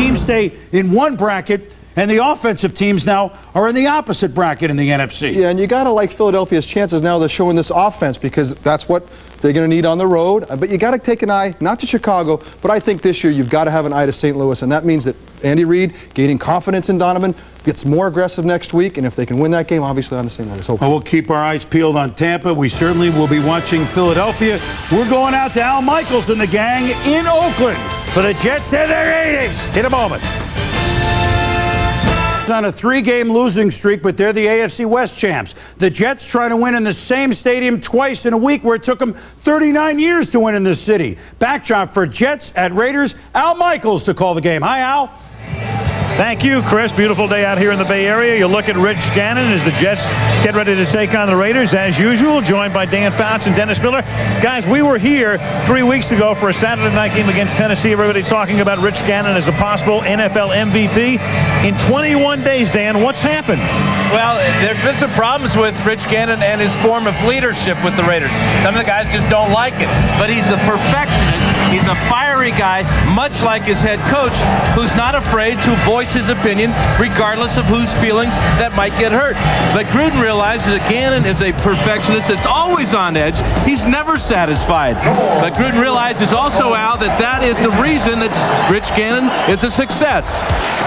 teams stay in one bracket, and the offensive teams now are in the opposite bracket in the NFC. Yeah, and you got to like Philadelphia's chances now. They're showing this offense because that's what they're going to need on the road. But you got to take an eye, not to Chicago, but I think this year you've got to have an eye to St. Louis, and that means that Andy Reid gaining confidence in Donovan gets more aggressive next week, and if they can win that game, obviously on the St. Louis. Well, we'll keep our eyes peeled on Tampa. We certainly will be watching Philadelphia. We're going out to Al Michaels and the gang in Oakland for the Jets and their 80s in a moment. On a 3-game losing streak, but they're the AFC West champs. The Jets trying to win in the same stadium twice in a week where it took them 39 years to win in this city. Backdrop for Jets at Raiders. Al Michaels to call the game. Hi, Al. Thank you, Chris. Beautiful day out here in the Bay Area. You look at Rich Gannon as the Jets get ready to take on the Raiders, as usual, joined by Dan Fouts and Dennis Miller. Guys, we were here 3 weeks ago for a Saturday night game against Tennessee. Everybody talking about Rich Gannon as a possible NFL MVP. In 21 days, Dan, what's happened? Well, there's been some problems with Rich Gannon and his form of leadership with the Raiders. Some of the guys just don't like it. But he's a perfectionist. He's a fiery guy, much like his head coach, who's not afraid to voice his opinion regardless of whose feelings that might get hurt. But Gruden realizes that Gannon is a perfectionist that's always on edge. He's never satisfied. But Gruden realizes also, Al, that is the reason that Rich Gannon is a success.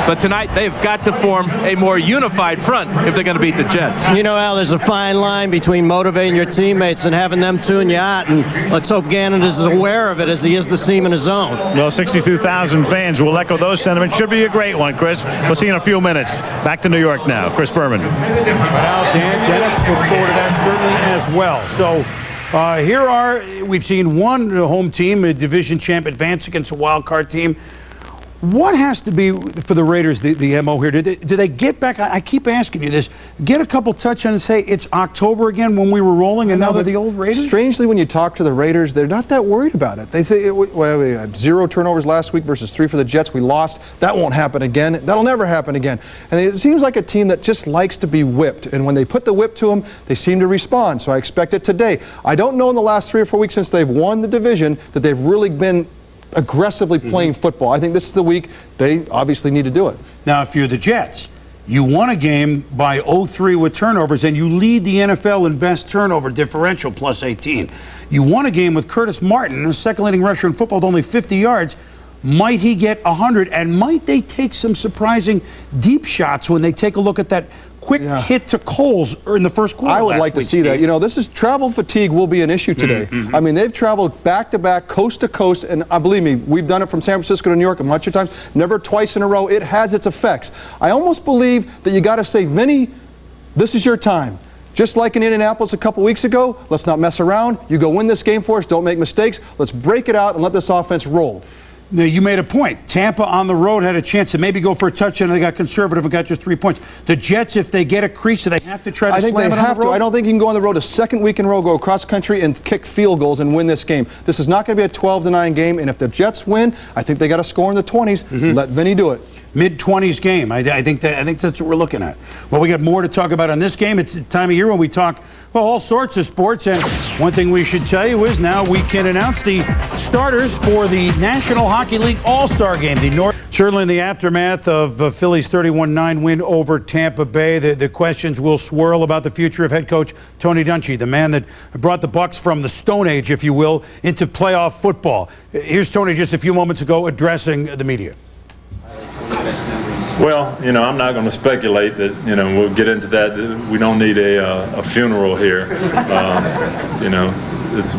But tonight they've got to form a more unified front if they're going to beat the Jets. You know, Al, there's a fine line between motivating your teammates and having them tune you out, and let's hope Gannon is as aware of it as he is the seam in his own. Well, 62,000 fans will echo those sentiments. Should be a great one, Chris. We'll see you in a few minutes. Back to New York now. Chris Berman. Well, Dan, Dennis, look forward to that certainly as well. So we've seen one home team, a division champ, advance against a wild card team. What has to be for the Raiders, the MO here? Do they get back? I keep asking you this. Get a couple touchdowns and say it's October again when we were rolling, and now they're the old Raiders? Strangely, when you talk to the Raiders, they're not that worried about it. They say, well, we had 0 turnovers last week versus 3 for the Jets. We lost. That won't happen again. That'll never happen again. And it seems like a team that just likes to be whipped. And when they put the whip to them, they seem to respond. So I expect it today. I don't know in the last 3 or 4 weeks since they've won the division that they've really been aggressively playing football. I think this is the week they obviously need to do it. Now, if you're the Jets, you won a game by 0-3 with turnovers, and you lead the NFL in best turnover differential, plus 18. You won a game with Curtis Martin, the second leading rusher in football, with only 50 yards. Might he get 100? And might they take some surprising deep shots when they take a look at that quick hit to Coles in the first quarter? I would like to see that. You know, this is travel fatigue will be an issue today. I mean, they've traveled back to back, coast to coast, and believe me, we've done it from San Francisco to New York a bunch of times, never twice in a row. It has its effects. I almost believe that you got to say, Vinny, this is your time. Just like in Indianapolis a couple weeks ago, let's not mess around. You go win this game for us. Don't make mistakes. Let's break it out and let this offense roll. Now, you made a point. Tampa on the road had a chance to maybe go for a touchdown, and they got conservative and got just 3 points. The Jets, if they get a crease, do they have to try to slam it on the road? I think they have to. I don't think you can go on the road a second week in a row, go across country and kick field goals and win this game. This is not going to be a 12-9 game, and if the Jets win, I think they got to score in the 20s. Let Vinny do it. Mid-20s game. I think that's what we're looking at. Well, we got more to talk about on this game. It's the time of year when we talk, well, all sorts of sports. And one thing we should tell you is now we can announce the starters for the National Hockey League All-Star Game. Certainly in the aftermath of Philly's 31-9 win over Tampa Bay, the questions will swirl about the future of head coach Tony Dungy, the man that brought the Bucs from the Stone Age, if you will, into playoff football. Here's Tony just a few moments ago addressing the media. Well, you know, I'm not going to speculate that, you know, we'll get into that. We don't need a funeral here. You know,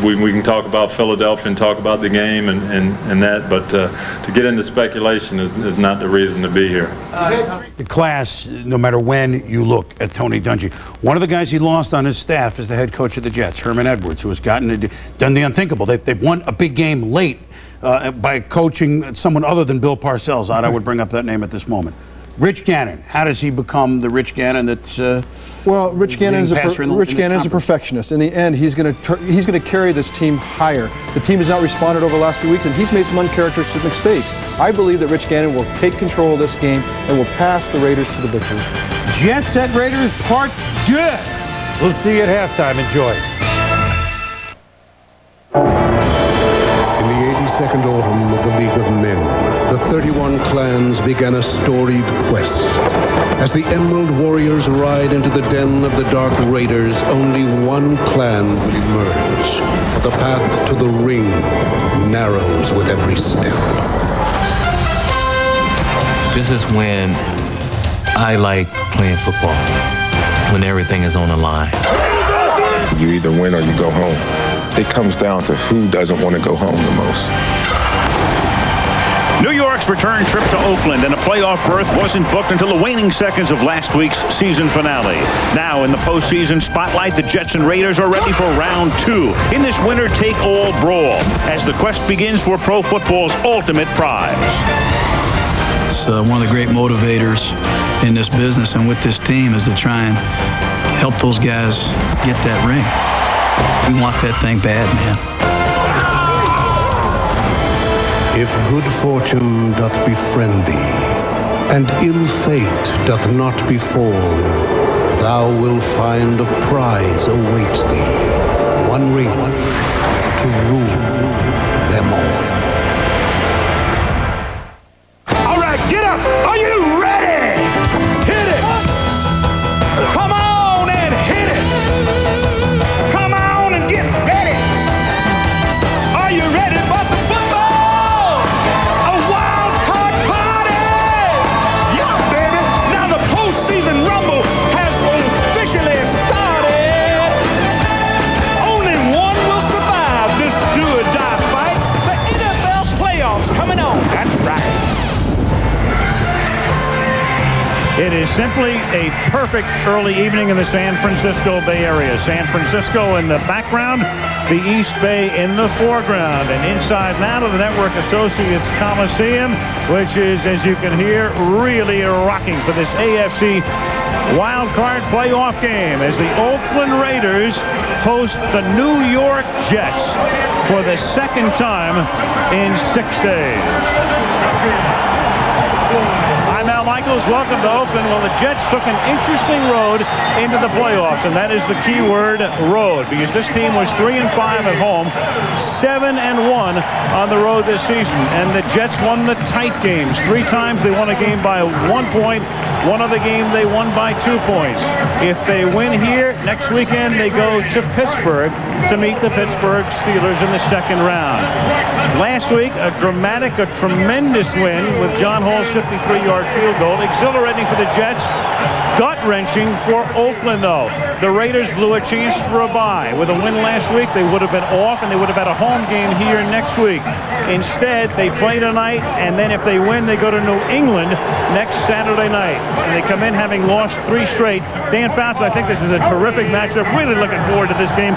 we can talk about Philadelphia and talk about the game and that, but to get into speculation is not the reason to be here. The class, no matter when you look at Tony Dungy. One of the guys he lost on his staff is the head coach of the Jets, Herman Edwards, who has done the unthinkable. They've won a big game late by coaching someone other than Bill Parcells. I would bring up that name at this moment. Rich Gannon. How does he become the Rich Gannon that's well, Rich Gannon is a perfectionist. In the end, he's going to carry this team higher. The team has not responded over the last few weeks, and he's made some uncharacteristic mistakes. I believe that Rich Gannon will take control of this game and will pass the Raiders to the victory. Jets at Raiders Part 2. We'll see you at halftime. Enjoy. In the 82nd autumn of the League of Men, the 31 clans began a storied quest. As the Emerald Warriors ride into the den of the Dark Raiders, only one clan will emerge. For the path to the ring narrows with every step. This is when I like playing football, when everything is on the line. You either win or you go home. It comes down to who doesn't want to go home the most. New York's return trip to Oakland and a playoff berth wasn't booked until the waning seconds of last week's season finale. Now in the postseason spotlight, the Jets and Raiders are ready for round 2 in this winner-take-all brawl as the quest begins for pro football's ultimate prize. It's one of the great motivators in this business and with this team is to try and help those guys get that ring. We want that thing bad, man. If good fortune doth befriend thee, and ill fate doth not befall, thou wilt find a prize awaits thee, one ring to rule them all. All right, get up. Are you ready? Hit it. Come on and hit it. Come on and get ready. Are you ready for some football? A wild card party. Yeah, baby. Now the postseason rumble has officially started. Only one will survive this do-or-die fight. The NFL playoffs coming on. That's right. It is simply a perfect early evening in the San Francisco Bay Area. San Francisco in the background, the East Bay in the foreground. And inside now to the Network Associates Coliseum, which is, as you can hear, really rocking for this AFC wild card playoff game as the Oakland Raiders host the New York Jets for the second time in 6 days. I'm Al Michaels. Welcome to Oakland. Well, the Jets took an interesting road into the playoffs, and that is the key word, road, because this team was 3-5 at home, 7-1 on the road this season, and the Jets won the tight games. 3 times they won a game by 1 point. One other game they won by 2 points. If they win here, next weekend they go to Pittsburgh to meet the Pittsburgh Steelers in the second round. Last week, a tremendous win with John Hall's 53-yard field goal. Exhilarating for the Jets. Gut-wrenching for Oakland, though. The Raiders blew a chance for a bye. With a win last week, they would have been off, and they would have had a home game here next week. Instead, they play tonight, and then if they win, they go to New England next Saturday night. And they come in having lost 3 straight. Dan Fouts, I think this is a terrific matchup. Really looking forward to this game.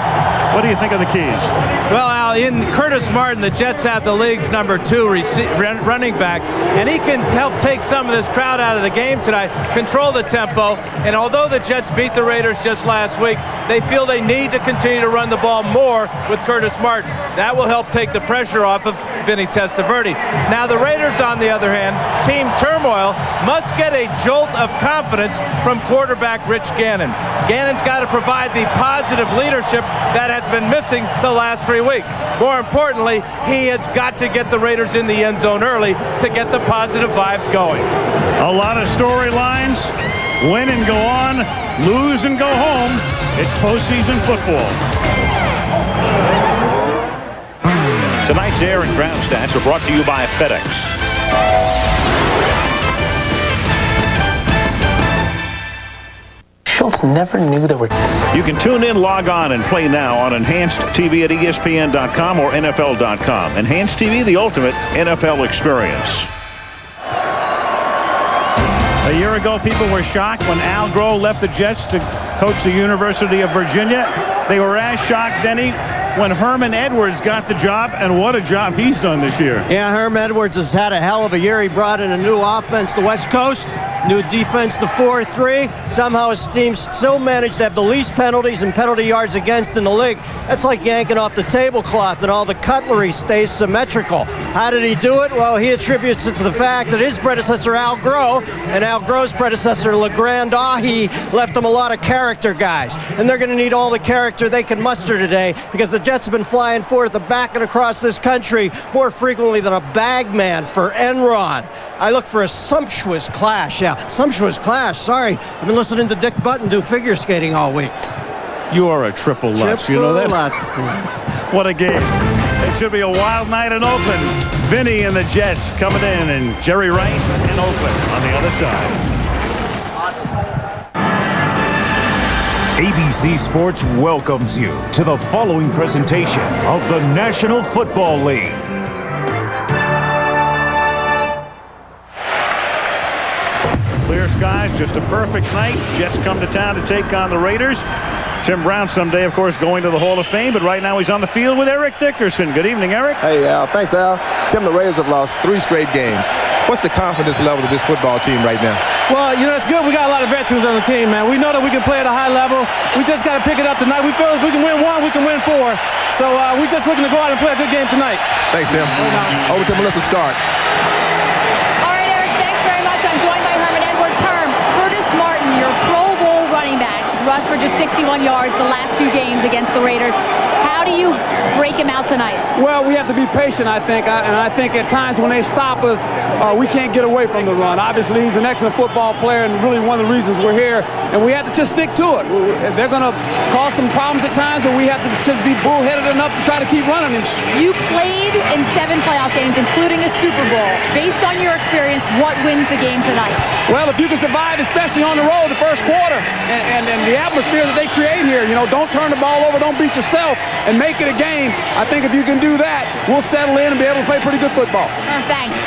What do you think of the keys? Well, Al, in Curtis Martin, the Jets have the league's #2 running back, and he can help take some of this crowd out of the game tonight, control the tempo, and although the Jets beat the Raiders just last week, they feel they need to continue to run the ball more with Curtis Martin. That will help take the pressure off of Vinny Testaverde. Now, the Raiders, on the other hand, team turmoil, must get a jolt of confidence from quarterback Rich Gannon. Gannon's got to provide the positive leadership that has been missing the last 3 weeks. More importantly, he has got to get the Raiders in the end zone early to get the positive vibes going. A lot of storylines. Win and go on, lose and go home. It's postseason football. Tonight's air and ground stats are brought to you by FedEx. Schultz never knew there were... You can tune in, log on, and play now on Enhanced TV at ESPN.com or NFL.com. Enhanced TV, the ultimate NFL experience. A year ago, people were shocked when Al Groh left the Jets to coach the University of Virginia. They were as shocked, Denny, when Herman Edwards got the job, and what a job he's done this year. Yeah, Herm Edwards has had a hell of a year. He brought in a new offense, the West Coast. New defense, the 4-3. Somehow his team still managed to have the least penalties and penalty yards against in the league. That's like yanking off the tablecloth and all the cutlery stays symmetrical. How did he do it? Well, he attributes it to the fact that his predecessor, Al Groh, and Al Groh's predecessor, LeGrand Ahi, left him a lot of character guys. And they're going to need all the character they can muster today because the Jets have been flying forth the back and across this country more frequently than a bagman for Enron. I look for a sumptuous clash. Yeah, sumptuous clash. Sorry, I've been listening to Dick Button do figure skating all week. You are a triple Lutz. You know that? Lutz. What a game. It should be a wild night in Oakland. Vinny and the Jets coming in, and Jerry Rice in Oakland on the other side. ABC Sports welcomes you to the following presentation of the National Football League. Clear skies, just a perfect night. Jets come to town to take on the Raiders. Tim Brown someday, of course, going to the Hall of Fame, but right now he's on the field with Eric Dickerson. Good evening, Eric. Hey, Al. Thanks, Al. Tim, the Raiders have lost 3 straight games. What's the confidence level of this football team right now? Well, you know, it's good. We got a lot of veterans on the team, man. We know that we can play at a high level. We just got to pick it up tonight. We feel if we can win 1, we can win 4. So we're just looking to go out and play a good game tonight. Thanks, Tim. Over to Melissa Stark. All right, Eric, thanks very much. I'm joined by Herman Edwards. Herm, Curtis Martin, your Pro Bowl running back, has rushed for just 61 yards the last 2 games against the Raiders. How do you break him out tonight? Well, we have to be patient, I think. And I think at times when they stop us, we can't get away from the run. Obviously, he's an excellent football player and really one of the reasons we're here. And we have to just stick to it. They're going to cause some problems at times, but we have to just be bullheaded enough to try to keep running him. You played in 7 playoff games, including a Super Bowl. Based on your experience, what wins the game tonight? Well, if you can survive, especially on the road, the first quarter, and the atmosphere that they create here, you know, don't turn the ball over, don't beat yourself, and make it a game. I think if you can do that, we'll settle in and be able to play pretty good football. Thanks.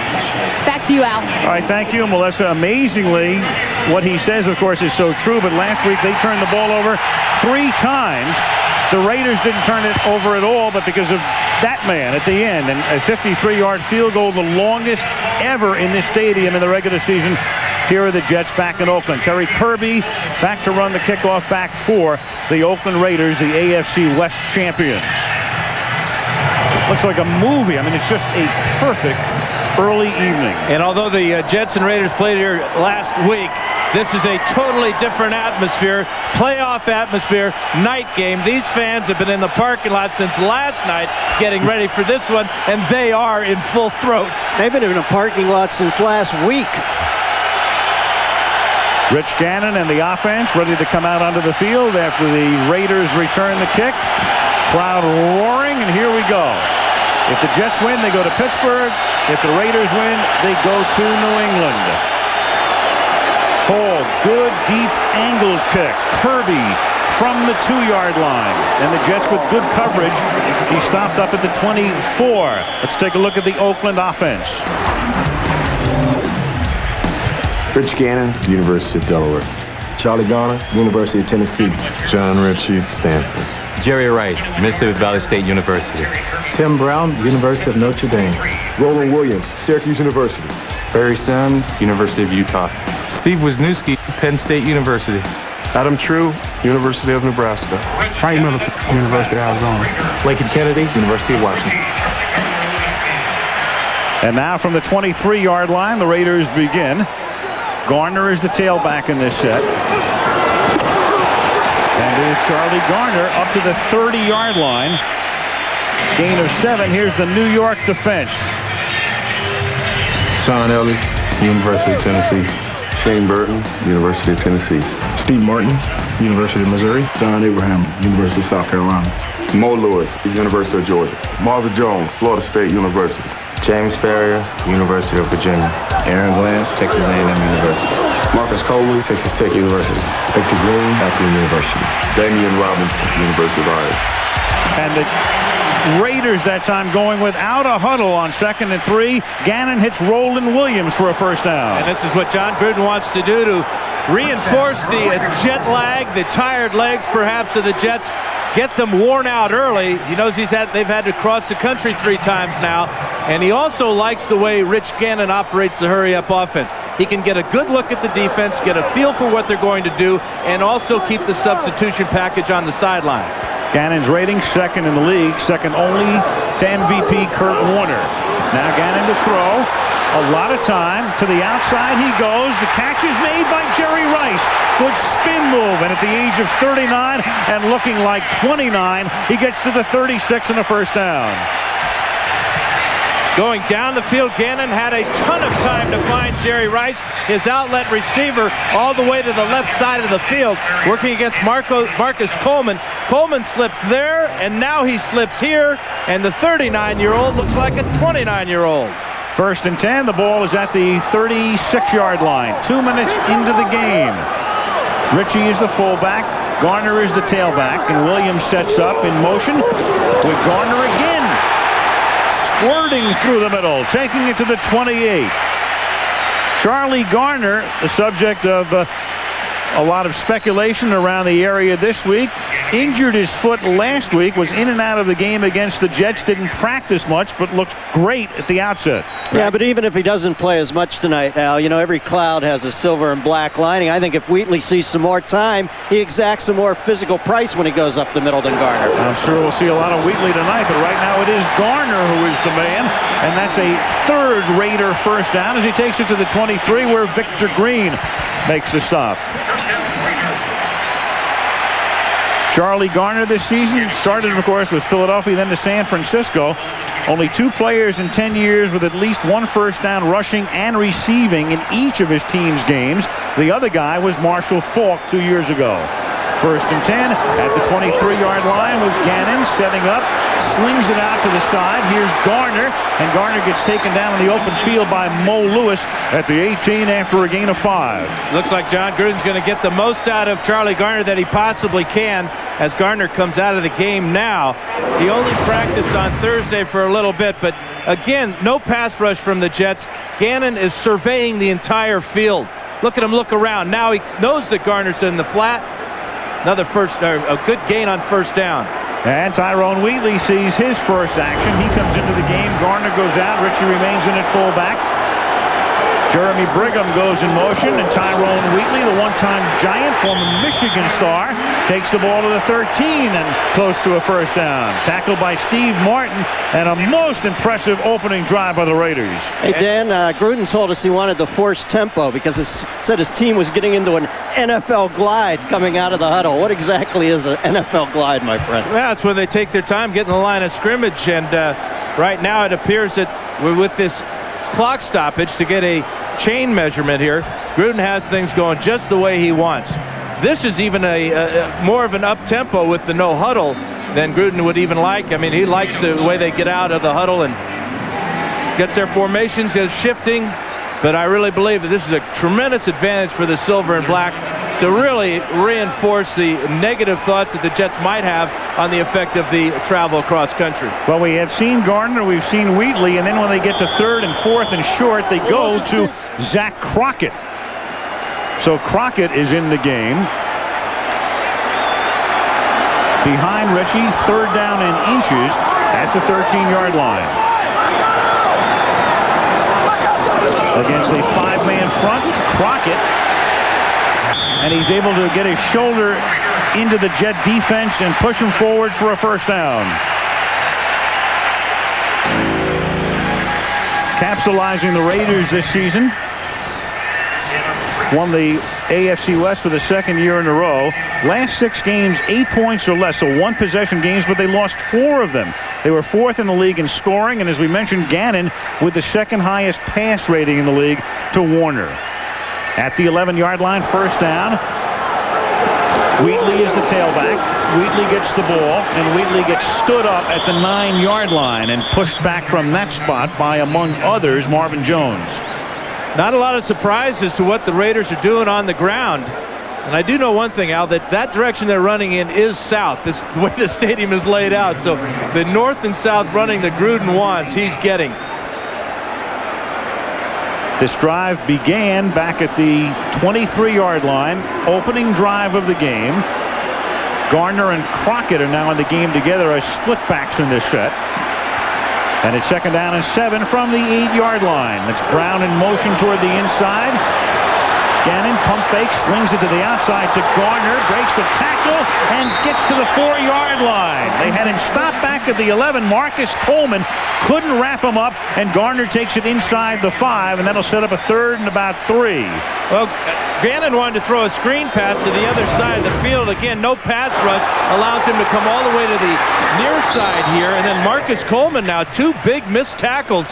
Back to you, Al. All right, thank you, Melissa. Amazingly, what he says, of course, is so true, but last week they turned the ball over 3 times. The Raiders didn't turn it over at all, but because of that man at the end, and a 53-yard field goal, the longest ever in this stadium in the regular season. Here are the Jets back in Oakland. Terry Kirby back to run the kickoff back for the Oakland Raiders, the AFC West champions. Looks like a movie. I mean, it's just a perfect early evening. And although the Jets and Raiders played here last week, this is a totally different atmosphere, playoff atmosphere, night game. These fans have been in the parking lot since last night getting ready for this one, and they are in full throat. They've been in a parking lot since last week. Rich Gannon and the offense ready to come out onto the field after the Raiders return the kick. Crowd roaring, and here we go. If the Jets win, they go to Pittsburgh. If the Raiders win, they go to New England. Hall, good deep angled kick. Kirby from the 2-yard line. And the Jets with good coverage. He stopped up at the 24. Let's take a look at the Oakland offense. Rich Gannon, University of Delaware. Charlie Garner, University of Tennessee. John Ritchie, Stanford. Jerry Rice, Mississippi Valley State University. Tim Brown, University of Notre Dame. Roland Williams, Syracuse University. Barry Sims, University of Utah. Steve Wisniewski, Penn State University. Adam True, University of Nebraska. Frank Middleton, University of Arizona. Lincoln Kennedy, University of Washington. And now from the 23-yard line, the Raiders begin. Garner is the tailback in this set. And it is Charlie Garner up to the 30-yard line. Gain of 7. Here's the New York defense. Sean Elliott, University of Tennessee. Shane Burton, University of Tennessee. Steve Martin, University of Missouri. John Abraham, University of South Carolina. Mo Lewis, University of Georgia. Marvin Jones, Florida State University. James Ferrier, University of Virginia. Aaron Glenn, Texas A&M University. Marcus Coley, Texas Tech University. Victor Green, Akron University. Damian Robinson, University of Iowa. And the Raiders that time going without a huddle on 2nd and 3. Gannon hits Roland Williams for a first down. And this is what John Gruden wants to do to reinforce the jet lag, the tired legs perhaps of the Jets. Get them worn out early. He knows they've had to cross the country 3 times now. And he also likes the way Rich Gannon operates the hurry-up offense. he can get a good look at the defense, get a feel for what they're going to do, and also keep the substitution package on the sideline. Gannon's rating second in the league, second only to MVP Kurt Warner. Now Gannon to throw. A lot of time to the outside he goes. The catch is made by Jerry Rice. Good spin move, and at the age of 39 and looking like 29, he gets to the 36 and a first down. Going down the field, Gannon had a ton of time to find Jerry Rice, his outlet receiver, all the way to the left side of the field, working against Marcus Coleman. Coleman slips there, and now he slips here, and the 39-year-old looks like a 29-year-old. First and 10, the ball is at the 36-yard line. 2 minutes into the game. Ritchie is the fullback, Garner is the tailback, and Williams sets up in motion with Garner again. Squirting through the middle, taking it to the 28. Charlie Garner, the subject of a lot of speculation around the area this week. Injured his foot last week, was in and out of the game against the Jets, didn't practice much, but looked great at the outset. Yeah, but even if he doesn't play as much tonight, Al, you know, every cloud has a silver and black lining. I think if Wheatley sees some more time, he exacts a more physical price when he goes up the middle than Garner. I'm sure we'll see a lot of Wheatley tonight, but right now it is Garner who is the man, and that's a third Raider first down as he takes it to the 23 where Victor Green makes the stop. Charlie Garner this season started, of course, with Philadelphia, then to San Francisco. Only 2 players in 10 years with at least 1 first down rushing and receiving in each of his team's games. The other guy was Marshall Faulk 2 years ago. First and 10 at the 23-yard line with Gannon setting up, slings it out to the side. Here's Garner, and Garner gets taken down in the open field by Mo Lewis at the 18 after a gain of 5. Looks like John Gruden's going to get the most out of Charlie Garner that he possibly can as Garner comes out of the game now. He only practiced on Thursday for a little bit, but again, no pass rush from the Jets. Gannon is surveying the entire field. Look at him look around. Now he knows that Garner's in the flat. Another a good gain on first down. And Tyrone Wheatley sees his first action. He comes into the game. Garner goes out. Ritchie remains in at fullback. Jeremy Brigham goes in motion, and Tyrone Wheatley, the one-time Giant, former Michigan star, takes the ball to the 13 and close to a first down. Tackled by Steve Martin, and a most impressive opening drive by the Raiders. Hey, Dan, Gruden told us he wanted the forced tempo because he said his team was getting into an NFL glide coming out of the huddle. What exactly is an NFL glide, my friend? Well, it's when they take their time getting the line of scrimmage, and right now it appears that we're with this clock stoppage to get a chain measurement here. Gruden has things going just the way he wants. This is even a more of an up-tempo with the no huddle than Gruden would even like. I mean, he likes the way they get out of the huddle and gets their formations, is shifting. But I really believe that this is a tremendous advantage for the silver and black to really reinforce the negative thoughts that the Jets might have on the effect of the travel across country. Well, we have seen Garner, we've seen Wheatley, and then when they get to third and fourth and short, they go to Zach Crockett. So Crockett is in the game. Behind Ritchie, third down and inches at the 13-yard line. Against a 5-man front, Crockett. And he's able to get his shoulder into the Jet defense and push him forward for a first down. Capsulizing the Raiders this season. Won the AFC West for the second year in a row. Last 6 games, 8 points or less, so 1-possession games, but they lost 4 of them. They were 4th in the league in scoring, and as we mentioned, Gannon with the second highest pass rating in the league to Warner. At the 11-yard line, first down. Wheatley is the tailback. Wheatley gets the ball, and Wheatley gets stood up at the 9-yard line and pushed back from that spot by, among others, Marvin Jones. Not a lot of surprise as to what the Raiders are doing on the ground. And I do know one thing, Al, that direction they're running in is south. This is the way the stadium is laid out. So the north and south running that Gruden wants, he's getting. This drive began back at the 23-yard line, opening drive of the game. Garner and Crockett are now in the game together as split backs in this set. And it's 2nd down and 7 from the 8-yard line. That's Brown in motion toward the inside. Gannon pump fake, slings it to the outside to Garner, breaks a tackle, and gets to the 4-yard line. They had him stopped back at the 11. Marcus Coleman couldn't wrap him up, and Garner takes it inside the 5, and that'll set up a 3rd and about 3. Well, Gannon wanted to throw a screen pass to the other side of the field. Again, no pass rush allows him to come all the way to the near side here. And then Marcus Coleman now, 2 big missed tackles.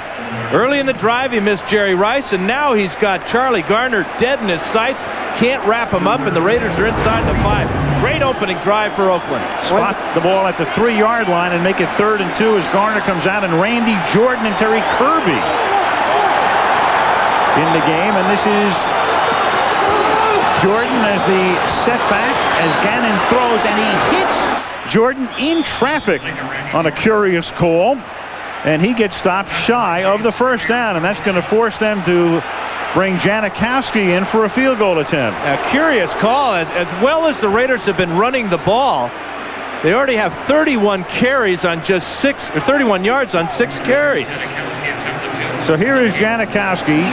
Early in the drive, he missed Jerry Rice, and now he's got Charlie Garner dead in his sights. Can't wrap him up, and the Raiders are inside the 5. Great opening drive for Oakland. Spot the ball at the 3-yard line and make it 3rd and 2 as Garner comes out, and Randy Jordan and Terry Kirby in the game. And this is Jordan as the setback as Gannon throws, and he hits Jordan in traffic on a curious call, and he gets stopped shy of the 1st down, and that's going to force them to bring Janikowski in for a field goal attempt. A curious call. As well as the Raiders have been running the ball, they already have 31 carries on just 31 yards on 6 carries. So here is Janikowski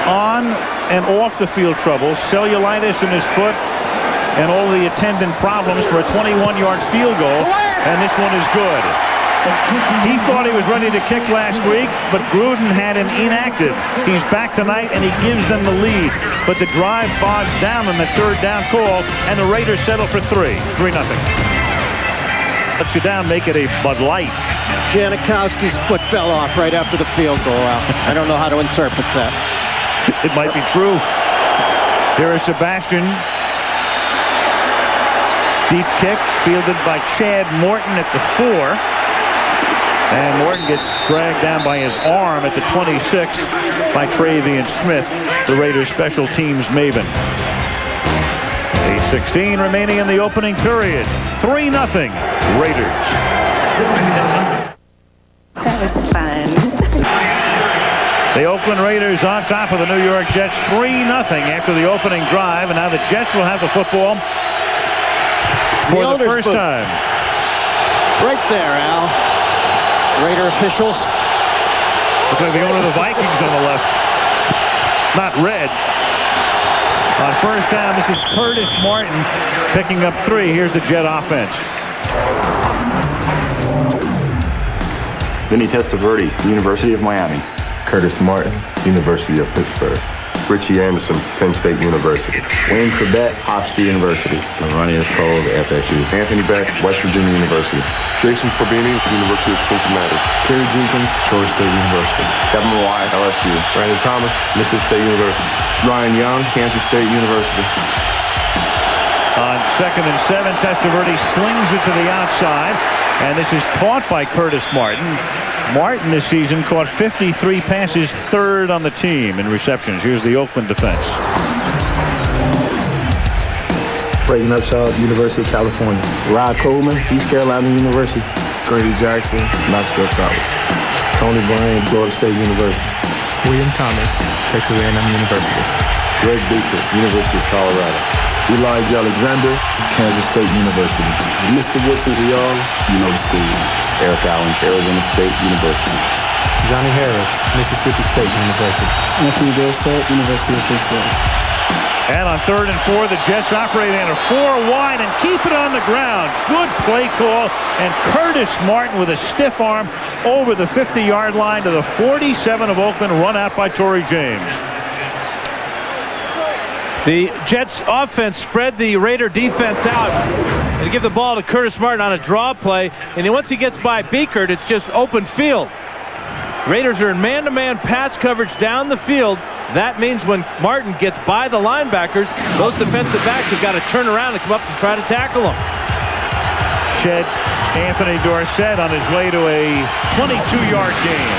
on and off the field trouble, cellulitis in his foot, and all the attendant problems for a 21-yard field goal, and this one is good. He thought he was ready to kick last week, but Gruden had him inactive. He's back tonight, and he gives them the lead. But the drive bogs down on the 3rd down call, and the Raiders settle for 3-0. Let you down, make it a Bud Light. Janikowski's foot fell off right after the field goal. I don't know how to interpret that. It might be true. Here is Sebastian. Deep kick fielded by Chad Morton at the 4. And Morton gets dragged down by his arm at the 26 by Travian Smith, the Raiders special teams maven. 8:16 remaining in the opening period. 3-0 Raiders. That was fun. The Oakland Raiders on top of the New York Jets 3-0 after the opening drive, and now the Jets will have the football for the first time. Right there, Al. Raider officials. Look like the owner of the Vikings on the left. Not red. On 1st down, this is Curtis Martin picking up 3. Here's the Jet offense. Vinny Testaverde, University of Miami. Curtis Martin, University of Pittsburgh. Richie Anderson, Penn State University. Wayne Corbett, Hofstra University. Ronnie Cole, FSU. Anthony Beck, West Virginia University. Jason Forbini, University of Cincinnati. Kerry Jenkins, Georgia State University. Kevin Mawai, LSU. Brandon Thomas, Mississippi State University. Ryan Young, Kansas State University. On 2nd and 7, Testaverde slings it to the outside, and this is caught by Curtis Martin. Martin this season caught 53 passes, 3rd on the team in receptions. Here's the Oakland defense. Reagan Upshaw, University of California. Rod Coleman, East Carolina University. Grady Jackson, Knoxville College. Tony Bryan, Florida State University. William Thomas, Texas A&M University. Greg Beaker, University of Colorado. Elijah Alexander, Kansas State University. Mr. Woodson DeYoung, School. Eric Allen, Arizona State University. Johnny Harris, Mississippi State University. Anthony Dorsett, University of Pittsburgh. And on 3rd and 4, the Jets operate in a 4 wide and keep it on the ground. Good play call, and Curtis Martin with a stiff arm over the 50-yard line to the 47 of Oakland, run out by Torrey James. The Jets offense spread the Raider defense out. They give the ball to Curtis Martin on a draw play, and then once he gets by Beekert, it's just open field. Raiders are in man-to-man pass coverage down the field. That means when Martin gets by the linebackers, those defensive backs have got to turn around and come up and try to tackle him. Shed Anthony Dorsett on his way to a 22-yard gain.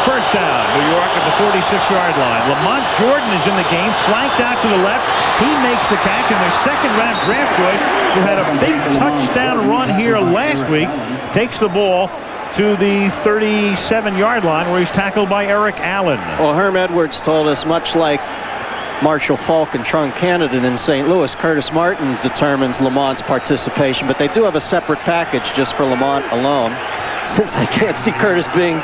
1st down, New York at the 46-yard line. Lamont Jordan is in the game, flanked out to the left. He makes the catch, and their 2nd-round draft choice, who had a big touchdown run here last week, takes the ball to the 37-yard line where he's tackled by Eric Allen. Well, Herm Edwards told us, much like Marshall Falk and Trung Canada in St. Louis, Curtis Martin determines Lamont's participation, but they do have a separate package just for Lamont alone. since I can't see Curtis being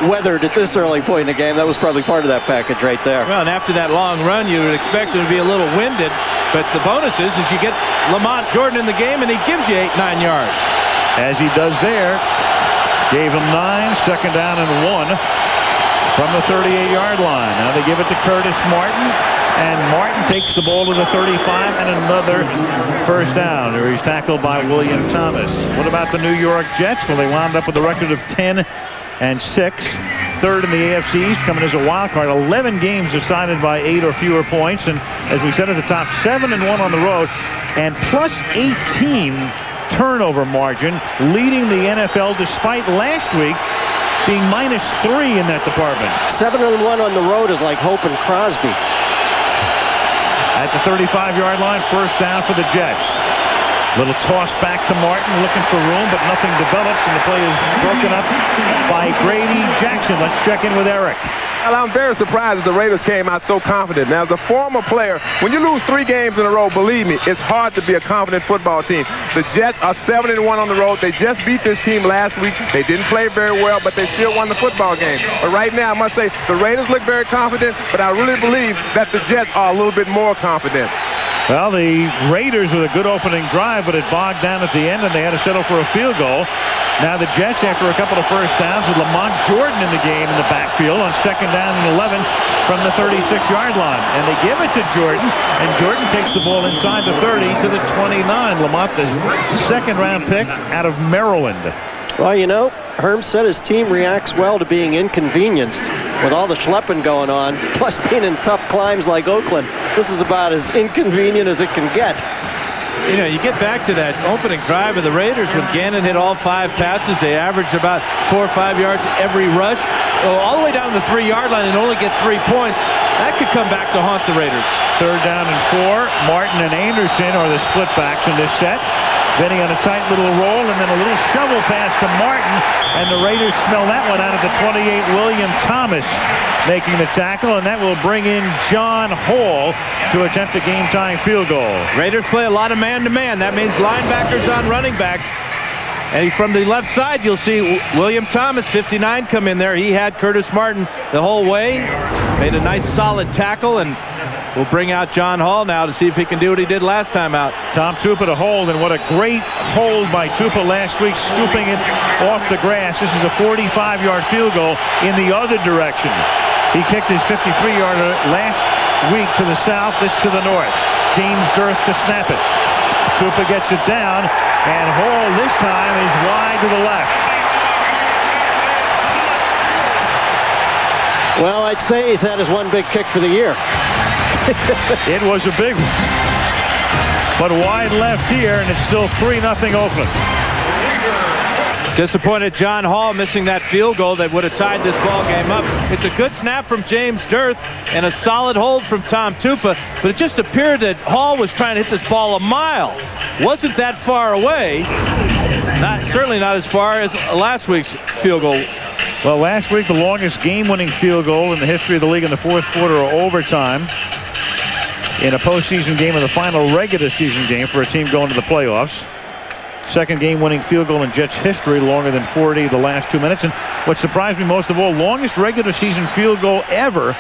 weathered at this early point in the game, that was probably part of that package right there. Well, and after that long run, you would expect him to be a little winded. But the bonus is you get Lamont Jordan in the game, and he gives you 8-9 yards. As he does there, gave him 9, second down and 1 from the 38-yard line. Now they give it to Curtis Martin, and Martin takes the ball to the 35 and another first down, where he's tackled by William Thomas. What about the New York Jets? Well, they wound up with a record of 10-6, third in the AFC East, coming as a wild card. 11 games decided by 8 or fewer points, and as we said at the top, 7-1 on the road, and plus 18 turnover margin, leading the NFL despite last week being -3 in that department. 7-1 on the road is like Hope and Crosby. At the 35-yard line, first down for the Jets. Little toss back to Martin, looking for room, but nothing develops, and the play is broken up by Grady Jackson. Let's check in with Eric. Well, I'm very surprised the Raiders came out so confident. Now, as a former player, when you lose 3 games in a row, believe me, it's hard to be a confident football team. The Jets are 7-1 on the road. They just beat this team last week. They didn't play very well, but they still won the football game. But right now, I must say, the Raiders look very confident, but I really believe that the Jets are a little bit more confident. Well, the Raiders with a good opening drive, but it bogged down at the end, and they had to settle for a field goal. Now the Jets, after a couple of first downs, with Lamont Jordan in the game in the backfield on second down and 11 from the 36-yard line. And they give it to Jordan, and Jordan takes the ball inside the 30 to the 29. Lamont, the second-round pick out of Maryland. Well, you know, Herm said his team reacts well to being inconvenienced with all the schlepping going on, plus being in tough climbs like Oakland. This is about as inconvenient as it can get. You know, you get back to that opening drive of the Raiders when Gannon hit all 5 passes. They averaged about 4 or 5 yards every rush. All the way down to the 3-yard line and only get 3 points. That could come back to haunt the Raiders. Third down and 4. Martin and Anderson are the split backs in this set. Benny on a tight little roll, and then a little shovel pass to Martin, and the Raiders smell that one out at the 28. William Thomas making the tackle, and that will bring in John Hall to attempt a game-tying field goal. Raiders play a lot of man-to-man. That means linebackers on running backs. And from the left side, you'll see William Thomas, 59, come in there. He had Curtis Martin the whole way. Made a nice solid tackle, and we'll bring out John Hall now to see if he can do what he did last time out. Tom Tupa to hold, and what a great hold by Tupa last week, scooping it off the grass. This is a 45-yard field goal in the other direction. He kicked his 53-yarder last week to the south, this to the north. James Dirth to snap it. Tupa gets it down, and Hall this time is wide to the left. Well, I'd say he's had his one big kick for the year. It was a big one. But wide left here, and it's still 3-0 Oakland. Disappointed John Hall missing that field goal that would have tied this ball game up. It's a good snap from James Dirth and a solid hold from Tom Tupa, but it just appeared that Hall was trying to hit this ball a mile. Wasn't that far away. Certainly not as far as last week's field goal. Well, last week, the longest game-winning field goal in the history of the league in the fourth quarter or overtime in a postseason game of the final regular season game for a team going to the playoffs. Second game-winning field goal in Jets history, longer than 40 the last 2 minutes. And what surprised me most of all, longest regular season field goal ever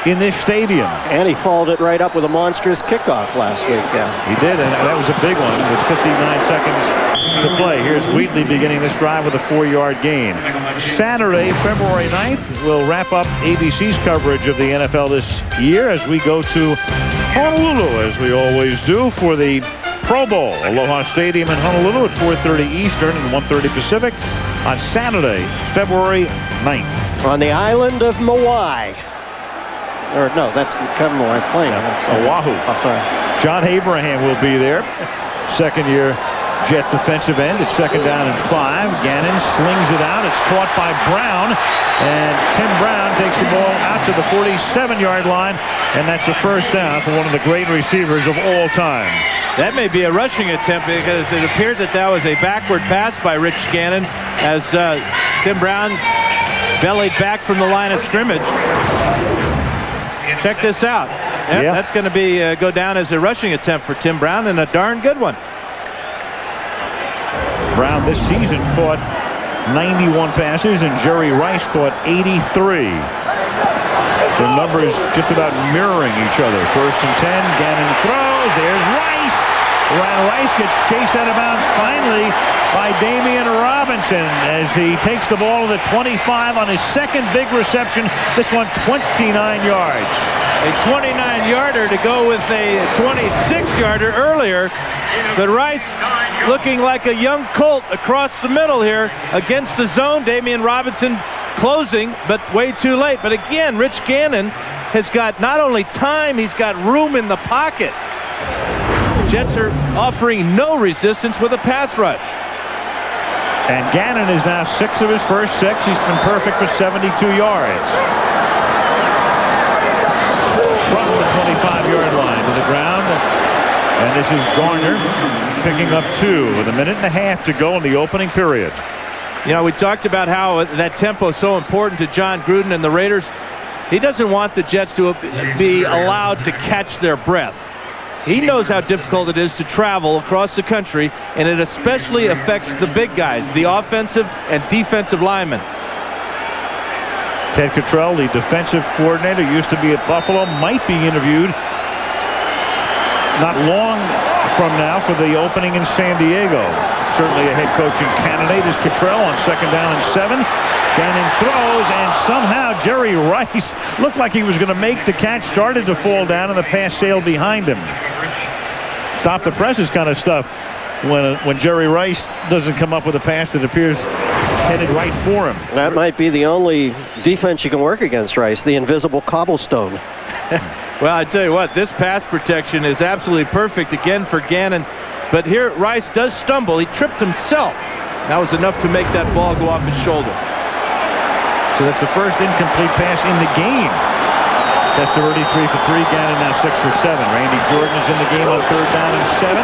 in this stadium. And he followed it right up with a monstrous kickoff last week. Yeah. He did, and that was a big one with 59 seconds to play. Here's Wheatley beginning this drive with a 4-yard gain. Saturday, February 9th, we'll wrap up ABC's coverage of the NFL this year as we go to Honolulu, as we always do, for the Pro Bowl. Aloha Stadium in Honolulu at 4:30 Eastern and 1:30 Pacific on Saturday, February 9th. On the island of Maui. Or no, that's Kevin Maui's playing. Oahu. Oh, sorry. John Abraham will be there. Second-year Jet defensive end. It's second down and 5. Gannon slings it out. It's caught by Brown. And Tim Brown takes the ball out to the 47-yard line. And that's a first down for one of the great receivers of all time. That may be a rushing attempt because it appeared that that was a backward pass by Rich Gannon as Tim Brown bellied back from the line of scrimmage. Check this out. Yep, yeah. That's going to be go down as a rushing attempt for Tim Brown, and a darn good one. Brown this season caught 91 passes, and Jerry Rice caught 83. The numbers just about mirroring each other. 1st and 10. Gannon throws. There's Rice. Rice gets chased out of bounds finally by Damian Robinson as he takes the ball to the 25 on his second big reception. This one 29 yards. A 29-yarder to go with a 26-yarder earlier. But Rice looking like a young colt across the middle here against the zone. Damian Robinson closing, but way too late. But again, Rich Gannon has got not only time, he's got room in the pocket. Jets are offering no resistance with a pass rush. And Gannon is now 6 of his first 6. He's been perfect for 72 yards. From the 25-yard line to the ground. And this is Garner picking up 2 with a minute and a half to go in the opening period. You know, we talked about how that tempo is so important to John Gruden and the Raiders. He doesn't want the Jets to be allowed to catch their breath. He knows how difficult it is to travel across the country, and it especially affects the big guys, the offensive and defensive linemen. Ted Cottrell, the defensive coordinator, used to be at Buffalo, might be interviewed not long from now for the opening in San Diego. Certainly a head coaching candidate is Cottrell on 2nd down and 7. Gannon throws, and somehow Jerry Rice looked like he was going to make the catch, started to fall down, and the pass sailed behind him. Stop the presses kind of stuff when Jerry Rice doesn't come up with a pass that appears headed right for him. That might be the only defense you can work against Rice, the invisible cobblestone. Well, I tell you what, this pass protection is absolutely perfect again for Gannon. But here Rice does stumble. He tripped himself. That was enough to make that ball go off his shoulder. So that's the first incomplete pass in the game. Testaverde 3 for 3. Gannon now 6 for 7. Randy Jordan is in the game on 3rd down and 7.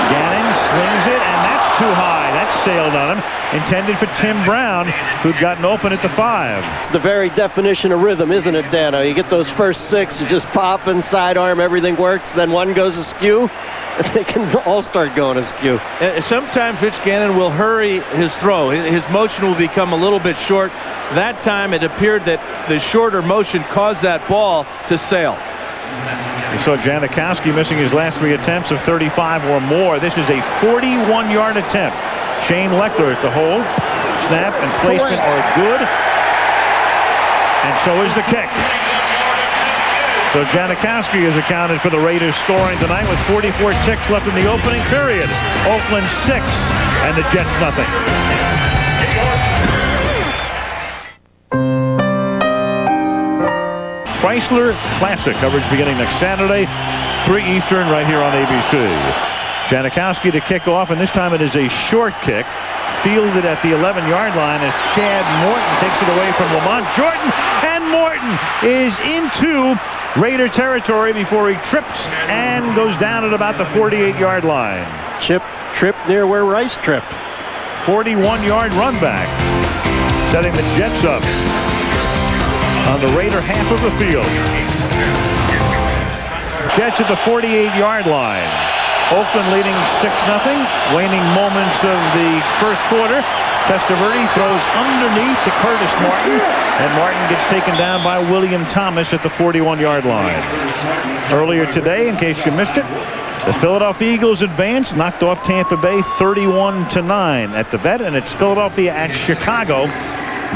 Gannon slings it, and that's too high. That sailed on him. Intended for Tim Brown, who'd gotten open at the 5. It's the very definition of rhythm, isn't it, Dano? You get those first 6, you just pop and sidearm, everything works. Then one goes askew, and they can all start going askew. Sometimes Rich Gannon will hurry his throw. His motion will become a little bit short. That time it appeared that the shorter motion caused that ball to sail. We saw Janikowski missing his last 3 attempts of 35 or more. This is a 41-yard attempt. Shane Leckler at the hold. Snap and placement are good. And so is the kick. So Janikowski is accounted for the Raiders scoring tonight with 44 ticks left in the opening period. Oakland 6 and the Jets nothing. Chrysler Classic coverage beginning next Saturday, 3 Eastern, right here on ABC. Janikowski to kick off, and this time it is a short kick, fielded at the 11-yard line as Chad Morton takes it away from Lamont Jordan, and Morton is into Raider territory before he trips and goes down at about the 48-yard line. Trip near where Rice tripped. 41-yard run back, setting the Jets up on the Raider half of the field. Jets at the 48-yard line. Oakland leading 6-0. Waning moments of the first quarter. Testaverde throws underneath to Curtis Martin, and Martin gets taken down by William Thomas at the 41-yard line. Earlier today, in case you missed it, the Philadelphia Eagles advanced, knocked off Tampa Bay 31-9 at the Vet, and it's Philadelphia at Chicago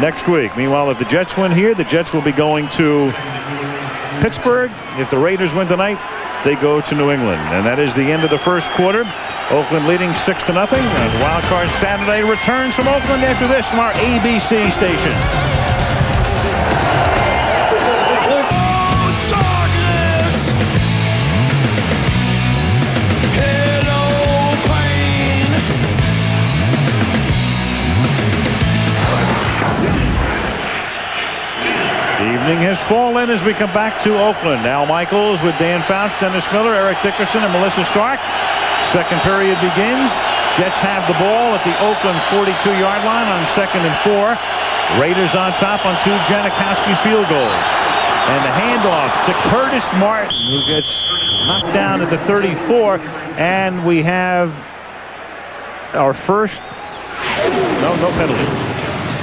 next week. Meanwhile, if the Jets win here, the Jets will be going to Pittsburgh. If the Raiders win tonight, they go to New England. And that is the end of the first quarter. Oakland leading 6-0. And Wild Card Saturday returns from Oakland after this from our ABC station. Evening has fallen as we come back to Oakland. Al Michaels with Dan Fouts, Dennis Miller, Eric Dickerson, and Melissa Stark. Second period begins. Jets have the ball at the Oakland 42-yard line on 2nd and 4. Raiders on top on 2 Janikowski field goals. And the handoff to Curtis Martin, who gets knocked down at the 34. And we have our first, no penalty.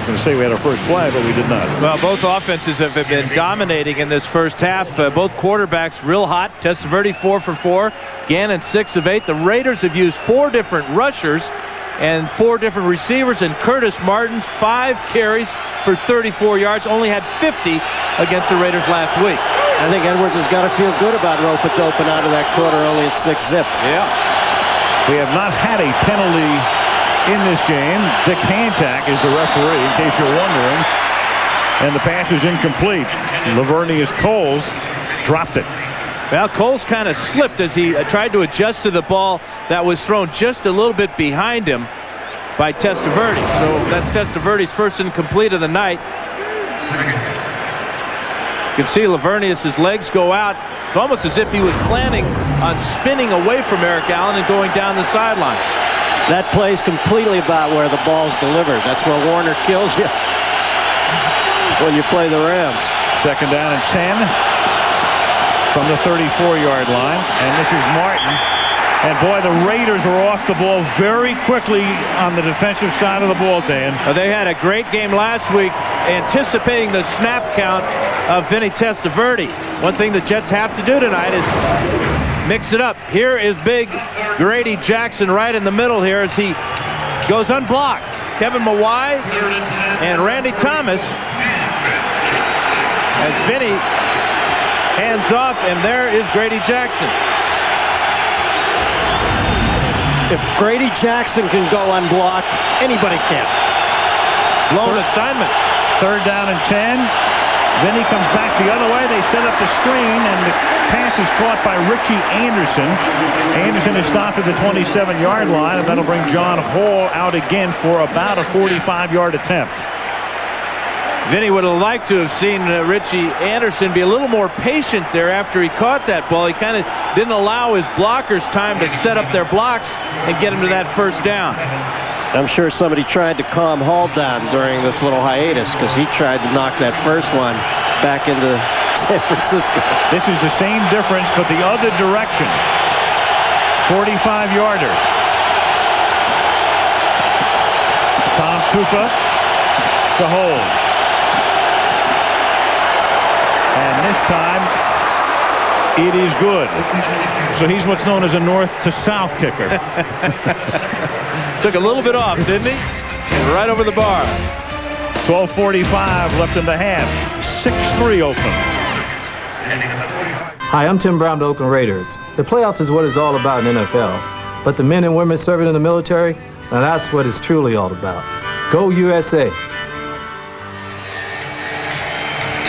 I'm going to say we had our first play, but we did not. Well, both offenses have been dominating in this first half. Both quarterbacks real hot. Testaverde 4 for 4. Gannon 6 of 8. The Raiders have used 4 different rushers and 4 different receivers. And Curtis Martin, 5 carries for 34 yards. Only had 50 against the Raiders last week. I think Edwards has got to feel good about rope-a-doping out of that quarter only at 6-zip. Yeah. We have not had a penalty in this game. Dick Hantak is the referee, in case you're wondering. And the pass is incomplete. Lavernius Coles dropped it. Well, Coles kind of slipped as he tried to adjust to the ball that was thrown just a little bit behind him by Testaverde. So that's Testaverde's first incomplete of the night. You can see Lavernius' legs go out. It's almost as if he was planning on spinning away from Eric Allen and going down the sideline. That plays completely about where the ball's delivered. That's where Warner kills you when you play the Rams. Second down and 10 from the 34-yard line. And this is Martin. And boy, the Raiders are off the ball very quickly on the defensive side of the ball, Dan. They had a great game last week anticipating the snap count of Vinny Testaverde. One thing the Jets have to do tonight is mix it up. Here is big Grady Jackson right in the middle here as he goes unblocked. Kevin Mawai and Randy Thomas as Vinny hands off, and there is Grady Jackson. If Grady Jackson can go unblocked, anybody can. Lone assignment. Third down and 10. Vinny comes back the other way. They set up the screen, and the pass is caught by Richie Anderson. Anderson is stopped at the 27-yard line, and that'll bring John Hall out again for about a 45-yard attempt. Vinny would have liked to have seen Richie Anderson be a little more patient there after he caught that ball. He kind of didn't allow his blockers time to set up their blocks and get him to that first down. I'm sure somebody tried to calm Hall down during this little hiatus because he tried to knock that first one back into San Francisco. This is the same difference, but the other direction. 45-yarder. Tom Tupa to hold. And this time, it is good. So he's what's known as a north to south kicker. Took a little bit off, didn't he? And right over the bar. 12:45 left in the half. 6-3 Oakland. Hi, I'm Tim Brown, the Oakland Raiders. The playoff is what it's all about in NFL. But the men and women serving in the military, now that's what it's truly all about. Go USA.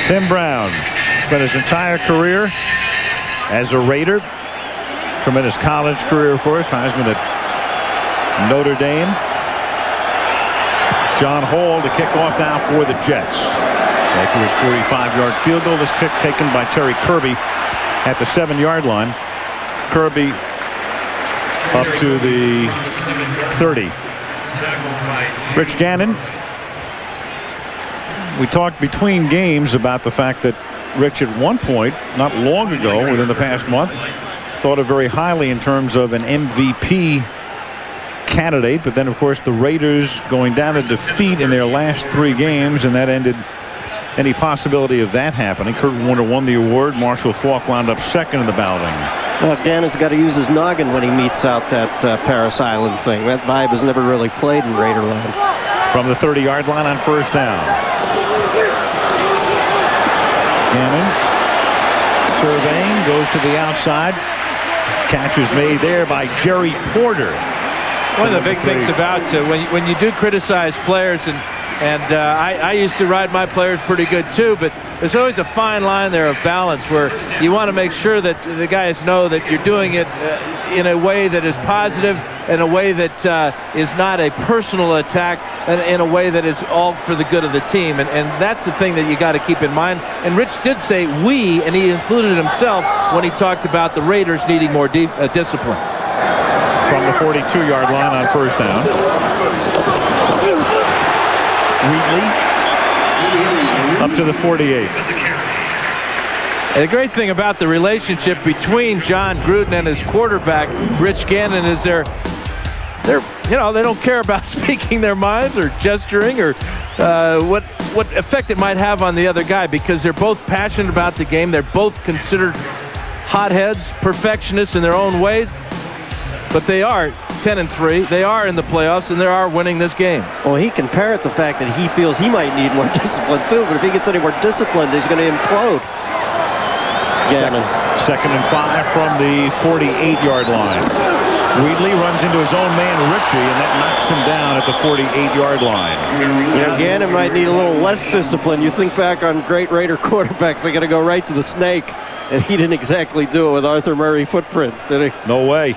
Tim Brown spent his entire career as a Raider. Tremendous college career, of course. Heisman at Notre Dame. John Hall to kick off now for the Jets. After his 45-yard field goal, this kick taken by Terry Kirby at the 7-yard line. Kirby up to the 30. Rich Gannon. We talked between games about the fact that Rich at one point, not long ago, within the past month, thought of very highly in terms of an MVP candidate, but then of course the Raiders going down to defeat in their last 3 games, and that ended any possibility of that happening. Kurt Warner won the award. Marshall Faulk wound up second in the balloting. Well, Gannon's got to use his noggin when he meets out that Paris Island thing. That vibe has never really played in Raiderland. From the 30-yard line on first down. Gannon surveying, goes to the outside. Catch is made there by Jerry Porter. One of the big things about when you do criticize players, and I used to ride my players pretty good too, but there's always a fine line there of balance where you want to make sure that the guys know that you're doing it in a way that is positive, in a way that is not a personal attack, and in a way that is all for the good of the team. And that's the thing that you got to keep in mind. And Rich did say we, and he included himself when he talked about the Raiders needing more discipline. From the 42-yard line on first down. Wheatley up to the 48. And the great thing about the relationship between John Gruden and his quarterback, Rich Gannon, is they don't care about speaking their minds or gesturing or what effect it might have on the other guy, because they're both passionate about the game. They're both considered hotheads, perfectionists in their own ways, but they are 10-3. They are in the playoffs, and they are winning this game. Well, he can parrot the fact that he feels he might need more discipline too, but if he gets any more discipline, he's going to implode. Gannon. Second and 5 from the 48-yard line. Wheatley runs into his own man, Ritchie, and that knocks him down at the 48-yard line. You know, Gannon might need a little less discipline. You think back on great Raider quarterbacks, they're going to go right to the snake, and he didn't exactly do it with Arthur Murray footprints, did he? No way.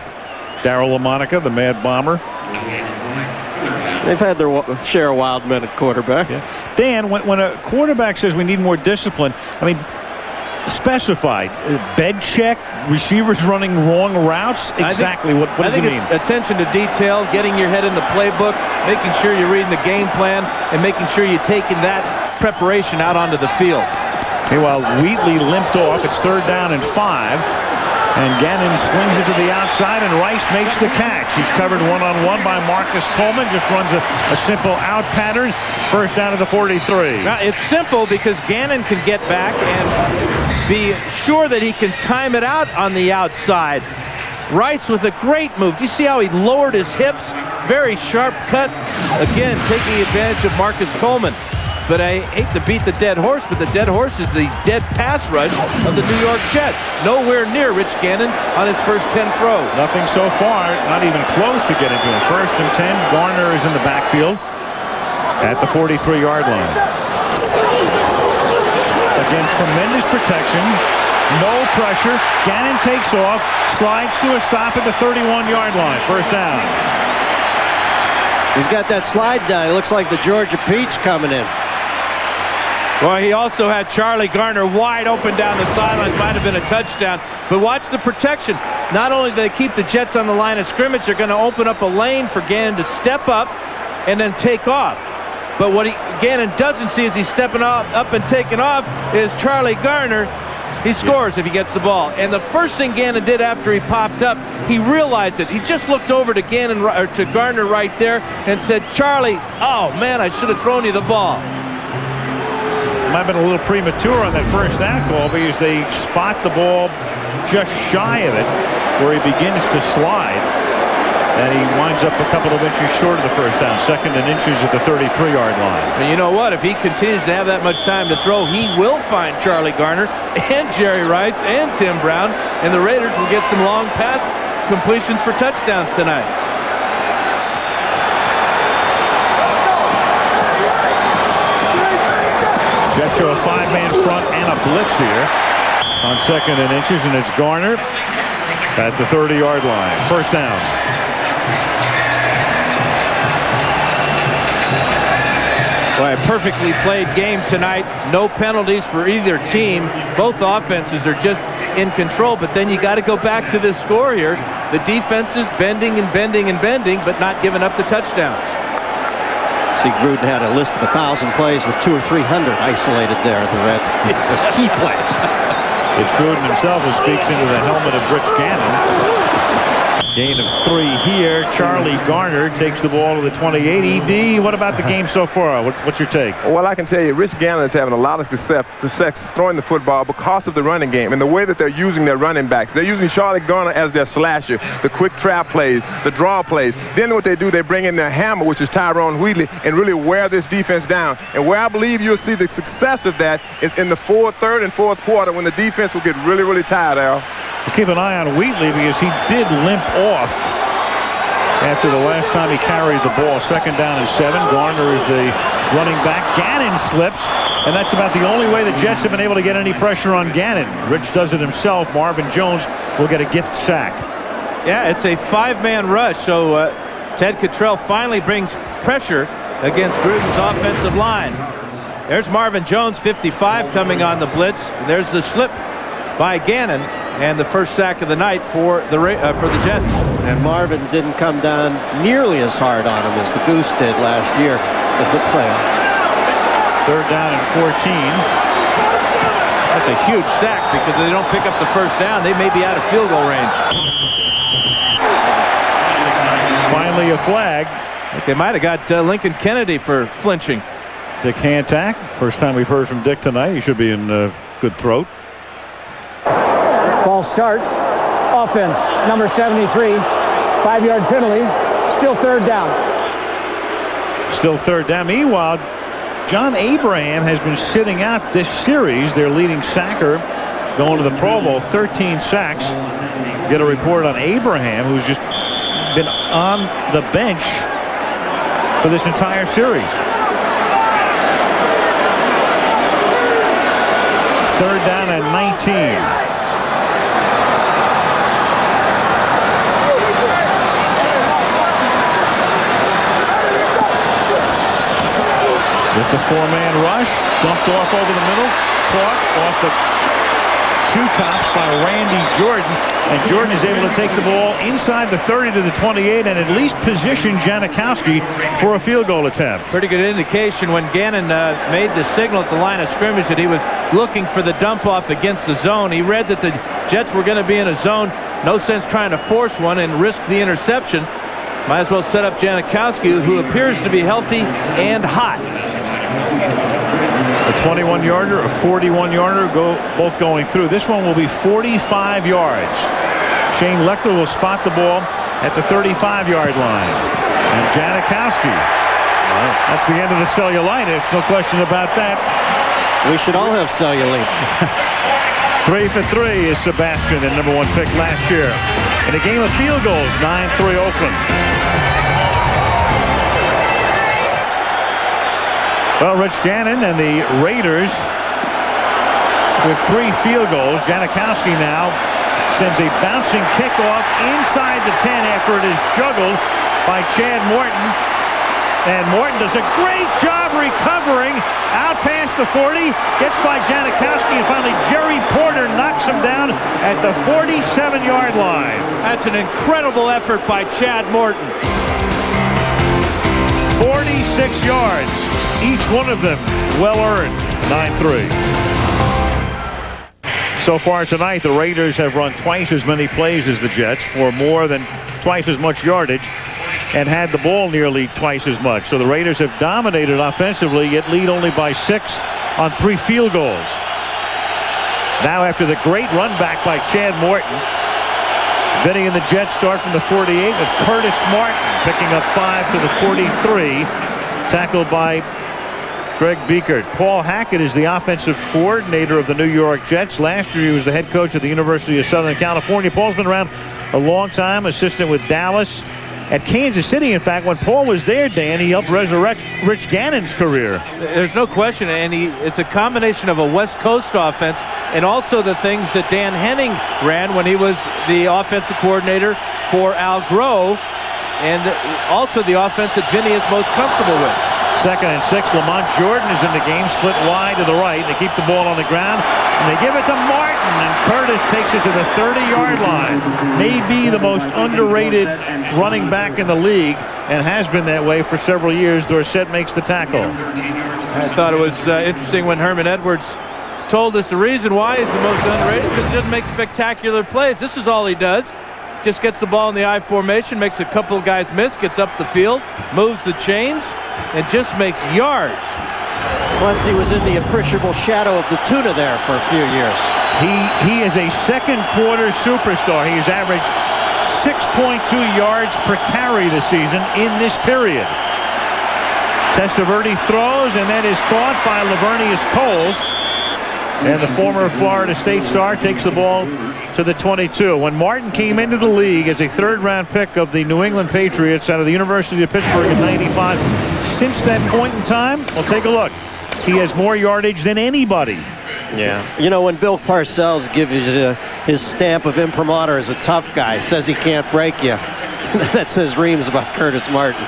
Darryl LaMonica, the Mad Bomber. They've had their share of wild men at quarterback. Yeah. Dan, when a quarterback says we need more discipline, I mean, specified bed check, receivers running wrong routes. Exactly. What does it mean? Attention to detail, getting your head in the playbook, making sure you're reading the game plan, and making sure you're taking that preparation out onto the field. Meanwhile, Wheatley limped off. It's 3rd down and 5. And Gannon slings it to the outside, and Rice makes the catch. He's covered one-on-one by Marcus Coleman. Just runs a simple out pattern. First down to the 43. Now, it's simple because Gannon can get back and be sure that he can time it out on the outside. Rice with a great move. Do you see how he lowered his hips? Very sharp cut. Again, taking advantage of Marcus Coleman. But I hate to beat the dead horse, but the dead horse is the dead pass rush of the New York Jets. Nowhere near Rich Gannon on his first 10 throws. Nothing so far, not even close to getting to him. 1st and 10, Garner is in the backfield at the 43-yard line. Again, tremendous protection, no pressure. Gannon takes off, slides to a stop at the 31-yard line. First down. He's got that slide down. It looks like the Georgia Peach coming in. Well, he also had Charlie Garner wide open down the sidelines. Might have been a touchdown. But watch the protection. Not only do they keep the Jets on the line of scrimmage, they're going to open up a lane for Gannon to step up and then take off. But what Gannon doesn't see as he's stepping up and taking off is Charlie Garner. He scores if he gets the ball. And the first thing Gannon did after he popped up, he realized it. He just looked over to Garner right there and said, "Charlie, oh man, I should have thrown you the ball." Might have been a little premature on that first down call because they spot the ball just shy of it where he begins to slide. And he winds up a couple of inches short of the first down. 2nd and inches at the 33-yard line. And you know what? If he continues to have that much time to throw, he will find Charlie Garner and Jerry Rice and Tim Brown. And the Raiders will get some long pass completions for touchdowns tonight. Jets show a 5-man front and a blitz here on 2nd and inches, and it's Garner at the 30-yard line. First down. Well, a perfectly played game tonight. No penalties for either team. Both offenses are just in control, but then you got to go back to this score here. The defense is bending and bending and bending, but not giving up the touchdowns. See, Gruden had a list of 1,000 plays with 200 or 300 isolated there at the red. It was key plays. It's Gruden himself who speaks into the helmet of Rich Gannon. Gain of 3 here. Charlie Garner takes the ball to the 28. ED, what about the game so far? What's your take? Well, I can tell you, Rich Gannon is having a lot of success throwing the football because of the running game and the way that they're using their running backs. They're using Charlie Garner as their slasher, the quick trap plays, the draw plays. Then what they do, they bring in their hammer, which is Tyrone Wheatley, and really wear this defense down. And where I believe you'll see the success of that is in the 3rd and 4th quarter when the defense will get really, really tired, Al. We'll keep an eye on Wheatley because he did limp off after the last time he carried the ball. 2nd down and 7. Garner is the running back. Gannon slips, and that's about the only way the Jets have been able to get any pressure on Gannon. Rich does it himself. Marvin Jones will get a gift sack. Yeah, it's a 5-man rush, so Ted Cottrell finally brings pressure against Gruden's offensive line. There's Marvin Jones, 55, coming on the blitz. There's the slip by Gannon, and the first sack of the night for the Jets. And Marvin didn't come down nearly as hard on him as the Goose did last year in the playoffs. 3rd down and 14. That's a huge sack because if they don't pick up the first down, they may be out of field goal range. Finally a flag. They might have got Lincoln Kennedy for flinching. Dick Hantak. First time we've heard from Dick tonight. He should be in good throat. False start. Offense, number 73. 5-yard penalty. Still third down. Still third down. Meanwhile, John Abraham has been sitting out this series. Their leading sacker going to the Pro Bowl. 13 sacks. Get a report on Abraham, who's just been on the bench for this entire series. Third down and 19. Just a four-man rush, dumped off over the middle, caught off the shoe tops by Randy Jordan, and Jordan is able to take the ball inside the 30 to the 28 and at least position Janikowski for a field goal attempt. Pretty good indication when Gannon made the signal at the line of scrimmage that he was looking for the dump off against the zone. He read that the Jets were going to be in a zone. No sense trying to force one and risk the interception. Might as well set up Janikowski, who appears to be healthy and hot. A 21-yarder, a 41-yarder, both going through. This one will be 45 yards. Shane Lechter will spot the ball at the 35-yard line. And Janikowski. That's the end of the cellulitis. No question about that. We should all have cellulite. 3 for 3 is Sebastian, the number 1 pick last year. In a game of field goals, 9-3 Oakland. Well, Rich Gannon and the Raiders with 3 field goals. Janikowski now sends a bouncing kickoff inside the 10 after it is juggled by Chad Morton. And Morton does a great job recovering out past the 40, gets by Janikowski, and finally Jerry Porter knocks him down at the 47-yard line. That's an incredible effort by Chad Morton. 46 yards. Each one of them well earned. 9-3. So far tonight, the Raiders have run twice as many plays as the Jets for more than twice as much yardage and had the ball nearly twice as much. So the Raiders have dominated offensively, yet lead only by 6 on 3 field goals. Now after the great run back by Chad Morton, Vinny and the Jets start from the 48 with Curtis Martin picking up 5 to the 43. Tackled by Greg Biekert. Paul Hackett is the offensive coordinator of the New York Jets. Last year he was the head coach at the University of Southern California. Paul's been around a long time, assistant with Dallas. At Kansas City, in fact, when Paul was there, Dan, he helped resurrect Rich Gannon's career. There's no question, and it's a combination of a West Coast offense and also the things that Dan Henning ran when he was the offensive coordinator for Al Groh, and also the offense that Vinny is most comfortable with. 2nd and 6. Lamont Jordan is in the game, split wide to the right. They keep the ball on the ground, and they give it to Martin, and Curtis takes it to the 30-yard line. Maybe the most underrated running back in the league, and has been that way for several years. Dorsett makes the tackle. I thought it was interesting when Herman Edwards told us the reason why he's the most underrated, because he doesn't make spectacular plays. This is all he does. Just gets the ball in the I formation, makes a couple of guys miss, gets up the field, moves the chains, and just makes yards. Plus, he was in the appreciable shadow of the tuna there for a few years. He is a second-quarter superstar. He's averaged 6.2 yards per carry this season in this period. Testaverde throws, and that is caught by Lavernius Coles. And the former Florida State star takes the ball to the 22. When Martin came into the league as a third-round pick of the New England Patriots out of the University of Pittsburgh in '95, since that point in time, well, take a look. He has more yardage than anybody. Yeah. You know, when Bill Parcells gives you his stamp of imprimatur as a tough guy, says he can't break you, that says reams about Curtis Martin.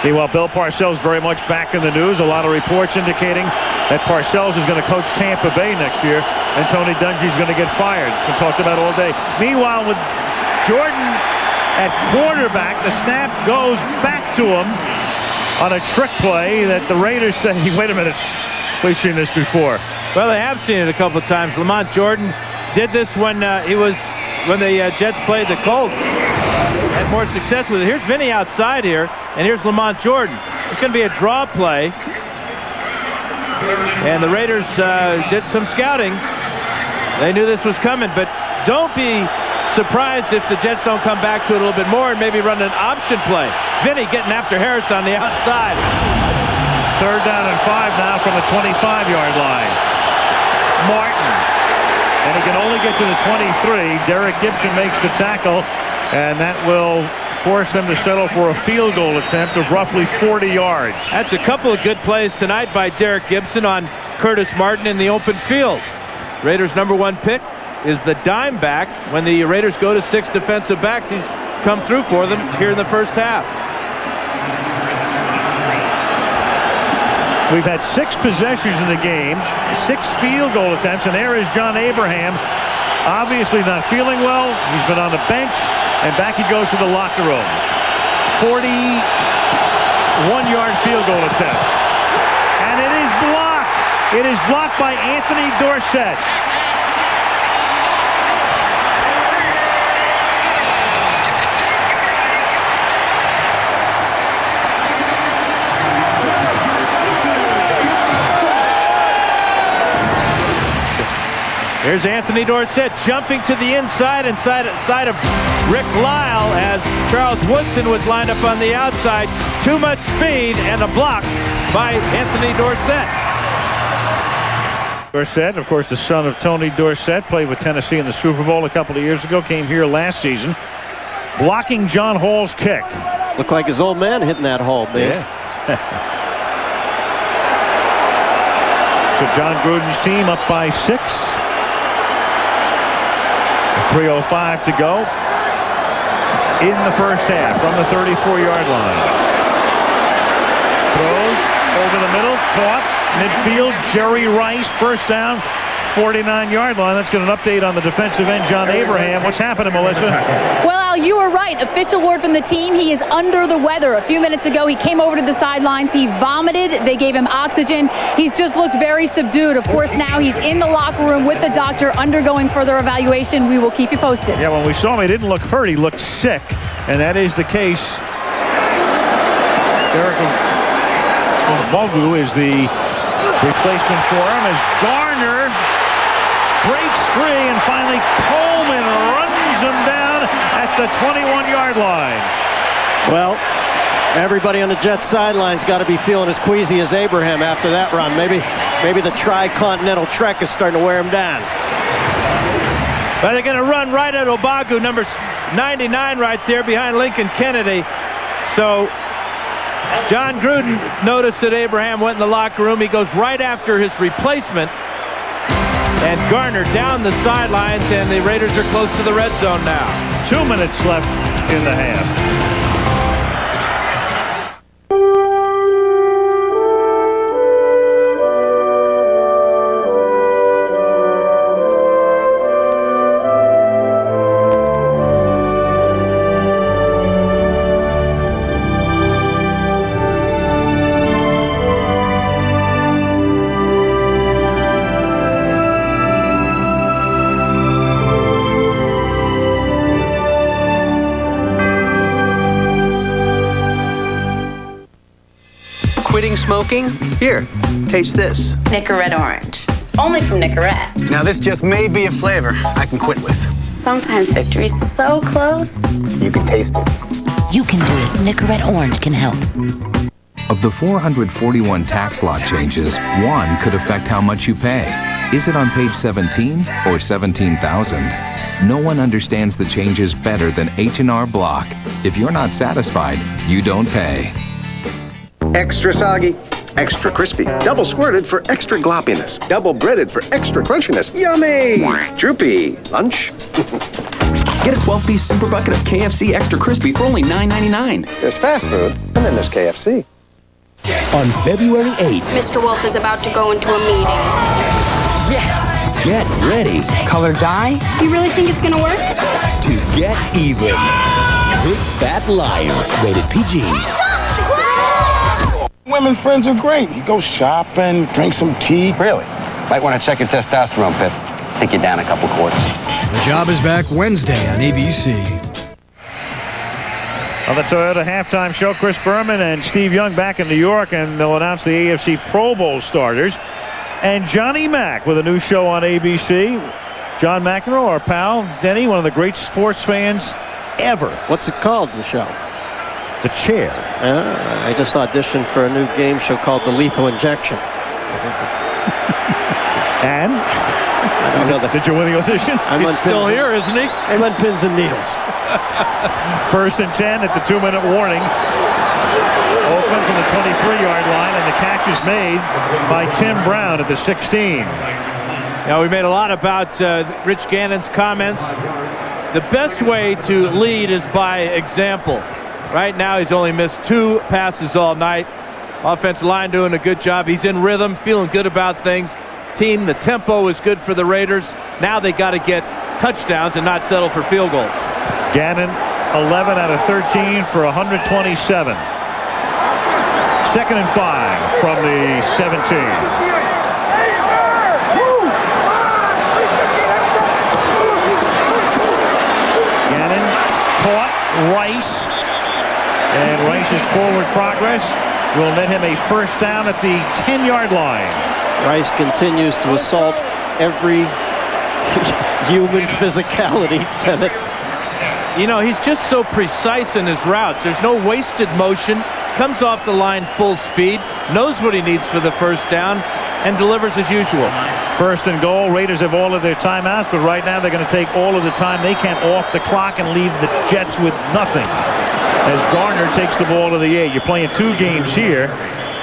Meanwhile, Bill Parcells very much back in the news. A lot of reports indicating that Parcells is going to coach Tampa Bay next year, and Tony Dungy is going to get fired. It's been talked about all day. Meanwhile, with Jordan at quarterback, the snap goes back to him on a trick play that the Raiders say, wait a minute, we've seen this before. Well, they have seen it a couple of times. Lamont Jordan did this when the Jets played the Colts. Had more success with it. Here's Vinny outside here, and here's Lamont Jordan. It's going to be a draw play. And the Raiders did some scouting. They knew this was coming, but don't be surprised if the Jets don't come back to it a little bit more and maybe run an option play. Vinny getting after Harris on the outside. 3rd down and 5 now from the 25-yard line. Martin. And he can only get to the 23. Derek Gibson makes the tackle, and that will force them to settle for a field goal attempt of roughly 40 yards. That's a couple of good plays tonight by Derek Gibson on Curtis Martin in the open field. Raiders' #1 pick is the dime back. When the Raiders go to 6 defensive backs, he's come through for them here in the first half. We've had 6 possessions in the game, 6 field goal attempts, and there is John Abraham, obviously not feeling well. He's been on the bench, and back he goes to the locker room. 41-yard field goal attempt. And it is blocked. It is blocked by Anthony Dorsett. Here's Anthony Dorsett jumping to the inside of Rick Lyle as Charles Woodson was lined up on the outside. Too much speed and a block by Anthony Dorsett. Dorsett, of course, the son of Tony Dorsett, played with Tennessee in the Super Bowl a couple of years ago, came here last season, blocking John Hall's kick. Looked like his old man hitting that hole, man. Yeah. So John Gruden's team up by 6. 3:05 to go in the first half from the 34-yard line. Throws over the middle, caught midfield. Jerry Rice, first down, 49-yard line. Let's get an update on the defensive end, John Abraham. What's happening, Melissa? Well, Al, you were right. Official word from the team, he is under the weather. A few minutes ago, he came over to the sidelines. He vomited. They gave him oxygen. He's just looked very subdued. Of course, now he's in the locker room with the doctor undergoing further evaluation. We will keep you posted. Yeah, when we saw him, he didn't look hurt. He looked sick, and that is the case. Derek Bogu is the replacement for him as Garner breaks free, and finally Coleman runs him down at the 21-yard line. Well, everybody on the Jets sidelines got to be feeling as queasy as Abraham after that run. Maybe the tri-continental trek is starting to wear him down. But they're going to run right at Obagu, number 99 right there behind Lincoln Kennedy. So John Gruden noticed that Abraham went in the locker room. He goes right after his replacement. And Garner down the sidelines, and the Raiders are close to the red zone now. 2 minutes left in the half. Quitting smoking? Here, taste this. Nicorette Orange. Only from Nicorette. Now this just may be a flavor I can quit with. Sometimes victory's so close. You can taste it. You can do it. Nicorette Orange can help. Of the 441 tax law changes, one could affect how much you pay. Is it on page 17 or 17,000? No one understands the changes better than H&R Block. If you're not satisfied, you don't pay. Extra soggy, extra crispy, double squirted for extra gloppiness, double breaded for extra crunchiness. Yummy! Droopy. Lunch? Get a 12-piece super bucket of KFC Extra Crispy for only $9.99. There's fast food, and then there's KFC. On February 8th, Mr. Wolf is about to go into a meeting. Yes! Get ready. Color dye? Do you really think it's gonna work? To get even. Big Fat Liar. Rated PG. Women's friends are great. You go shopping, drink some tea. Really? Might want to check your testosterone, Pip. Think you're down a couple quarts. The Job is back Wednesday on ABC. On the Toyota halftime show, Chris Berman and Steve Young back in New York, and they'll announce the AFC Pro Bowl starters. And Johnny Mack with a new show on ABC. John McEnroe, our pal, Denny, one of the great sports fans ever. What's it called, the show? The Chair. I just auditioned for a new game show called The Lethal Injection. And? Did you win the audition? He's still here, isn't he? I'm on pins and needles. 1st and 10 at the 2-minute warning. Oakland from the 23-yard line, and the catch is made by Tim Brown at the 16. Now, we made a lot about Rich Gannon's comments. The best way to lead is by example. Right now, he's only missed 2 passes all night. Offensive line doing a good job. He's in rhythm, feeling good about things. Team, the tempo is good for the Raiders. Now they got to get touchdowns and not settle for field goals. Gannon, 11 out of 13 for 127. 2nd and 5 from the 17. Gannon caught Rice, and Rice's forward progress will net him a 1st down at the 10-yard line. Rice continues to assault every human physicality tenet. You know, he's just so precise in his routes. There's no wasted motion. Comes off the line full speed, knows what he needs for the 1st down, and delivers as usual. 1st and goal. Raiders have all of their timeouts, but right now they're going to take all of the time they can off the clock and leave the Jets with nothing. As Garner takes the ball to the 8. You're playing 2 games here,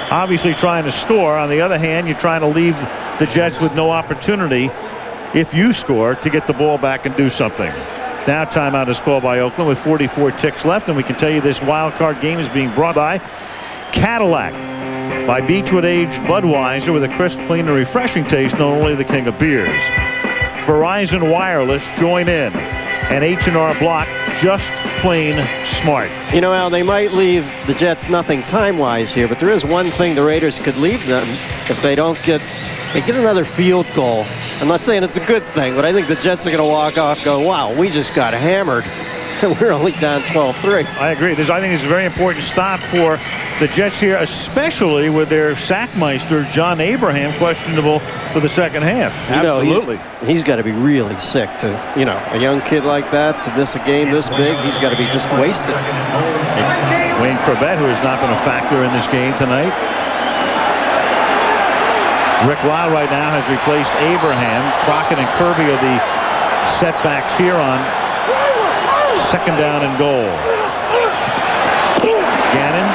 obviously trying to score. On the other hand, you're trying to leave the Jets with no opportunity, if you score, to get the ball back and do something. Now timeout is called by Oakland with 44 ticks left, and we can tell you this wild card game is being brought by Cadillac, by Beechwood aged Budweiser, with a crisp, clean, and refreshing taste, not only the king of beers. Verizon Wireless, join in. And H&R Block, just plain smart. You know, Al, they might leave the Jets nothing time-wise here, but there is one thing the Raiders could leave them if they don't get another field goal. I'm not saying it's a good thing, but I think the Jets are going to walk off, go, wow, we just got hammered. We're only down 12-3. I agree. I think it's a very important stop for the Jets here, especially with their sackmeister, John Abraham, questionable for the 2nd half. Absolutely. He's got to be really sick to, a young kid like that to miss a game this big. He's got to be just wasted. Wayne Corbett, who has not been a factor in this game tonight. Rick Lyle right now has replaced Abraham. Crockett and Kirby are the setbacks here on 2nd down and goal. Gannon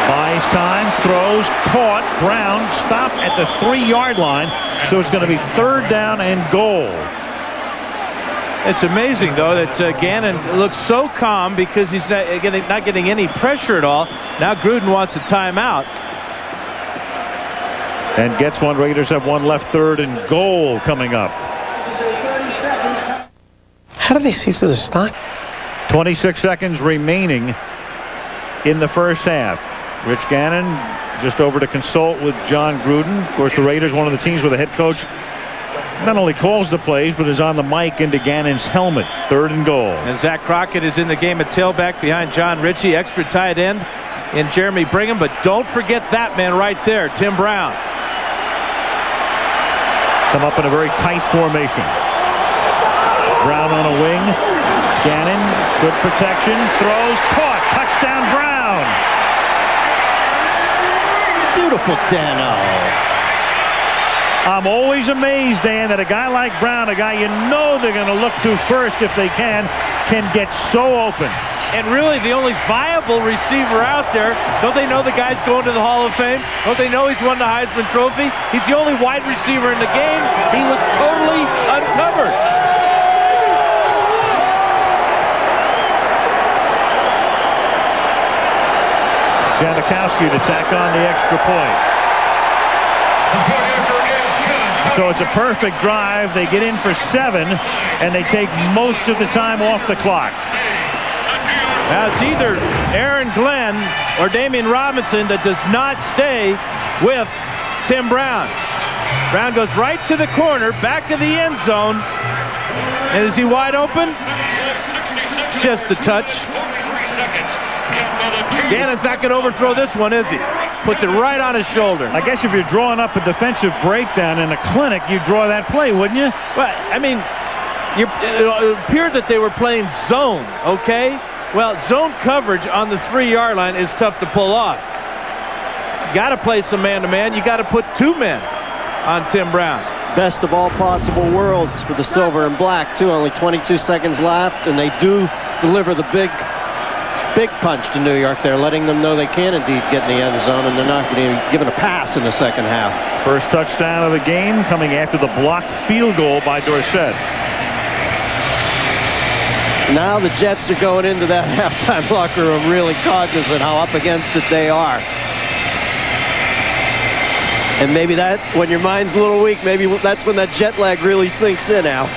buys time, throws, caught. Brown stopped at the 3-yard line, so it's going to be 3rd down and goal. It's amazing, though, that Gannon looks so calm because he's not getting any pressure at all. Now Gruden wants a timeout. And gets one. Raiders have one left. 3rd and goal coming up. How do they see through the stock? 26 seconds remaining in the 1st half. Rich Gannon just over to consult with John Gruden. Of course, the Raiders, one of the teams where the head coach not only calls the plays, but is on the mic into Gannon's helmet. 3rd and goal. And Zach Crockett is in the game at tailback behind John Ritchie. Extra tight end in Jeremy Brigham. But don't forget that man right there, Tim Brown. Come up in a very tight formation. Brown on a wing. Gannon, good protection. Throws, caught. Touchdown, Brown. Beautiful Dano. I'm always amazed, Dan, that a guy like Brown, a guy you know they're going to look to first if they can get so open. And really the only viable receiver out there. Don't they know the guy's going to the Hall of Fame? Don't they know he's won the Heisman Trophy? He's the only wide receiver in the game. He was totally uncovered. Janikowski to tack on the extra point. So it's a perfect drive. They get in for 7, and they take most of the time off the clock. Now it's either Aaron Glenn or Damian Robinson that does not stay with Tim Brown. Brown goes right to the corner, back of the end zone. And is he wide open? Just a touch. Gannon's not going to overthrow this one, is he? Puts it right on his shoulder. I guess if you're drawing up a defensive breakdown in a clinic, you draw that play, wouldn't you? Well, I mean, it appeared that they were playing zone, okay? Well, zone coverage on the 3-yard line is tough to pull off. You got to play some man-to-man. You got to put 2 men on Tim Brown. Best of all possible worlds for the silver and black, too. Only 22 seconds left, and they do deliver the big punch to New York. They're letting them know they can indeed get in the end zone, and they're not going to be given a pass in the second half. First touchdown of the game coming after the blocked field goal by Dorsett. Now the Jets are going into that halftime locker room really cognizant how up against it they are. And maybe that, when your mind's a little weak, maybe that's when that jet lag really sinks in, Al.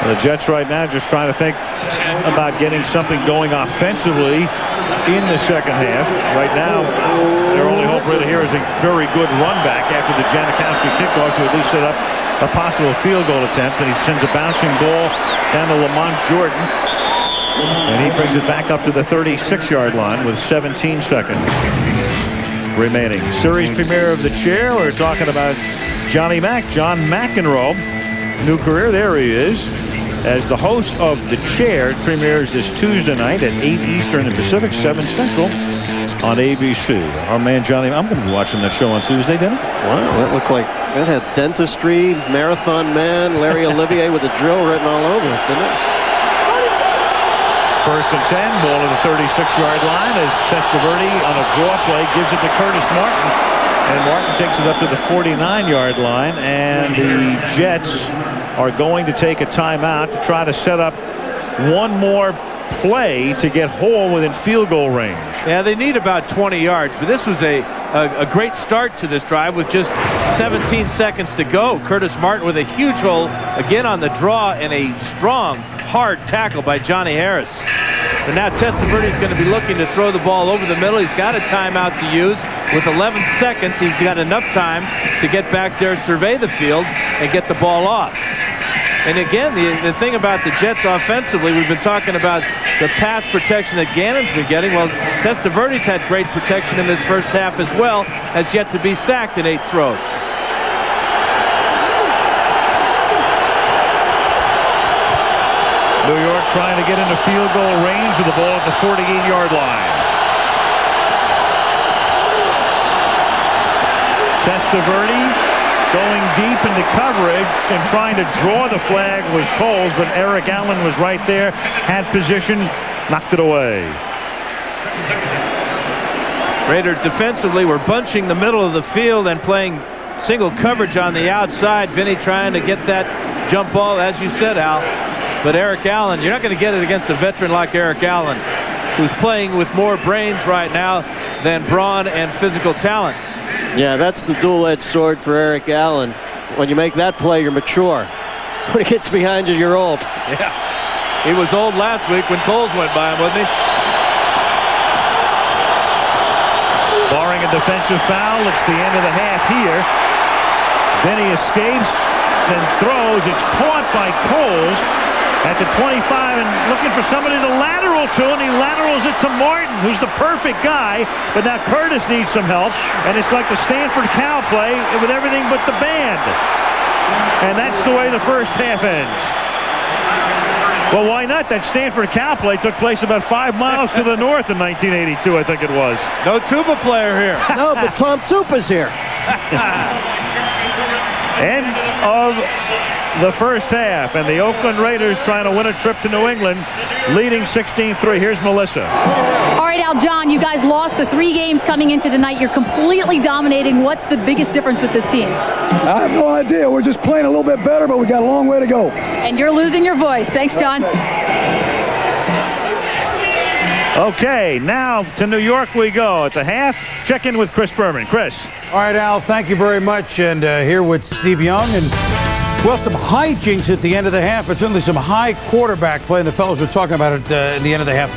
The Jets right now just trying to think about getting something going offensively in the second half. Right now, their only hope really here is a very good run back after the Janikowski kickoff to at least set up a possible field goal attempt. And he sends a bouncing ball down to Lamont Jordan. And he brings it back up to the 36-yard line with 17 seconds remaining. Series premiere of The Chair. We're talking about Johnny Mac, John McEnroe. New career, there he is, as the host of The Chair. It premieres this Tuesday night at 8 Eastern and Pacific, 7 Central on ABC. Our man Johnny, I'm going to be watching that show on Tuesday, didn't it? Wow, that looked like, that had dentistry, marathon man, Larry Olivier with a drill written all over it, didn't it? First and 10, ball at the 36-yard line as Testaverde on a draw play gives it to Curtis Martin. And Martin takes it up to the 49-yard line, and the Jets are going to take a timeout to try to set up one more play to get Hall within field goal range. Yeah, they need about 20 yards, but this was a great start to this drive with just 17 seconds to go. Curtis Martin with a huge hole again on the draw and a strong, hard tackle by Johnny Harris. So now Testaverde's going to be looking to throw the ball over the middle. He's got a timeout to use. With 11 seconds, he's got enough time to get back there, survey the field, and get the ball off. And again, the thing about the Jets offensively, we've been talking about the pass protection that Gannon's been getting. Well, Testaverde's had great protection in this first half as well, has yet to be sacked in 8 throws. New York trying to get into field goal range with the ball at the 48-yard line. Testaverde going deep into coverage and trying to draw the flag was Coles, but Eric Allen was right there, had position, knocked it away. Raiders defensively were bunching the middle of the field and playing single coverage on the outside. Vinny trying to get that jump ball, as you said, Al. But Eric Allen, you're not going to get it against a veteran like Eric Allen, who's playing with more brains right now than brawn and physical talent. Yeah, that's the dual-edged sword for Eric Allen. When you make that play, you're mature. When it gets behind you, you're old. Yeah, he was old last week when Coles went by him, wasn't he? Barring a defensive foul, it's the end of the half here. Vinny escapes, then throws. It's caught by Coles at the 25 and looking for somebody to lateral to, and he laterals it to Martin, who's the perfect guy, but now Curtis needs some help, and it's like the Stanford Cow play with everything but the band. And that's the way the first half ends. Well, why not? That Stanford Cow play took place about 5 miles to the north in 1982, I think it was. No tuba player here. No, but Tom Tupa's here. End of the first half, and the Oakland Raiders trying to win a trip to New England, leading 16-3. Here's Melissa. All right, Al, John, you guys lost the 3 games coming into tonight. You're completely dominating. What's the biggest difference with this team? I have no idea. We're just playing a little bit better, but we got a long way to go. And you're losing your voice. Thanks, John. Okay, now to New York we go. At the half, check in with Chris Berman. Chris. All right, Al, thank you very much. And here with Steve Young. And, well, some hijinks at the end of the half, but certainly some high quarterback play. And the fellows were talking about it at the end of the half.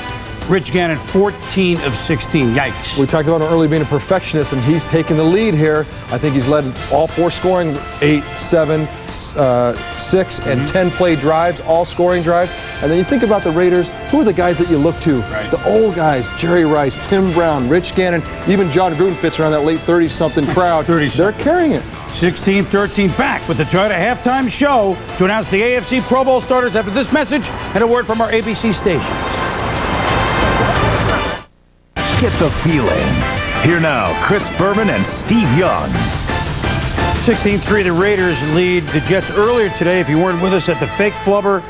Rich Gannon, 14 of 16. Yikes. We talked about him early being a perfectionist, and he's taking the lead here. I think he's led all 4 scoring, 8, 7, 6, and 10 play drives, all scoring drives. And then you think about the Raiders, who are the guys that you look to? Right. The old guys, Jerry Rice, Tim Brown, Rich Gannon, even John Gruden fits around that late 30-something crowd. They're carrying it. 16-13 back with the Toyota halftime show to announce the AFC Pro Bowl starters after this message and a word from our ABC stations. Get the feeling. Here now, Chris Berman and Steve Young. 16-3, the Raiders lead the Jets earlier today. If you weren't with us at the fake flubber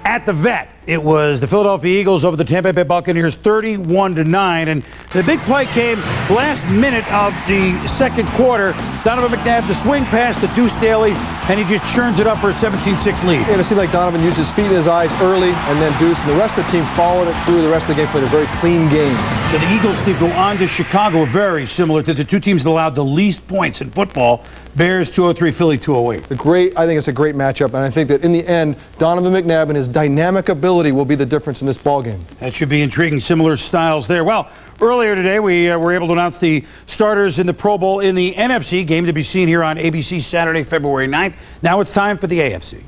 at the Vet, it was the Philadelphia Eagles over the Tampa Bay Buccaneers 31-9. And the big play came last minute of the second quarter. Donovan McNabb, the swing pass to Deuce Staley, and he just churns it up for a 17-6 lead. Yeah, it seemed like Donovan used his feet and his eyes early, and then Deuce, and the rest of the team followed it through. The rest of the game played a very clean game. So the Eagles, Steve, go on to Chicago, very similar to the two teams that allowed the least points in football. Bears 203, Philly 208. I think it's a great matchup, and I think that in the end, Donovan McNabb and his dynamic ability will be the difference in this ballgame. That should be intriguing. Similar styles there. Well, earlier today, we were able to announce the starters in the Pro Bowl in the NFC, game to be seen here on ABC Saturday, February 9th. Now it's time for the AFC.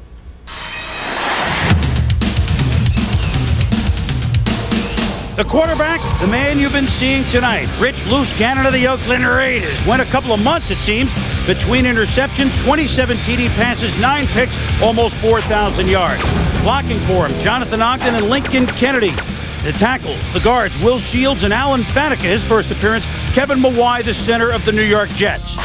The quarterback, the man you've been seeing tonight, Rich Loose Gannon of the Oakland Raiders. Went a couple of months, it seems, between interceptions, 27 TD passes, 9 picks, almost 4,000 yards. Blocking for him, Jonathan Ogden and Lincoln Kennedy. The tackles, the guards, Will Shields and Alan Faneca, his first appearance. Kevin Mawai, the center of the New York Jets.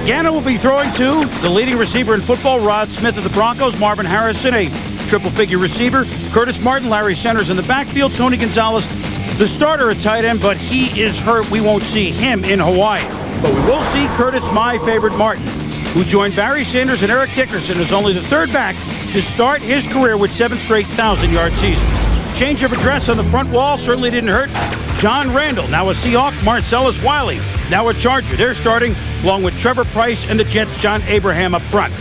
Gannon will be throwing to the leading receiver in football, Rod Smith of the Broncos, Marvin Harrison, a triple-figure receiver, Curtis Martin, Larry Centers in the backfield, Tony Gonzalez, the starter at tight end, but he is hurt. We won't see him in Hawaii. But we will see Curtis, my favorite, Martin, who joined Barry Sanders and Eric Dickerson as only the third back to start his career with 7 straight 1,000-yard seasons. Change of address on the front wall certainly didn't hurt. John Randall, now a Seahawk, Marcellus Wiley, now a Charger. They're starting along with Trevor Price and the Jets' John Abraham up front.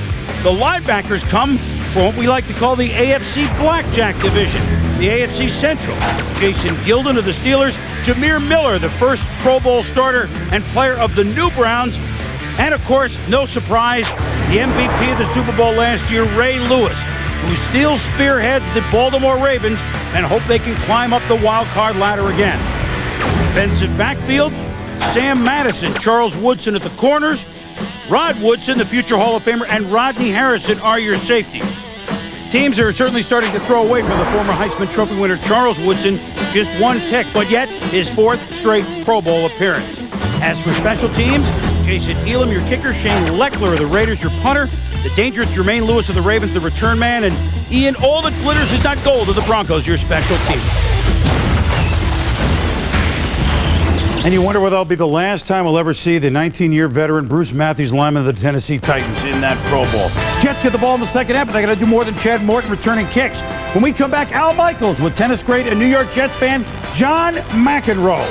The linebackers come from what we like to call the AFC Blackjack Division, the AFC Central. Jason Gilden of the Steelers, Jameer Miller, the first Pro Bowl starter and player of the New Browns, and of course, no surprise, the MVP of the Super Bowl last year, Ray Lewis, who still spearheads the Baltimore Ravens and hope they can climb up the wild card ladder again. Defensive backfield, Sam Madison, Charles Woodson at the corners, Rod Woodson, the future Hall of Famer, and Rodney Harrison are your safeties. Teams are certainly starting to throw away from the former Heisman Trophy winner Charles Woodson, just 1 pick, but yet his 4th straight Pro Bowl appearance. As for special teams, Jason Elam, your kicker, Shane Leckler of the Raiders, your punter, the dangerous Jermaine Lewis of the Ravens, the return man, and Ian, all that glitters is not gold of the Broncos, your special team. And you wonder whether that'll be the last time we'll ever see the 19-year veteran Bruce Matthews, lineman of the Tennessee Titans, in that Pro Bowl. Jets get the ball in the second half, but they got to do more than Chad Morton returning kicks. When we come back, Al Michaels with tennis great and New York Jets fan John McEnroe.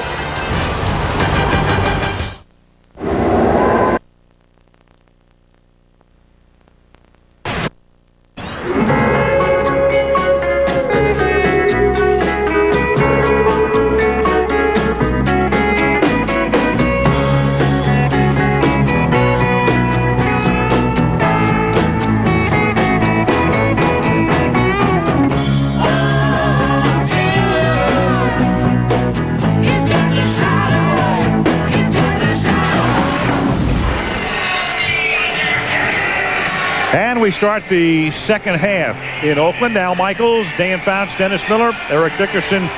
And we start the second half in Oakland. Al Michaels, Dan Fouts, Dennis Miller, Eric Dickerson,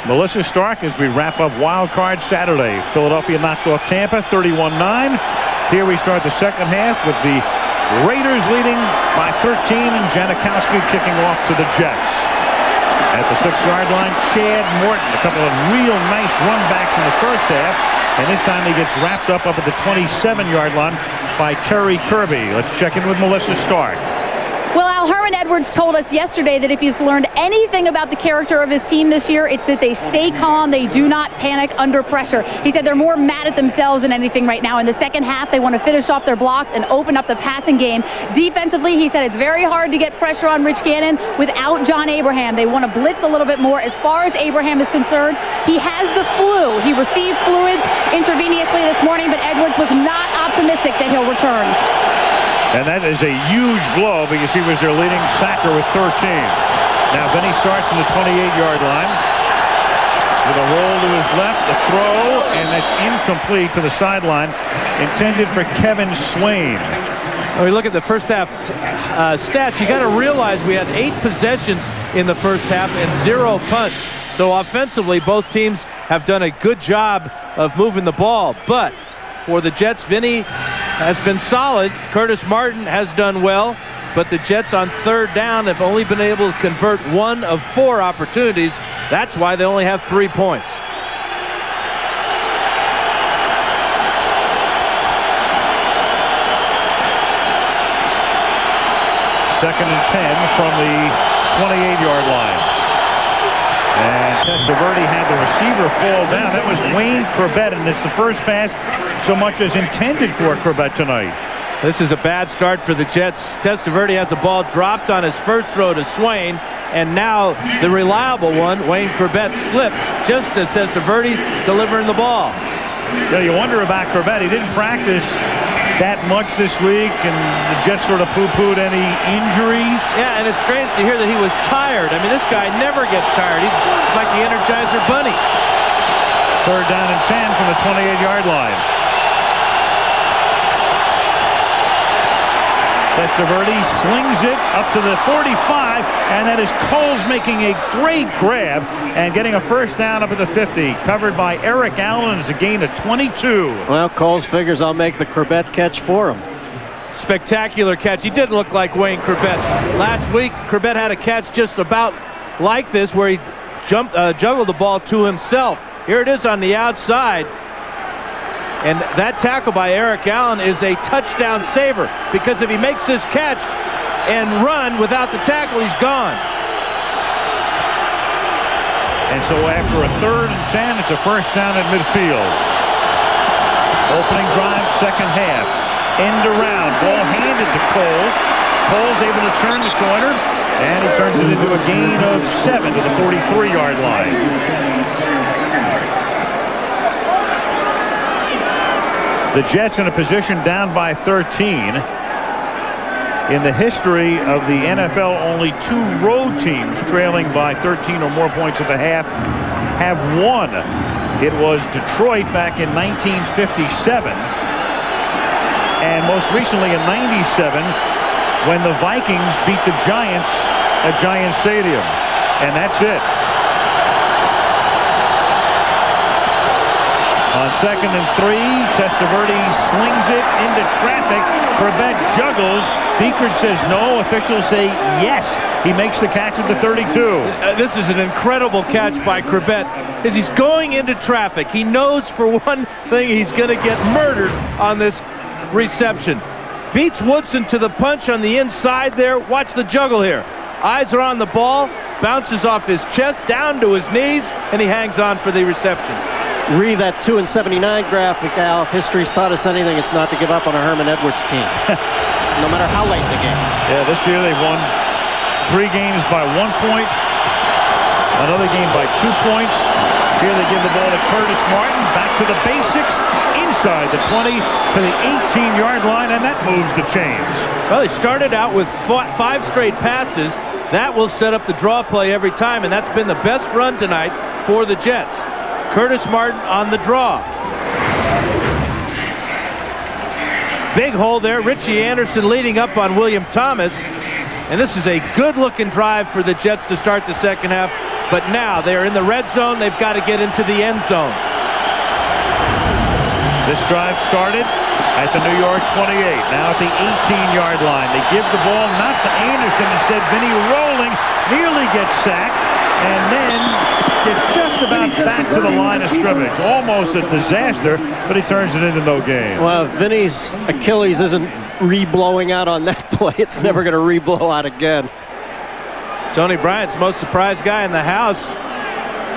Melissa Stark as we wrap up Wild Card Saturday. Philadelphia knocked off Tampa 31-9. Here we start the second half with the Raiders leading by 13 and Janikowski kicking off to the Jets. At the 6-yard line, Chad Morton, a couple of real nice run backs in the first half. And this time he gets wrapped up at the 27-yard line by Terry Kirby. Let's check in with Melissa Stark. Well, Al Herman Edwards told us yesterday that if he's learned anything about the character of his team this year, it's that they stay calm, they do not panic under pressure. He said they're more mad at themselves than anything right now. In the second half, they want to finish off their blocks and open up the passing game. Defensively, he said it's very hard to get pressure on Rich Gannon without John Abraham. They want to blitz a little bit more. As far as Abraham is concerned, he has the flu. He received fluids intravenously this morning, but Edwards was not optimistic that he'll return. And that is a huge blow because he was their leading sacker with 13. Now Vinny starts from the 28-yard line with a roll to his left, a throw, and that's incomplete to the sideline, intended for Kevin Swain. When we look at the first half stats, you got to realize we had 8 possessions in the first half and 0 punts. So offensively, both teams have done a good job of moving the ball. But for the Jets, Vinny has been solid. Curtis Martin has done well. But the Jets on third down have only been able to convert 1 of 4 opportunities. That's why they only have 3 points. Second and 10 from the 28-yard line. And Testaverde had the receiver fall down. That was Wayne Corbett, and it's the first pass so much as intended for Corbett tonight. This is a bad start for the Jets. Testaverde has the ball dropped on his first throw to Swain, and now the reliable one, Wayne Corbett, slips just as Testaverde delivering the ball. Yeah, you wonder about Corbett. He didn't practice that much this week, and the Jets sort of poo-pooed any injury. Yeah, and it's strange to hear that he was tired. I mean, this guy never gets tired. He's like the Energizer Bunny. Third down and 10 from the 28-yard line. Testaverde slings it up to the 45, and that is Coles making a great grab and getting a first down up at the 50. Covered by Eric Allen. It's a gain of 22. Well, Coles figures I'll make the Corbett catch for him. Spectacular catch. He did look like Wayne Corbett. Last week, Corbett had a catch just about like this where he juggled the ball to himself. Here it is on the outside. And that tackle by Eric Allen is a touchdown saver, because if he makes this catch and run without the tackle, he's gone. And so after a third and 10, it's a first down at midfield. Opening drive, second half. End around, ball handed to Coles. Coles able to turn the corner, and he turns it into a gain of 7 to the 43-yard line. The Jets in a position down by 13. In the history of the NFL, only 2 road teams trailing by 13 or more points at the half have won. It was Detroit back in 1957, and most recently in 97 when the Vikings beat the Giants at Giants Stadium. And that's it. On second and 3, Testaverde slings it into traffic. Corbett juggles. Beekert says no. Officials say yes. He makes the catch at the 32. This is an incredible catch by Corbett, because he's going into traffic. He knows for one thing he's going to get murdered on this reception. Beats Woodson to the punch on the inside there. Watch the juggle here. Eyes are on the ball. Bounces off his chest down to his knees, and he hangs on for the reception. Read that 2 and 79 graphic, Al. If history's taught us anything, it's not to give up on a Herman Edwards team, no matter how late in the game. Yeah, this year they've won 3 games by 1 point, another game by 2 points. Here they give the ball to Curtis Martin, back to the basics, inside the 20 to the 18-yard line, and that moves the chains. Well, he started out with 5 straight passes. That will set up the draw play every time, and that's been the best run tonight for the Jets. Curtis Martin on the draw. Big hole there. Richie Anderson leading up on William Thomas. And this is a good-looking drive for the Jets to start the second half. But now they're in the red zone. They've got to get into the end zone. This drive started at the New York 28. Now at the 18-yard line. They give the ball not to Anderson. Instead, Vinny rolling, nearly gets sacked. And then gets just about back to the line of scrimmage. Almost a disaster, but he turns it into no gain. Well, if Vinny's Achilles isn't re-blowing out on that play, it's never going to re-blow out again. Tony Bryant's most surprised guy in the house.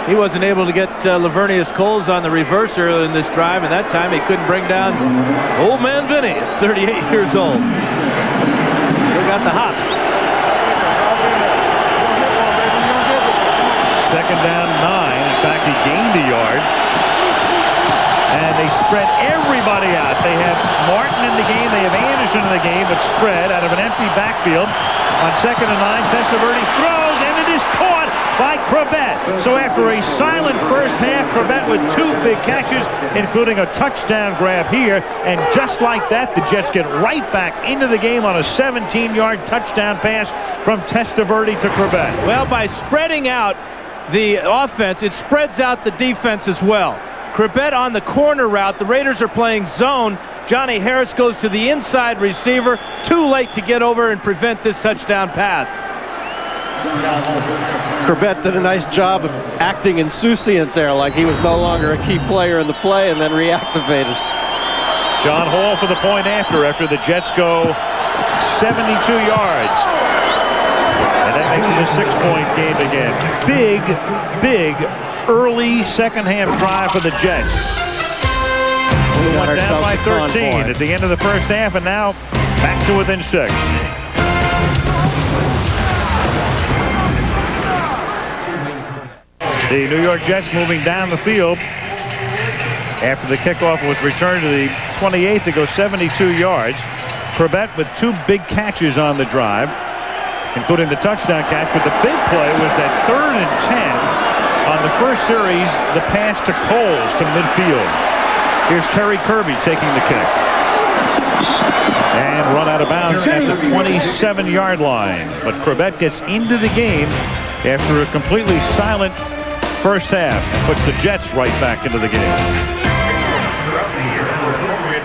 He wasn't able to get Lavernius Coles on the reverser in this drive, and that time he couldn't bring down old man Vinny at 38 years old. Still got the hops. Second down 9. In fact, he gained a yard. And they spread everybody out. They have Martin in the game. They have Anderson in the game, but spread out of an empty backfield. On 2nd and 9, Testaverde throws, and it is caught by Corbett. So after a silent first half, Corbett with 2 big catches, including a touchdown grab here. And just like that, the Jets get right back into the game on a 17-yard touchdown pass from Testaverde to Corbett. Well, by spreading out the offense, it spreads out the defense as well. Corbett on the corner route. The Raiders are playing zone. Johnny Harris goes to the inside receiver. Too late to get over and prevent this touchdown pass. Corbett did a nice job of acting insouciant there, like he was no longer a key player in the play, and then reactivated. John Hall for the point after the Jets go 72 yards. And that makes it a 6-point game again. Big early second half drive for the Jets. We went down by 13 at the end of the first half, and now back to within 6. The New York Jets moving down the field after the kickoff was returned to the 28th to go 72 yards. Corbett with 2 big catches on the drive, including the touchdown catch, but the big play was that 3rd and 10 on the first series, the pass to Coles to midfield. Here's Terry Kirby taking the kick. And run out of bounds at the 27-yard line. But Corbett gets into the game after a completely silent first half and puts the Jets right back into the game.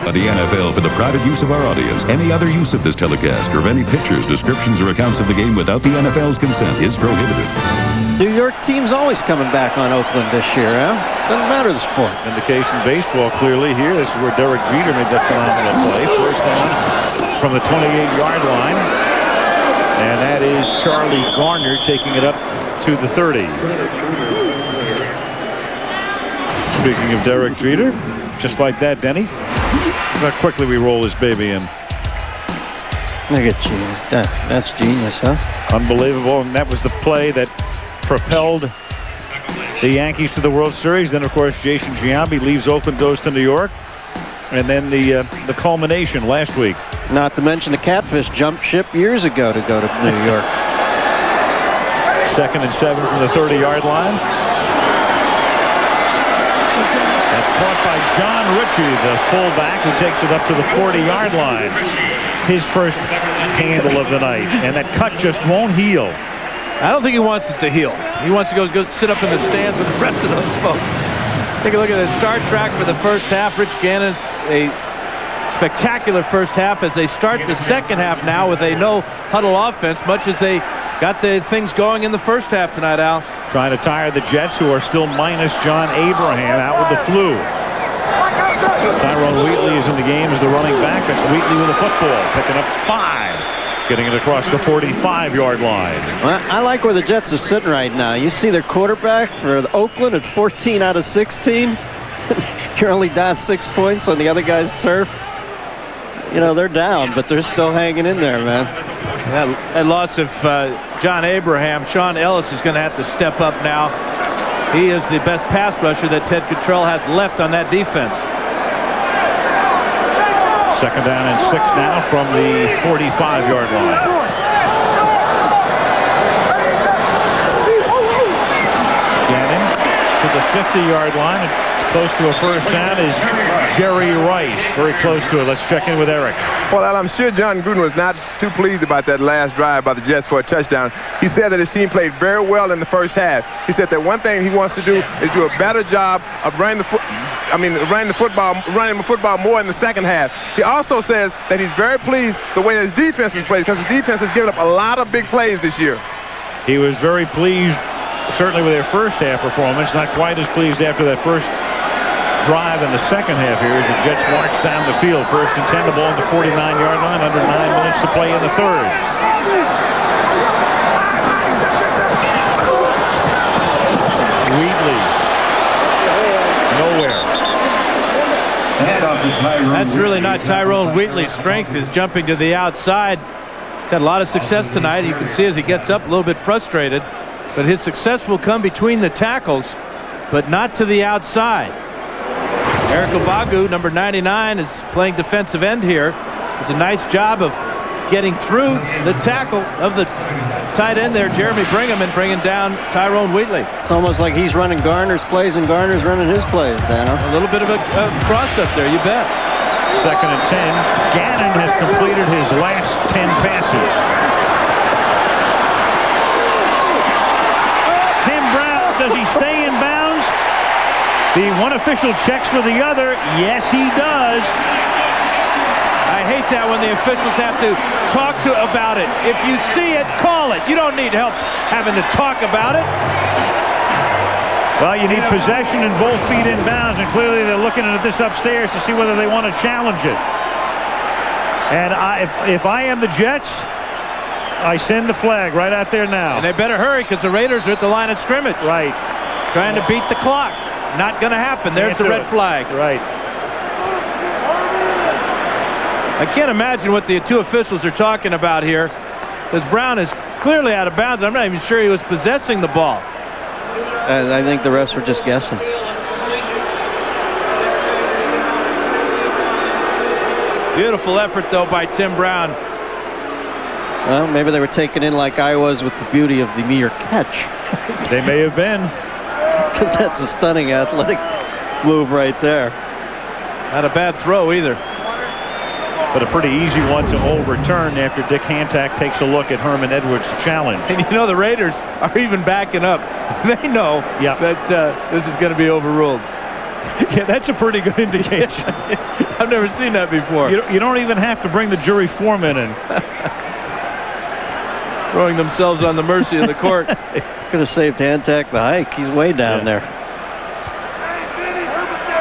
The NFL for the private use of our audience. Any other use of this telecast or of any pictures, descriptions, or accounts of the game without the NFL's consent is prohibited. New York team's always coming back on Oakland this year, huh? Doesn't matter the sport. Indication baseball clearly here. This is where Derek Jeter made that phenomenal play. First down from the 28-yard line. And that is Charlie Garner taking it up to the 30. Speaking of Derek Jeter, just like that, Denny. Look how quickly we roll this baby in. Look at Jeter. That's genius, huh? Unbelievable. And that was the play that propelled the Yankees to the World Series. Then, of course, Jason Giambi leaves Oakland, goes to New York. And then the culmination last week. Not to mention the Catfish jumped ship years ago to go to New York. 2nd and 7 from the 30-yard line. That's caught by John Ritchie, the fullback, who takes it up to the 40-yard line. His first handle of the night. And that cut just won't heal. I don't think he wants it to heal. He wants to go sit up in the stands with the rest of those folks. Take a look at the Star Trek for the first half. Rich Gannon, a spectacular first half as they start the second half now with a no-huddle offense, much as they got the things going in the first half tonight, Al. Trying to tire the Jets, who are still minus John Abraham out with the flu. Tyrone Wheatley is in the game as the running back. That's Wheatley with a football, picking up 5, getting it across the 45-yard line. Well, I like where the Jets are sitting right now. You see their quarterback for Oakland at 14 out of 16. You're only down 6 points on the other guy's turf. You know, they're down, but they're still hanging in there, man. That loss of John Abraham, Sean Ellis is going to have to step up now. He is the best pass rusher that Ted Cottrell has left on that defense. 2nd down and 6 now from the 45-yard line. Gannon to the 50-yard line. Close to a first down is Jerry Rice. Very close to it. Let's check in with Eric. Well, Al, I'm sure John Gruden was not too pleased about that last drive by the Jets for a touchdown. He said that his team played very well in the first half. He said that one thing he wants to do is do a better job of running the football more in the second half. He also says that he's very pleased the way his defense has played because his defense has given up a lot of big plays this year. He was very pleased certainly with their first half performance. Not quite as pleased after that first drive in the second half here as the Jets march down the field. 1st and 10, the ball at the 49-yard line. Under 9 minutes to play in the third. Wheatley. Nowhere. That's really not Tyrone Wheatley's strength, is jumping to the outside. He's had a lot of success tonight. You can see as he gets up a little bit frustrated. But his success will come between the tackles, but not to the outside. Eric Obagu, number 99, is playing defensive end here. Does a nice job of getting through the tackle of the tight end there, Jeremy Brigham, and bringing down Tyrone Wheatley. It's almost like he's running Garner's plays and Garner's running his plays, Dano. A little bit of a cross-up there, you bet. 2nd and 10. Gannon has completed his last 10 passes. Tim Brown, does he stay in bounds? The one official checks with the other. Yes, he does. I hate that when the officials have to talk about it. If you see it, call it. You don't need help having to talk about it. Well, you need possession and both feet in bounds, and clearly they're looking at this upstairs to see whether they want to challenge it. And if I am the Jets, I send the flag right out there now. And they better hurry because the Raiders are at the line of scrimmage. Right. Trying to beat the clock. Not going to happen. There's the red flag. Right. I can't imagine what the two officials are talking about here, because Brown is clearly out of bounds. I'm not even sure he was possessing the ball. I think the refs were just guessing. Beautiful effort, though, by Tim Brown. Well, maybe they were taken in like I was with the beauty of the mere catch. They may have been. Because that's a stunning athletic move right there. Not a bad throw either. But a pretty easy one to overturn after Dick Hantak takes a look at Herman Edwards' challenge. And you know the Raiders are even backing up. They know that this is going to be overruled. Yeah, that's a pretty good indication. I've never seen that before. You don't even have to bring the jury foreman in. Throwing themselves on the mercy of the court. Could have saved Hantak the hike. He's way down there.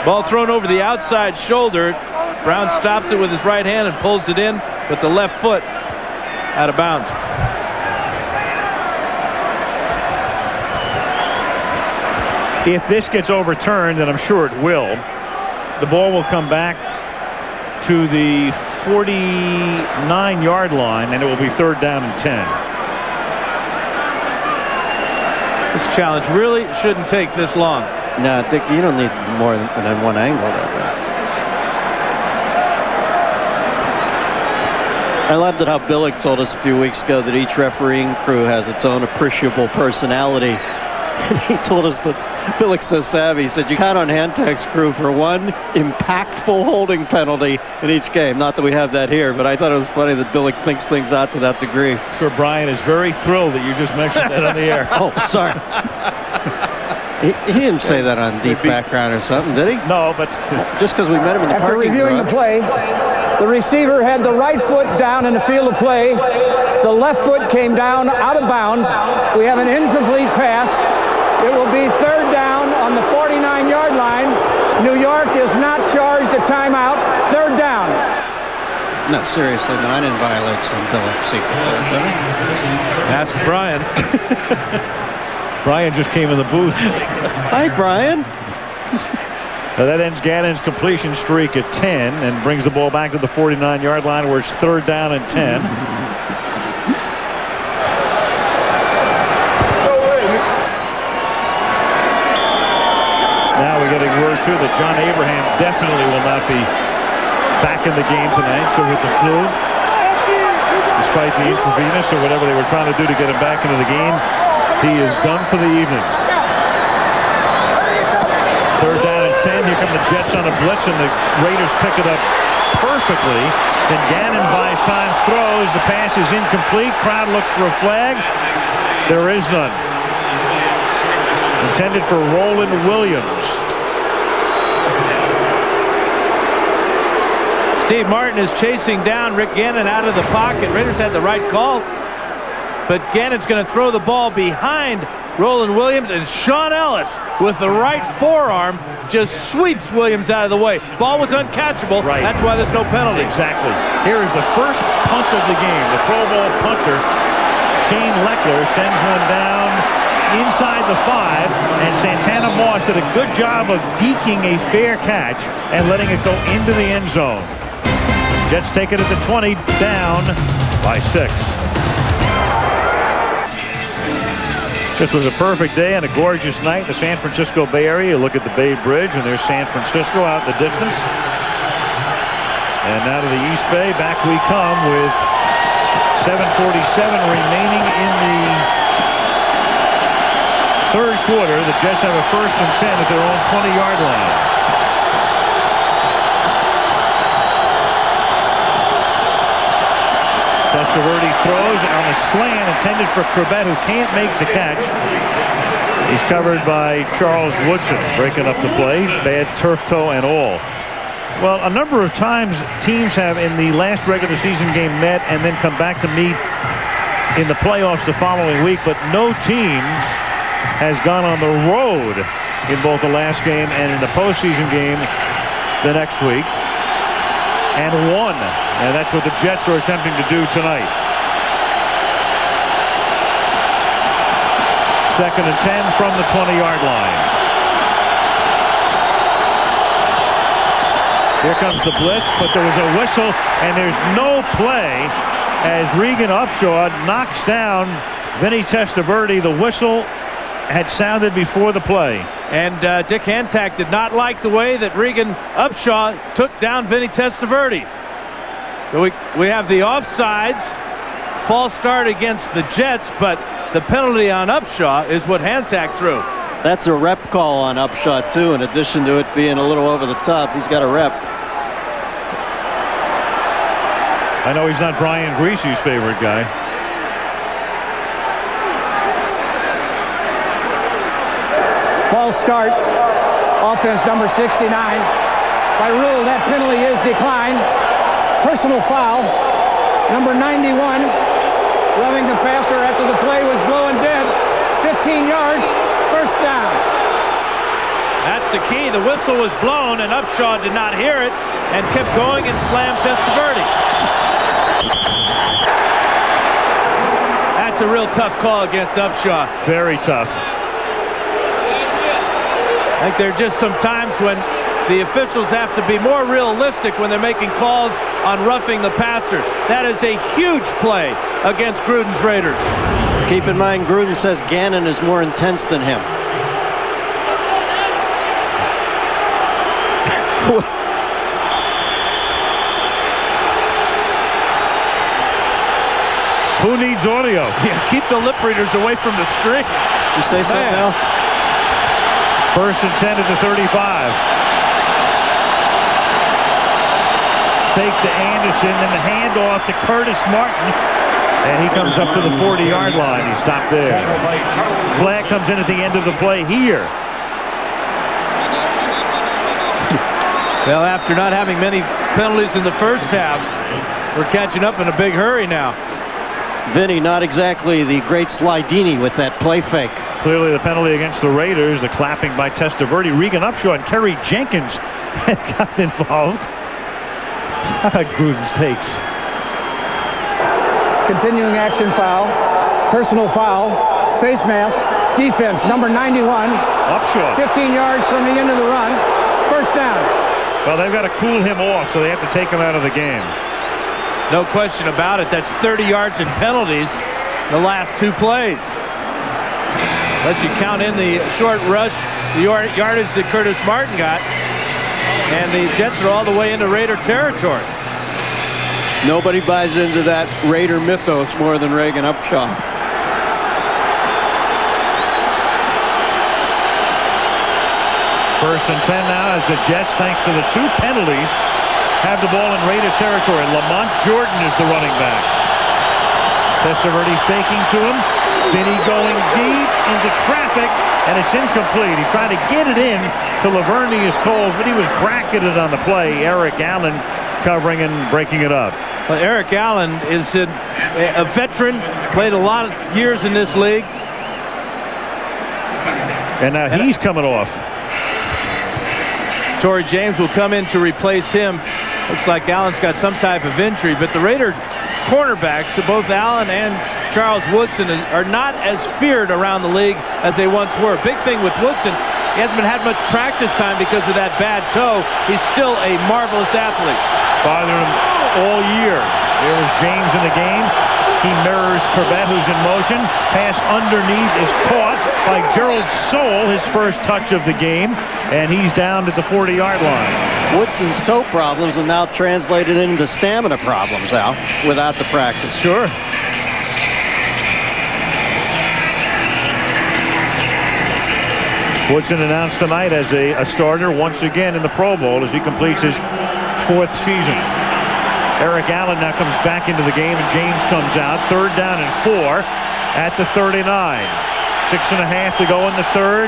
Ball thrown over the outside shoulder. Brown stops it with his right hand and pulls it in with the left foot out of bounds. If this gets overturned, and I'm sure it will, the ball will come back to the 49-yard line, and it will be 3rd down and 10. This challenge really shouldn't take this long. No, Dick, you don't need more than one angle that way. I loved it how Billick told us a few weeks ago that each refereeing crew has its own appreciable personality. And he told us that Billick's so savvy. He said you count on Hantak's crew for one impactful holding penalty in each game. Not that we have that here, but I thought it was funny that Billick thinks things out to that degree. I'm sure Brian is very thrilled that you just mentioned that on the air. Oh, sorry. He didn't say that on deep background or something, did he? No, but just because we met him in the After parking reviewing garage. the play, the receiver had the right foot down in the field of play. The left foot came down out of bounds. We have an incomplete pass. It will be 3rd down on the 49-yard line. New York is not charged a timeout. 3rd down. No, seriously, no, I didn't violate some Billick secret. Ask Brian. Brian just came in the booth. Hi, Brian. Now that ends Gannon's completion streak at 10 and brings the ball back to the 49-yard line where it's 3rd down and 10. Now we're getting word too that John Abraham definitely will not be back in the game tonight. So with the flu, despite the intravenous or whatever they were trying to do to get him back into the game, he is done for the evening. 3rd down and 10. Here come the Jets on a blitz, and the Raiders pick it up perfectly. Then Gannon buys time, throws. The pass is incomplete. Crowd looks for a flag. There is none. Intended for Roland Williams. Steve Martin is chasing down Rick Gannon out of the pocket. Raiders had the right call. but Gannon's going to throw the ball behind Roland Williams, and Sean Ellis with the right forearm just sweeps Williams out of the way. Ball was uncatchable. Right. That's why there's no penalty. Exactly. Here is the first punt of the game. The Pro Bowl punter, Shane Leckler, sends one down inside the 5, and Santana Moss did a good job of deking a fair catch and letting it go into the end zone. Jets take it at the 20, down by 6. This was a perfect day and a gorgeous night in the San Francisco Bay Area. You look at the Bay Bridge, and there's San Francisco out in the distance. And now to the East Bay, back we come with 7:47 remaining in the third quarter. The Jets have a 1st and 10 at their own 20-yard line. Testaverde throws on a slant intended for Corbett, who can't make the catch. He's covered by Charles Woodson, breaking up the play. Bad turf toe and all. Well, a number of times teams have in the last regular season game met and then come back to meet in the playoffs the following week, but no team has gone on the road in both the last game and in the postseason game the next week and won. And that's what the Jets are attempting to do tonight. 2nd and 10 from the 20-yard line. Here comes the blitz, but there was a whistle, and there's no play as Regan Upshaw knocks down Vinny Testaverde. The whistle had sounded before the play. And Dick Hantak did not like the way that Regan Upshaw took down Vinny Testaverde. So we have the offsides, false start against the Jets, but the penalty on Upshaw is what Hantak threw. That's a rep call on Upshaw, too, in addition to it being a little over the top. He's got a rep. I know he's not Brian Greasy's favorite guy. False start. Offense number 69. By rule, that penalty is declined. Personal foul. Number 91. Loving the passer after the play was blowing dead. 15 yards. First down. That's the key. The whistle was blown, and Upshaw did not hear it and kept going and slammed Testaverde. That's a real tough call against Upshaw. Very tough. I think there are just some times when the officials have to be more realistic when they're making calls on roughing the passer. That is a huge play against Gruden's Raiders. Keep in mind, Gruden says Gannon is more intense than him. Who needs audio? Yeah, keep the lip readers away from the screen. Did you say something now? 1st and 10 at the 35. Fake to Anderson, then the handoff to Curtis Martin, and he comes up to the 40-yard line. He stopped there. Flag comes in at the end of the play here. Well, after not having many penalties in the first half, we're catching up in a big hurry now. Vinny, not exactly the great Slidini with that play fake. Clearly the penalty against the Raiders, the clapping by Testaverde. Regan Upshaw and Kerry Jenkins had gotten involved. How about Gruden's takes? Continuing action foul. Personal foul. Face mask. Defense, number 91. Upshaw. 15 yards from the end of the run. First down. Well, they've got to cool him off, so they have to take him out of the game. No question about it. That's 30 yards in penalties the last 2 plays. Unless you count in the short rush, the yardage that Curtis Martin got. And the Jets are all the way into Raider territory. Nobody buys into that Raider mythos more than Regan Upshaw. First and 10 now as the Jets, thanks to the 2 penalties, have the ball in Raider territory. Lamont Jordan is the running back. Testaverde faking to him. Vinny going deep into traffic, and it's incomplete. He tried to get it in to Lavernius Coles, but he was bracketed on the play. Eric Allen covering and breaking it up. Well, Eric Allen is a veteran, played a lot of years in this league. And now he's coming off. Torrey James will come in to replace him. Looks like Allen's got some type of injury, but the Raider cornerbacks, both Allen and Charles Woodson, are not as feared around the league as they once were. Big thing with Woodson, he hasn't had much practice time because of that bad toe. He's still a marvelous athlete. Bothering him all year. There was James in the game. He mirrors Corbett, who's in motion. Pass underneath is caught by Gerald Soule, his first touch of the game, and he's down at the 40-yard line. Woodson's toe problems are now translated into stamina problems, Al, without the practice. Sure. Woodson announced tonight as a starter once again in the Pro Bowl as he completes his 4th season. Eric Allen now comes back into the game, and James comes out. 3rd down and 4 at the 39. 6.5 to go in the 3rd.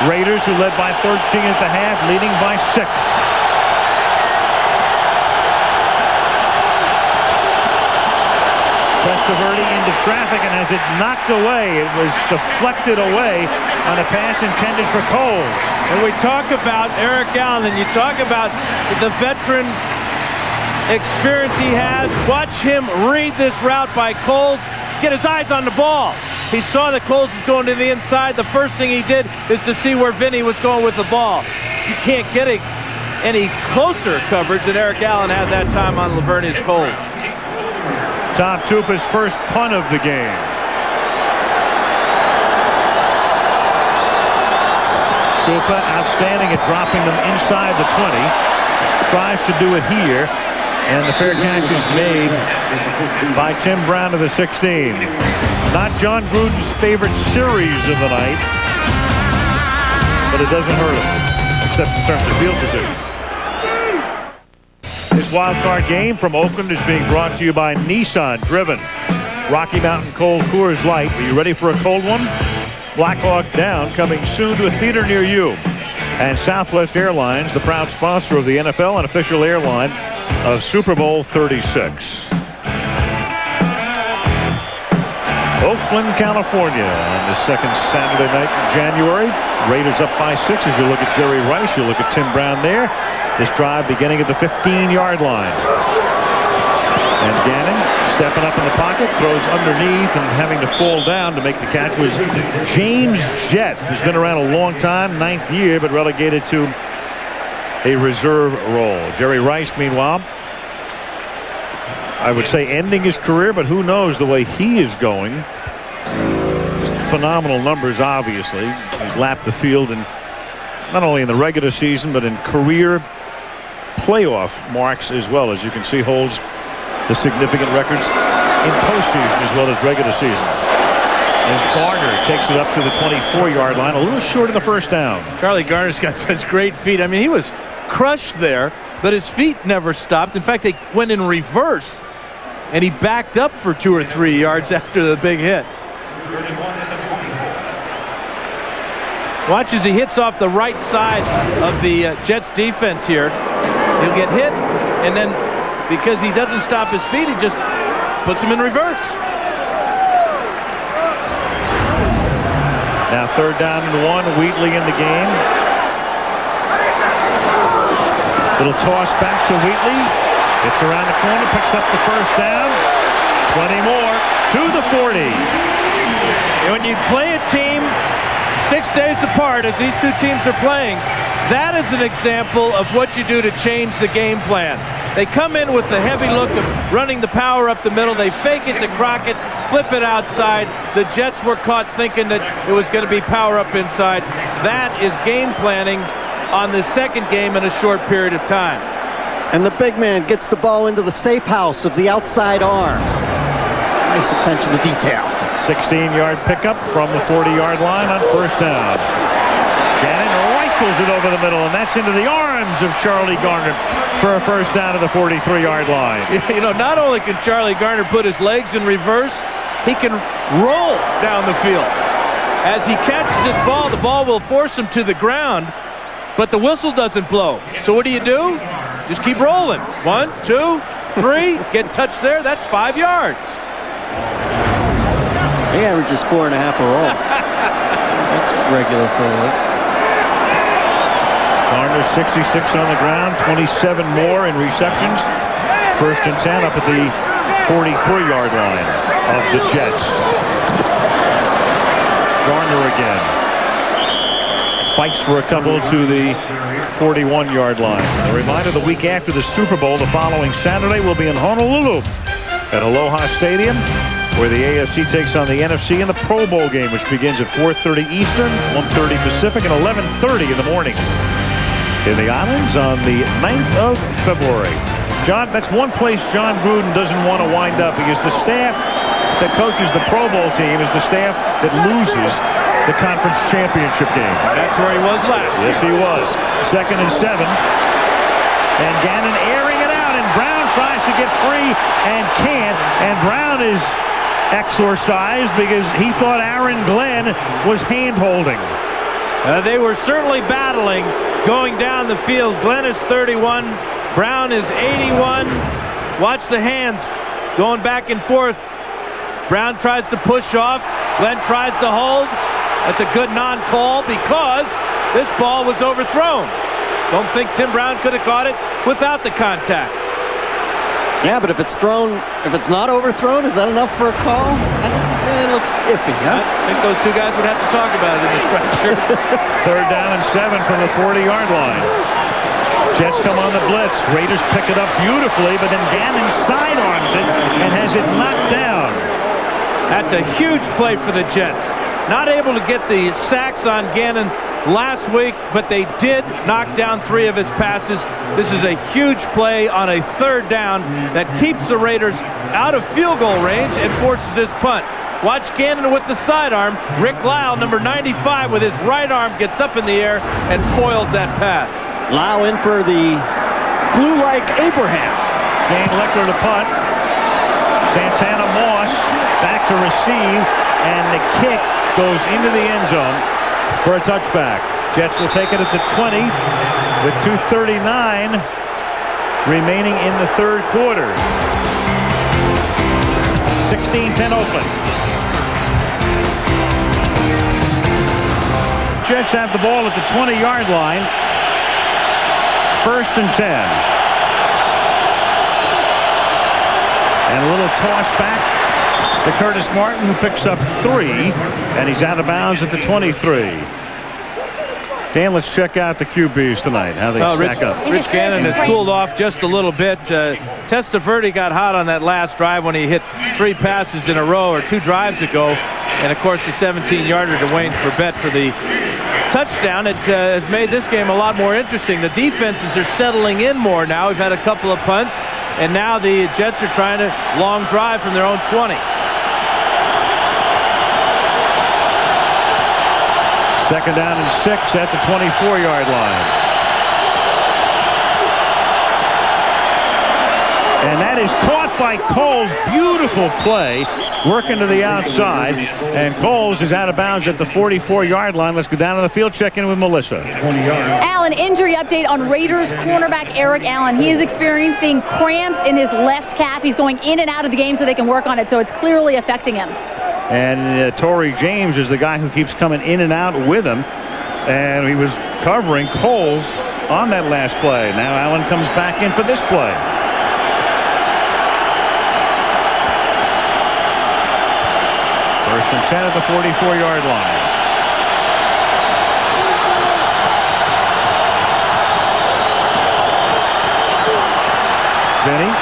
Raiders, who led by 13 at the half, leading by 6. Testaverde into traffic and has it knocked away. It was deflected away on a pass intended for Coles. And we talk about Eric Allen, and you talk about the veteran experience he has. Watch him read this route by Coles. Get his eyes on the ball. He saw that Coles was going to the inside. The first thing he did is to see where Vinny was going with the ball. You can't get any closer coverage than Eric Allen had that time on Lavernius Coles. Tom Tupa's first punt of the game. Tupa outstanding at dropping them inside the 20. Tries to do it here. And the fair catch is made by Tim Brown to the 16. Not John Gruden's favorite series of the night, but it doesn't hurt him, except in terms of field position. This wild card game from Oakland is being brought to you by Nissan Driven. Rocky Mountain Cold Coors Light. Are you ready for a cold one? Black Hawk Down, coming soon to a theater near you. And Southwest Airlines, the proud sponsor of the NFL and official airline of Super Bowl 36. Oakland, California on the second Saturday night in January. Raiders up by 6 as you look at Jerry Rice. You look at Tim Brown there. This drive beginning at the 15-yard line. And Gannon stepping up in the pocket, throws underneath, and having to fall down to make the catch was James Jett, who's been around a long time, 9th year, but relegated to a reserve role. Jerry Rice, meanwhile, I would say ending his career, but who knows the way he is going. Just phenomenal numbers, obviously. He's lapped the field, and not only in the regular season, but in career playoff marks as well. As you can see, holds the significant records in postseason as well as regular season. As Garner takes it up to the 24-yard line, a little short of the first down. Charlie Garner's got such great feet. I mean, he was crushed there, but his feet never stopped. In fact, they went in reverse, and he backed up for 2 or 3 yards after the big hit. Watch as he hits off the right side of the Jets defense here. He'll get hit, and then because he doesn't stop his feet, he just puts him in reverse. Now 3rd down and 1, Wheatley in the game. Little toss back to Wheatley. Gets around the corner, picks up the first down. 20 more to the 40. And when you play a team 6 days apart, as these two teams are playing, that is an example of what you do to change the game plan. They come in with the heavy look of running the power up the middle. They fake it to Crockett, flip it outside. The Jets were caught thinking that it was going to be power up inside. That is game planning on the second game in a short period of time. And the big man gets the ball into the safe house of the outside arm. Nice attention to detail. 16-yard pickup from the 40-yard line on first down. Gannon rifles it over the middle, and that's into the arms of Charlie Garner for a first down to the 43-yard line. You know, not only can Charlie Garner put his legs in reverse, he can roll down the field. As he catches this ball, the ball will force him to the ground, but the whistle doesn't blow. So what do? Just keep rolling. 1, 2, 3, get touched there, that's 5 yards. He averages 4.5 a roll. That's regular for him. Garner 66 on the ground, 27 more in receptions. 1st and 10 up at the 43-yard line of the Jets. Garner again. Fights for a couple to the 41-yard line. A reminder, the week after the Super Bowl, the following Saturday, will be in Honolulu at Aloha Stadium, where the AFC takes on the NFC in the Pro Bowl game, which begins at 4:30 Eastern, 1:30 Pacific, and 11:30 in the morning in the islands on the 9th of February. John, that's one place John Gruden doesn't want to wind up, because the staff that coaches the Pro Bowl team is the staff that loses the conference championship game. That's where he was last year. Yes, he was. 2nd and 7. And Gannon airing it out, and Brown tries to get free and can't. And Brown is exorcised because he thought Aaron Glenn was hand-holding. They were certainly battling going down the field. Glenn is 31. Brown is 81. Watch the hands going back and forth. Brown tries to push off. Glenn tries to hold. That's a good non-call because this ball was overthrown. Don't think Tim Brown could have caught it without the contact. Yeah, but if it's thrown, if it's not overthrown, is that enough for a call? It looks iffy, huh? I think those two guys would have to talk about it in the striped shirts. 3rd down and 7 from the 40-yard line. Jets come on the blitz. Raiders pick it up beautifully, but then Gannon sidearms it and has it knocked down. That's a huge play for the Jets. Not able to get the sacks on Gannon last week, but they did knock down 3 of his passes. This is a huge play on a 3rd down that keeps the Raiders out of field goal range and forces this punt. Watch Gannon with the sidearm. Rick Lyle, number 95, with his right arm gets up in the air and foils that pass. Lyle in for the flu-like Abraham. Shane Lickler to punt. Santana Moss back to receive, and the kick goes into the end zone for a touchback. Jets will take it at the 20 with 2:39 remaining in the 3rd quarter. 16-10 Oakland. Jets have the ball at the 20-yard line. 1st and 10. And a little toss back to Curtis Martin, who picks up 3, and he's out of bounds at the 23. Dan, let's check out the QBs tonight, how they stack up. Rich Gannon has cooled off just a little bit. Testaverde got hot on that last drive when he hit 3 passes in a row, or 2 drives ago. And, of course, the 17-yarder to Wayne Forbett for the touchdown. It has made this game a lot more interesting. The defenses are settling in more now. We've had a couple of punts, and now the Jets are trying to long drive from their own 20. 2nd down and 6 at the 24-yard line. And that is caught by Coles. Beautiful play. Working to the outside. And Coles is out of bounds at the 44-yard line. Let's go down to the field, check in with Melissa. Allen, injury update on Raiders cornerback Eric Allen. He is experiencing cramps in his left calf. He's going in and out of the game so they can work on it. So it's clearly affecting him. And Torrey James is the guy who keeps coming in and out with him. And he was covering Coles on that last play. Now Allen comes back in for this play. First and 10 at the 44-yard line. Vinny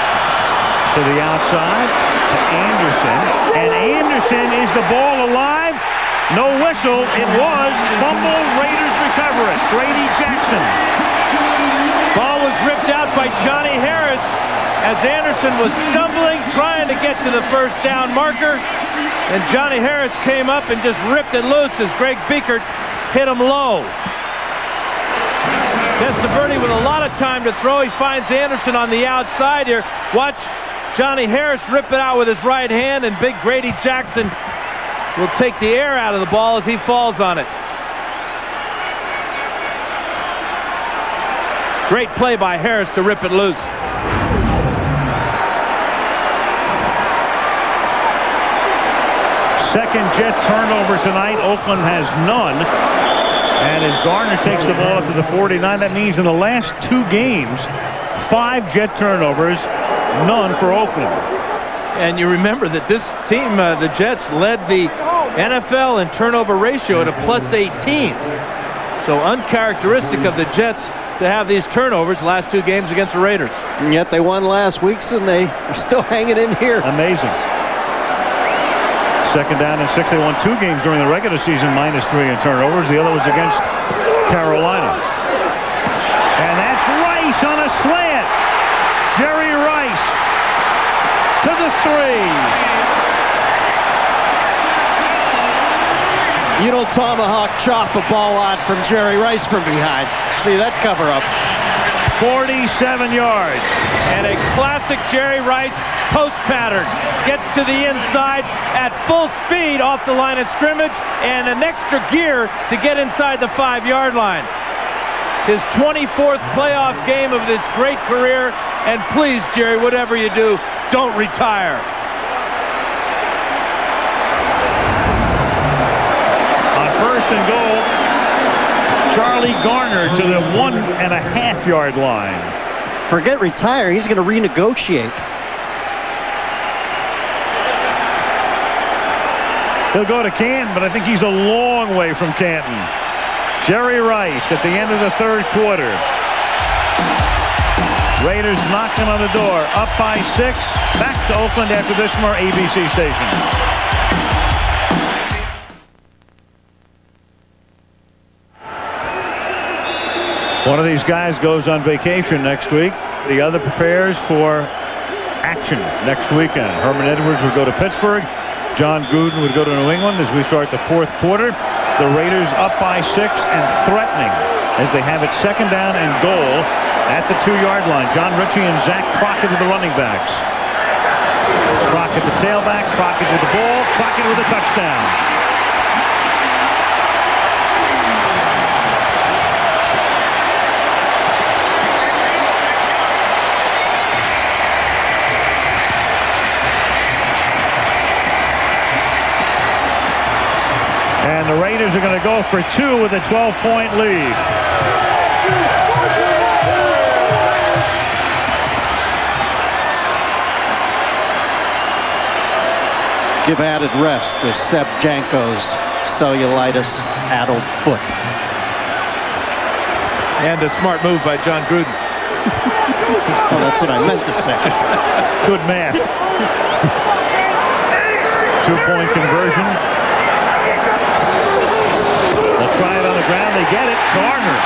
to the outside to Anderson. And Anderson, is the ball alive? No whistle. It was. Fumble. Raiders recover it. Grady Jackson. Ball was ripped out by Johnny Harris as Anderson was stumbling, trying to get to the 1st down marker. And Johnny Harris came up and just ripped it loose as Greg Biekert hit him low. Testaverde with a lot of time to throw. He finds Anderson on the outside here. Watch Johnny Harris rip it out with his right hand, and big Grady Jackson will take the air out of the ball as he falls on it. Great play by Harris to rip it loose. Second Jet turnover tonight. Oakland has none. And as Garner takes the ball up to the 49, that means in the last 2 games, 5 Jet turnovers, none for Oakland. And you remember that this team, the Jets, led the NFL in turnover ratio at a +18. So uncharacteristic of the Jets to have these turnovers last 2 games against the Raiders. And yet they won last week, and they are still hanging in here. Amazing. Second down and 6. They won 2 games during the regular season, -3 in turnovers. The other was against Carolina. And that's Rice on a slant. Jerry Rice to the 3. You don't tomahawk chop a ball out from Jerry Rice from behind. See that cover up. 47 yards. And a classic Jerry Rice post pattern. Gets to the inside at full speed off the line of scrimmage and an extra gear to get inside the 5-yard line. His 24th playoff game of this great career. And please, Jerry, whatever you do, don't retire. On first and goal, Charlie Garner to the 1.5-yard line. Forget retire. He's going to renegotiate. He'll go to Canton, but I think he's a long way from Canton. Jerry Rice at the end of the 3rd quarter. Raiders knocking on the door. Up by 6. Back to Oakland after this from our ABC station. One of these guys goes on vacation next week. The other prepares for action next weekend. Herman Edwards would go to Pittsburgh. John Gruden would go to New England as we start the 4th quarter. The Raiders up by 6 and threatening as they have it second down and goal at the 2-yard line. John Ritchie and Zach Crockett with the running backs. Crockett the tailback, Crockett with the ball, Crockett with a touchdown. And the Raiders are going to go for 2 with a 12-point lead. Give added rest to Seb Janko's cellulitis-addled foot. And a smart move by John Gruden. Oh, that's what I meant to say. Good math. 2-point conversion. They'll try it on the ground. They get it. Garner.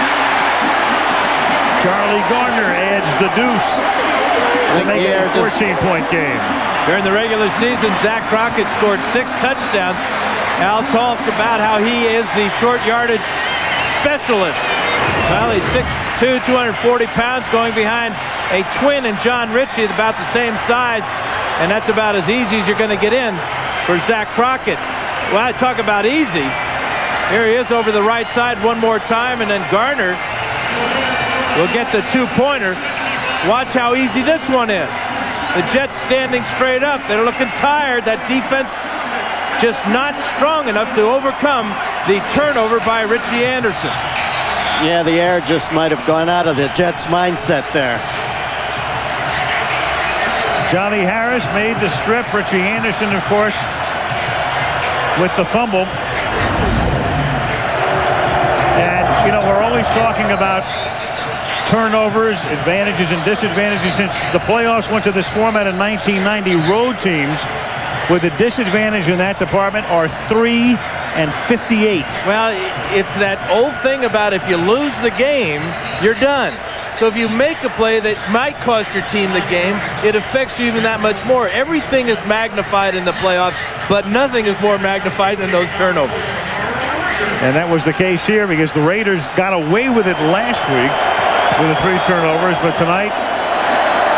Charlie Garner adds the deuce to make it a 14-point game. During the regular season, Zach Crockett scored 6 touchdowns. Al talked about how he is the short yardage specialist. Well, he's 6'2", 240 pounds, going behind a twin in John Ritchie, about the same size, and that's about as easy as you're going to get in for Zach Crockett. Well, I talk about easy. Here he is over the right side one more time, and then Garner will get the 2-pointer. Watch how easy this one is. The Jets standing straight up. They're looking tired. That defense just not strong enough to overcome the turnover by Richie Anderson. Yeah, the air just might have gone out of the Jets' mindset there. Johnny Harris made the strip. Richie Anderson, of course, with the fumble. And, you know, we're always talking about turnovers, advantages and disadvantages. Since the playoffs went to this format in 1990, road teams with a disadvantage in that department are 3 and 58. Well, it's that old thing about if you lose the game, you're done. So if you make a play that might cost your team the game, it affects you even that much more. Everything is magnified in the playoffs, but nothing is more magnified than those turnovers. And that was the case here because the Raiders got away with it last week with the 3 turnovers, but tonight,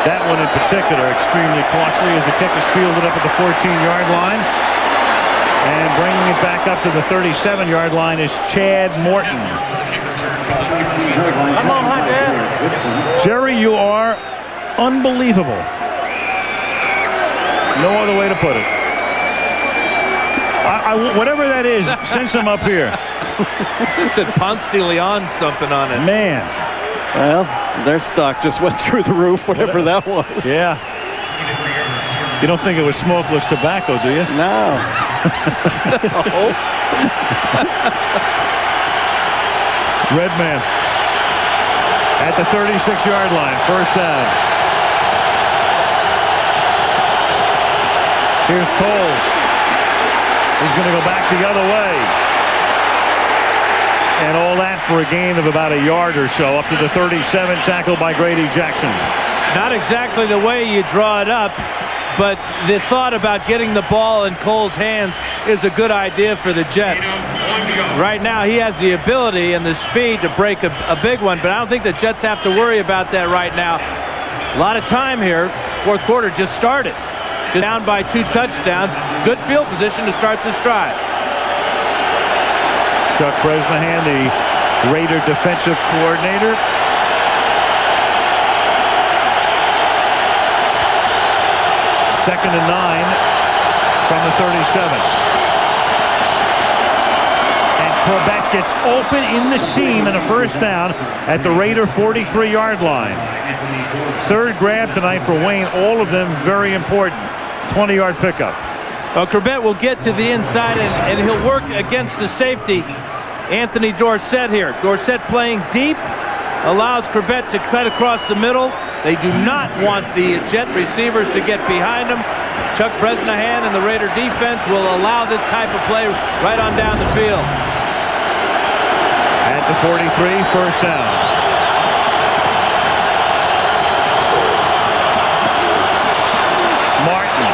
that one in particular, extremely costly as the kick is fielded up at the 14-yard line. And bringing it back up to the 37-yard line is Chad Morton. Come on, hot dad. Jerry, you are unbelievable. No other way to put it. Whatever that is, send some up here. It said Ponce de Leon something on it. Man. Well, their stock just went through the roof, whatever that was. Yeah. You don't think it was smokeless tobacco, do you? No. Redman at the 36-yard line, first down. Here's Coles. He's going to go back the other way. And all that for a gain of about a yard or so, up to the 37, tackled by Grady Jackson. Not exactly the way you draw it up, but the thought about getting the ball in Cole's hands is a good idea for the Jets. Right now, he has the ability and the speed to break a big one, but I don't think the Jets have to worry about that right now. A lot of time here. Fourth quarter just started. Just down by 2 touchdowns. Good field position to start this drive. Chuck Bresnahan, the Raider defensive coordinator. Second and 9 from the 37. And Corbett gets open in the seam and a first down at the Raider 43-yard line. Third grab tonight for Wayne, all of them very important. 20-yard pickup. Well, Corbett will get to the inside and he'll work against the safety, Anthony Dorsett here. Dorsett playing deep, allows Corbett to cut across the middle. They do not want the Jet receivers to get behind them. Chuck Bresnahan and the Raider defense will allow this type of play right on down the field. At the 43, first down. Martin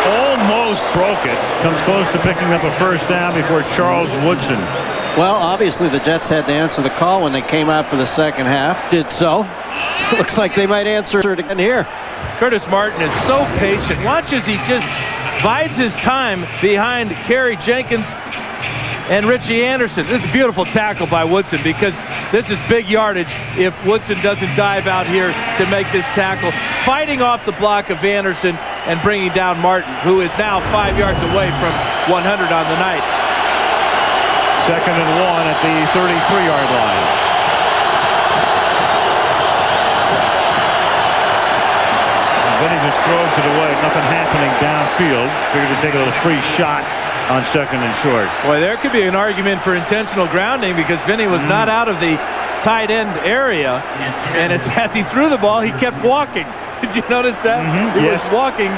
almost broke it. Comes close to picking up a first down before Charles Woodson. Well, obviously the Jets had to answer the call when they came out for the second half. Did so. Looks like they might answer it again here. Curtis Martin is so patient. Watch as he just bides his time behind Kerry Jenkins and Richie Anderson. This is a beautiful tackle by Woodson because this is big yardage if Woodson doesn't dive out here to make this tackle. Fighting off the block of Anderson and bringing down Martin, who is now 5 yards away from 100 on the night. Second and 1 at the 33-yard line. Then he just throws it away. Nothing happening downfield. Figured to take a little free shot on second and short. Boy, there could be an argument for intentional grounding because Vinny was not out of the tight end area. And as he threw the ball, he kept walking. Did you notice that? He was walking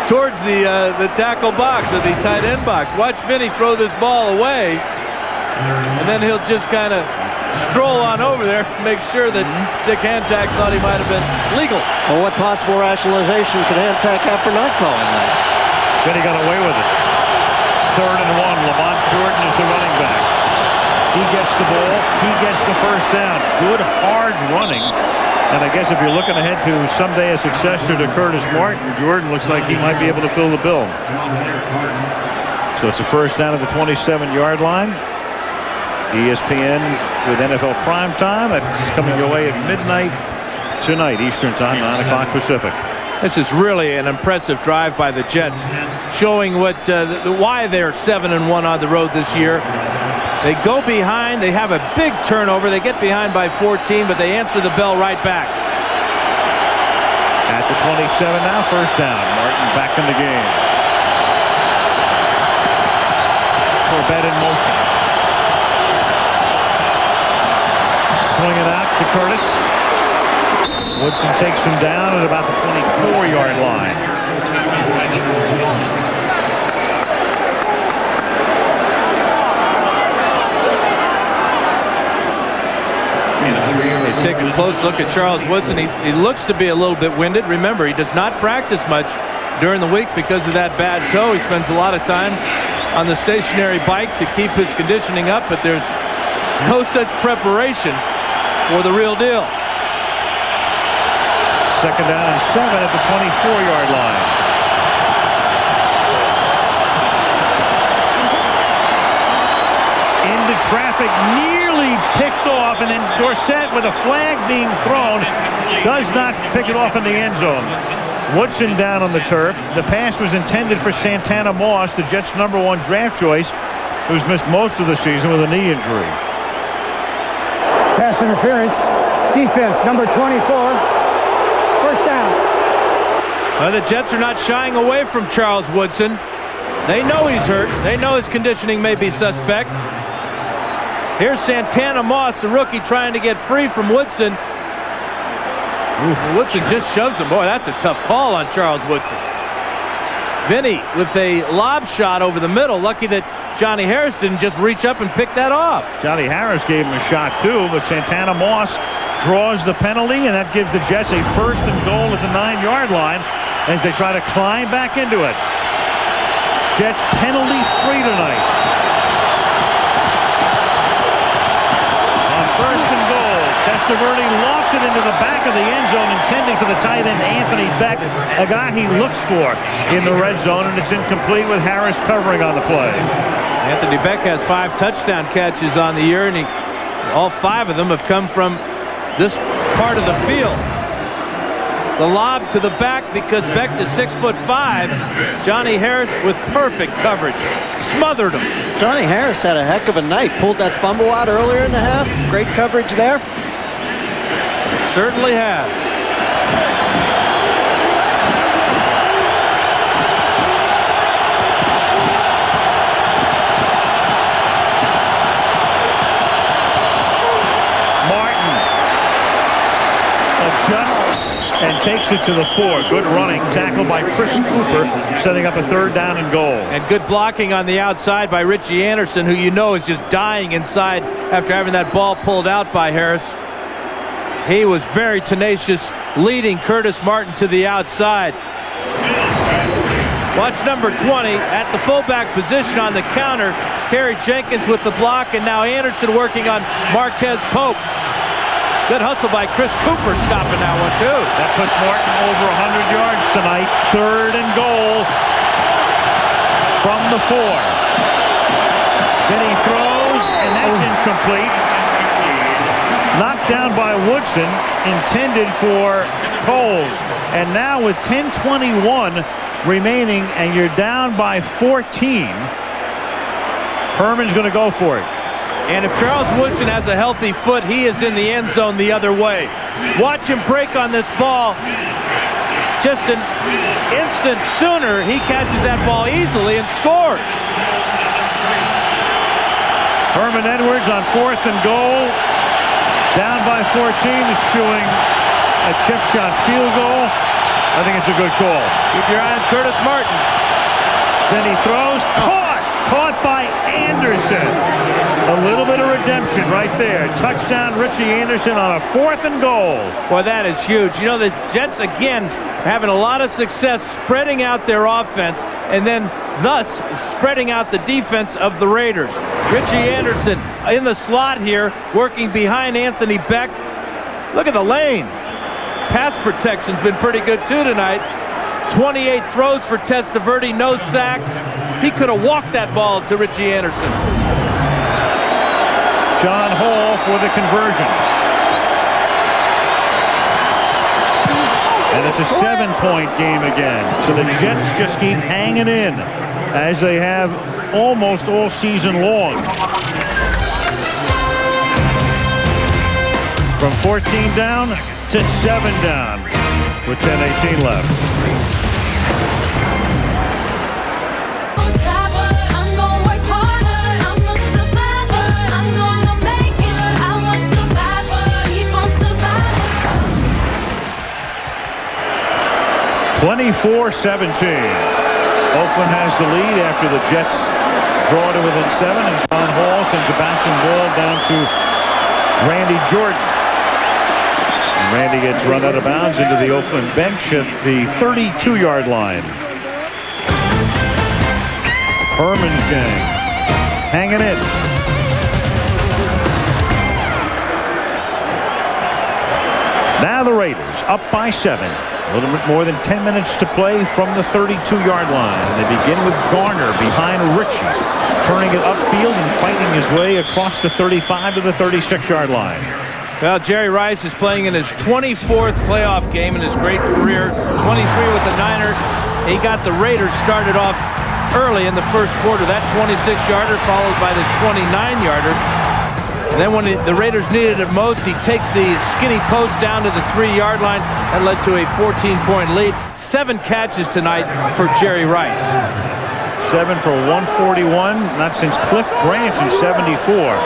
towards the tackle box or the tight end box. Watch Vinny throw this ball away. And then he'll just kind of stroll on over there to make sure that Dick Hantak thought he might have been legal. Well, what possible rationalization could Hantak have for not calling that? Then he got away with it. Third and 1. Lamont Jordan is the running back. He gets the ball. He gets the first down. Good hard running. And I guess if you're looking ahead to someday a successor to Curtis Martin, Jordan looks like he might be able to fill the bill. So it's a first down at the 27-yard line. ESPN with NFL Primetime. That's coming your way at midnight tonight, Eastern Time, 9 o'clock Pacific. This is really an impressive drive by the Jets, showing what why they're 7-1 on the road this year. They go behind. They have a big turnover. They get behind by 14, but they answer the bell right back. At the 27 now, first down. Martin back in the game. Corbett in motion. Swinging out to Curtis. Woodson takes him down at about the 24-yard line. They take a close look at Charles Woodson. He looks to be a little bit winded. Remember, he does not practice much during the week because of that bad toe. He spends a lot of time on the stationary bike to keep his conditioning up, but there's no such preparation for the real deal. Second down and 7 at the 24-yard line. Into traffic, nearly picked off, and then Dorsett with a flag being thrown does not pick it off in the end zone. Woodson down on the turf. The pass was intended for Santana Moss, the Jets' #1 draft choice, who's missed most of the season with a knee injury. Pass interference. Defense, number 24. First down. Well, the Jets are not shying away from Charles Woodson. They know he's hurt. They know his conditioning may be suspect. Here's Santana Moss, the rookie, trying to get free from Woodson. Woodson just shoves him. Boy, that's a tough call on Charles Woodson. Vinny with a lob shot over the middle. Lucky that Johnny Harris didn't just reach up and pick that off. Johnny Harris gave him a shot too, but Santana Moss draws the penalty, and that gives the Jets a 1st and goal at the 9-yard line as they try to climb back into it. Jets penalty free tonight. On 1st and goal, Testaverde lofts it into the back of the end zone, intended for the tight end Anthony Beck, a guy he looks for in the red zone, and it's incomplete with Harris covering on the play. Anthony Beck has 5 touchdown catches on the year, and all 5 of them have come from this part of the field. The lob to the back because Beck is 6'5". Johnny Harris with perfect coverage. Smothered him. Johnny Harris had a heck of a night. Pulled that fumble out earlier in the half. Great coverage there. Certainly has. Adjusts and takes it to the 4. Good running tackle by Chris Cooper, setting up a 3rd down and goal. And good blocking on the outside by Richie Anderson, who you know is just dying inside after having that ball pulled out by Harris. He was very tenacious, leading Curtis Martin to the outside. Watch number 20 at the fullback position on the counter. Kerry Jenkins with the block, and now Anderson working on Marquez Pope. Good hustle by Chris Cooper, stopping that one too. That puts Martin over 100 yards tonight. 3rd and goal from the 4. Then he throws, and that's incomplete. Knocked down by Woodson, intended for Coles. And now with 10:21 remaining, and you're down by 14, Herman's going to go for it. And if Charles Woodson has a healthy foot, he is in the end zone the other way. Watch him break on this ball. Just an instant sooner, he catches that ball easily and scores. Herman Edwards on 4th and goal. Down by 14, eschewing a chip shot field goal. I think it's a good call. Keep your eye on Curtis Martin. Then he throws. Caught by Anderson. A little bit of redemption right there. Touchdown, Richie Anderson on a 4th and goal. Boy, that is huge. You know, the Jets, again, having a lot of success spreading out their offense and then thus spreading out the defense of the Raiders. Richie Anderson in the slot here, working behind Anthony Beck. Look at the lane. Pass protection's been pretty good, too, tonight. 28 throws for Testaverde, no sacks. He could have walked that ball to Richie Anderson. John Hall for the conversion. And it's a 7-point game again. So the Jets just keep hanging in as they have almost all season long. From 14 down to 7 down with 10:18 left. (24-17). Oakland has the lead after the Jets draw to within 7, and John Hall sends a bouncing ball down to Randy Jordan. And Randy gets run out of bounds into the Oakland bench at the 32-yard line. Herman's gang hanging in. Now the Raiders up by 7. A little bit more than 10 minutes to play from the 32-yard line. And they begin with Garner behind Ritchie, turning it upfield and fighting his way across the 35 to the 36-yard line. Well, Jerry Rice is playing in his 24th playoff game in his great career. 23 with the Niners. He got the Raiders started off early in the first quarter. That 26-yarder followed by this 29-yarder. Then when the Raiders needed it most, he takes the skinny post down to the 3-yard line. That led to a 14-point lead. 7 catches tonight for Jerry Rice. 7 for 141, not since Cliff Branch in '74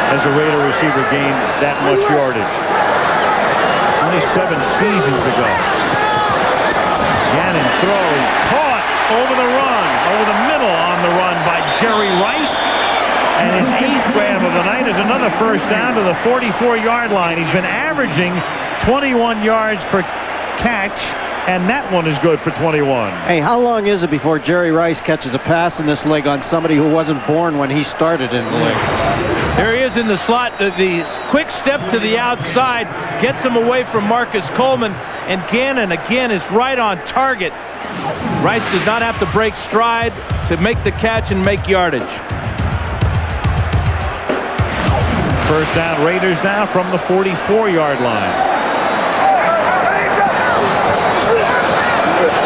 as a Raider receiver gained that much yardage. 27 seasons ago. Gannon throws, caught over the run, over the middle on the run by Jerry Rice. And his 8th grab of the night is another first down to the 44-yard line. He's been averaging 21 yards per catch, and that one is good for 21. Hey, how long is it before Jerry Rice catches a pass in this league on somebody who wasn't born when he started in the league? There he is in the slot. The quick step to the outside gets him away from Marcus Coleman, and Gannon again is right on target. Rice does not have to break stride to make the catch and make yardage. First down, Raiders now from the 44-yard line.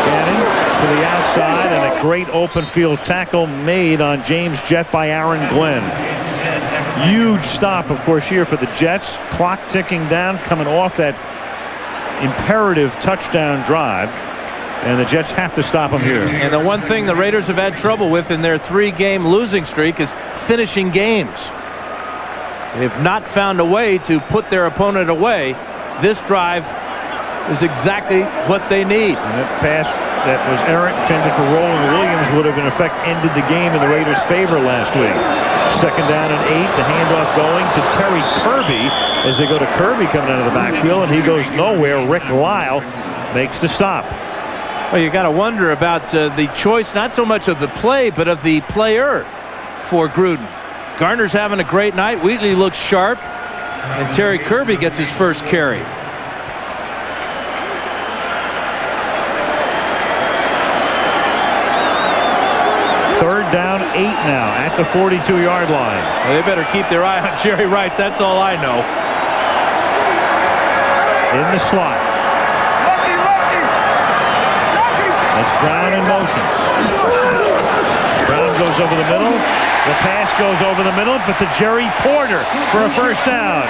Gannon to the outside, and a great open field tackle made on James Jett by Aaron Glenn. Huge stop, of course, here for the Jets. Clock ticking down, coming off that imperative touchdown drive. And the Jets have to stop him here. And the one thing the Raiders have had trouble with in their 3-game losing streak is finishing games. They've not found a way to put their opponent away. This drive is exactly what they need. And that pass that was errant, intended for Roland Williams, would have in effect ended the game in the Raiders' favor last week. Second down and 8. The handoff going to Terry Kirby as they go to Kirby coming out of the backfield, and he goes nowhere. Rick Lyle makes the stop. Well, you got to wonder about the choice, not so much of the play, but of the player for Gruden. Garner's having a great night. Wheatley looks sharp, and Terry Kirby gets his first carry. Third down, 8 now at the 42-yard line. Well, they better keep their eye on Jerry Rice. That's all I know. In the slot. That's Brown in motion. Brown goes over the middle. The pass goes over the middle, but to Jerry Porter for a first down.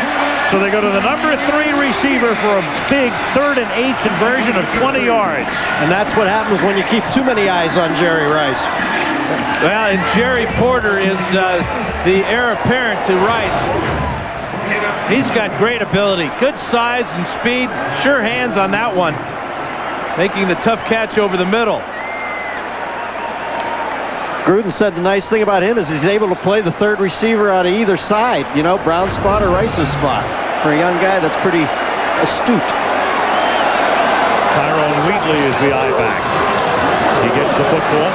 So they go to the number 3 receiver for a big 3rd and 8 conversion of 20 yards. And that's what happens when you keep too many eyes on Jerry Rice. Well, and Jerry Porter is the heir apparent to Rice. He's got great ability, good size and speed, sure hands on that one, making the tough catch over the middle. Gruden said the nice thing about him is he's able to play the 3rd receiver out of either side, you know, Brown's spot or Rice's spot. For a young guy, that's pretty astute. Tyrone Wheatley is the eye back. He gets the football.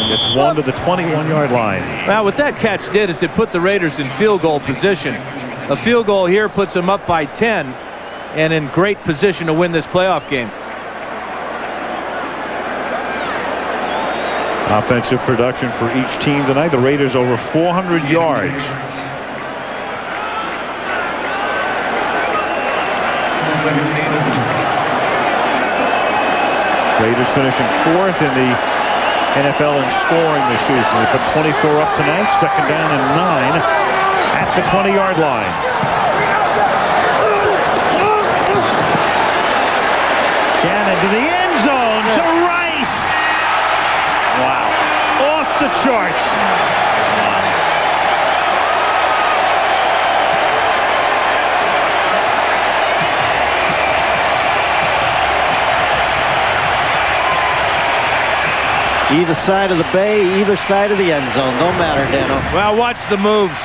Gets one to the 21-yard line. Well, what that catch did is it put the Raiders in field goal position. A field goal here puts them up by 10 and in great position to win this playoff game. Offensive production for each team tonight. The Raiders over 400 yards. Raiders finishing 4th in the NFL in scoring this season. They put 24 up tonight. Second down and 9 at the 20-yard line. Gannon to the end zone to Rice. Wow. Off the charts. Either side of the bay, either side of the end zone. Don't matter, Dano. Well, watch the moves.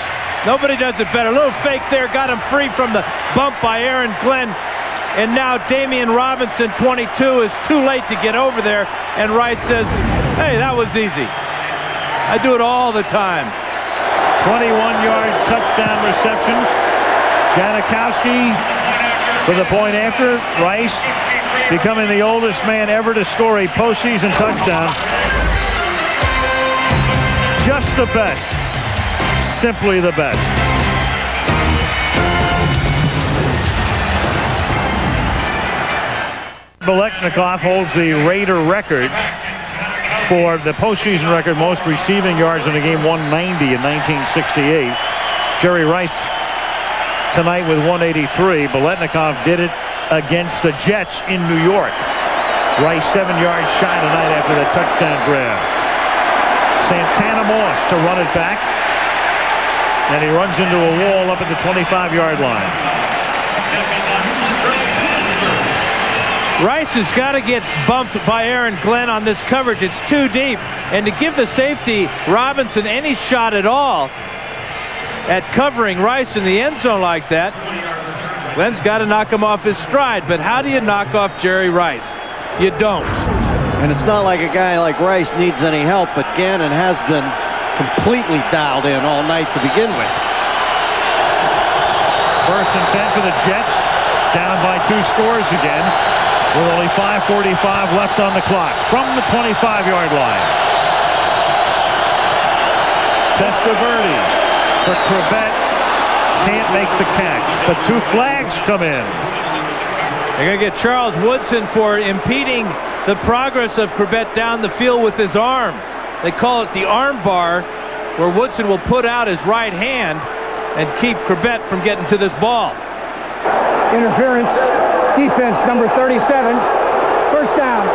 Nobody does it better. A little fake there. Got him free from the bump by Aaron Glenn. And now Damian Robinson, 22, is too late to get over there. And Rice says, hey, that was easy. I do it all the time. 21-yard touchdown reception. Janikowski for the point after. Rice becoming the oldest man ever to score a postseason touchdown. Just the best. Simply the best. Biletnikoff holds the Raider record for the postseason record most receiving yards in a game, 190 in 1968. Jerry Rice tonight with 183. Biletnikoff did it against the Jets in New York. Rice 7 yards shy tonight after the touchdown grab. Santana Moss to run it back. And he runs into a wall up at the 25-yard line. Rice has got to get bumped by Aaron Glenn on this coverage. It's too deep. And to give the safety Robinson any shot at all at covering Rice in the end zone like that, Glenn's got to knock him off his stride. But how do you knock off Jerry Rice? You don't. And it's not like a guy like Rice needs any help, but Gannon has been completely dialed in all night to begin with. 1st and 10 for the Jets. Down by 2 scores again, with only 5:45 left on the clock from the 25-yard line. Testaverde for Crevette. Can't make the catch, but 2 flags come in. They're going to get Charles Woodson for impeding the progress of Crevette down the field with his arm. They call it the arm bar, where Woodson will put out his right hand and keep Crevette from getting to this ball. Interference, defense, number 37. First down.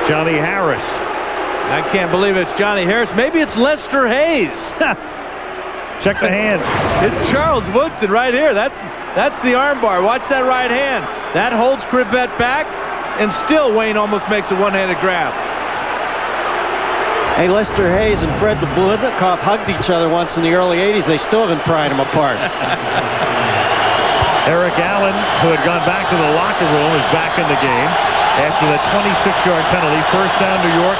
Johnny Harris. I can't believe it's Johnny Harris. Maybe it's Lester Hayes. Check the hands. It's Charles Woodson right here. That's the arm bar. Watch that right hand. That holds Crevette back, and still Wayne almost makes a one-handed grab. Hey, Lester Hayes and Fred the Biletnikoff hugged each other once in the early 80s. They still haven't pried them apart. Eric Allen, who had gone back to the locker room, is back in the game after the 26-yard penalty. First down, New York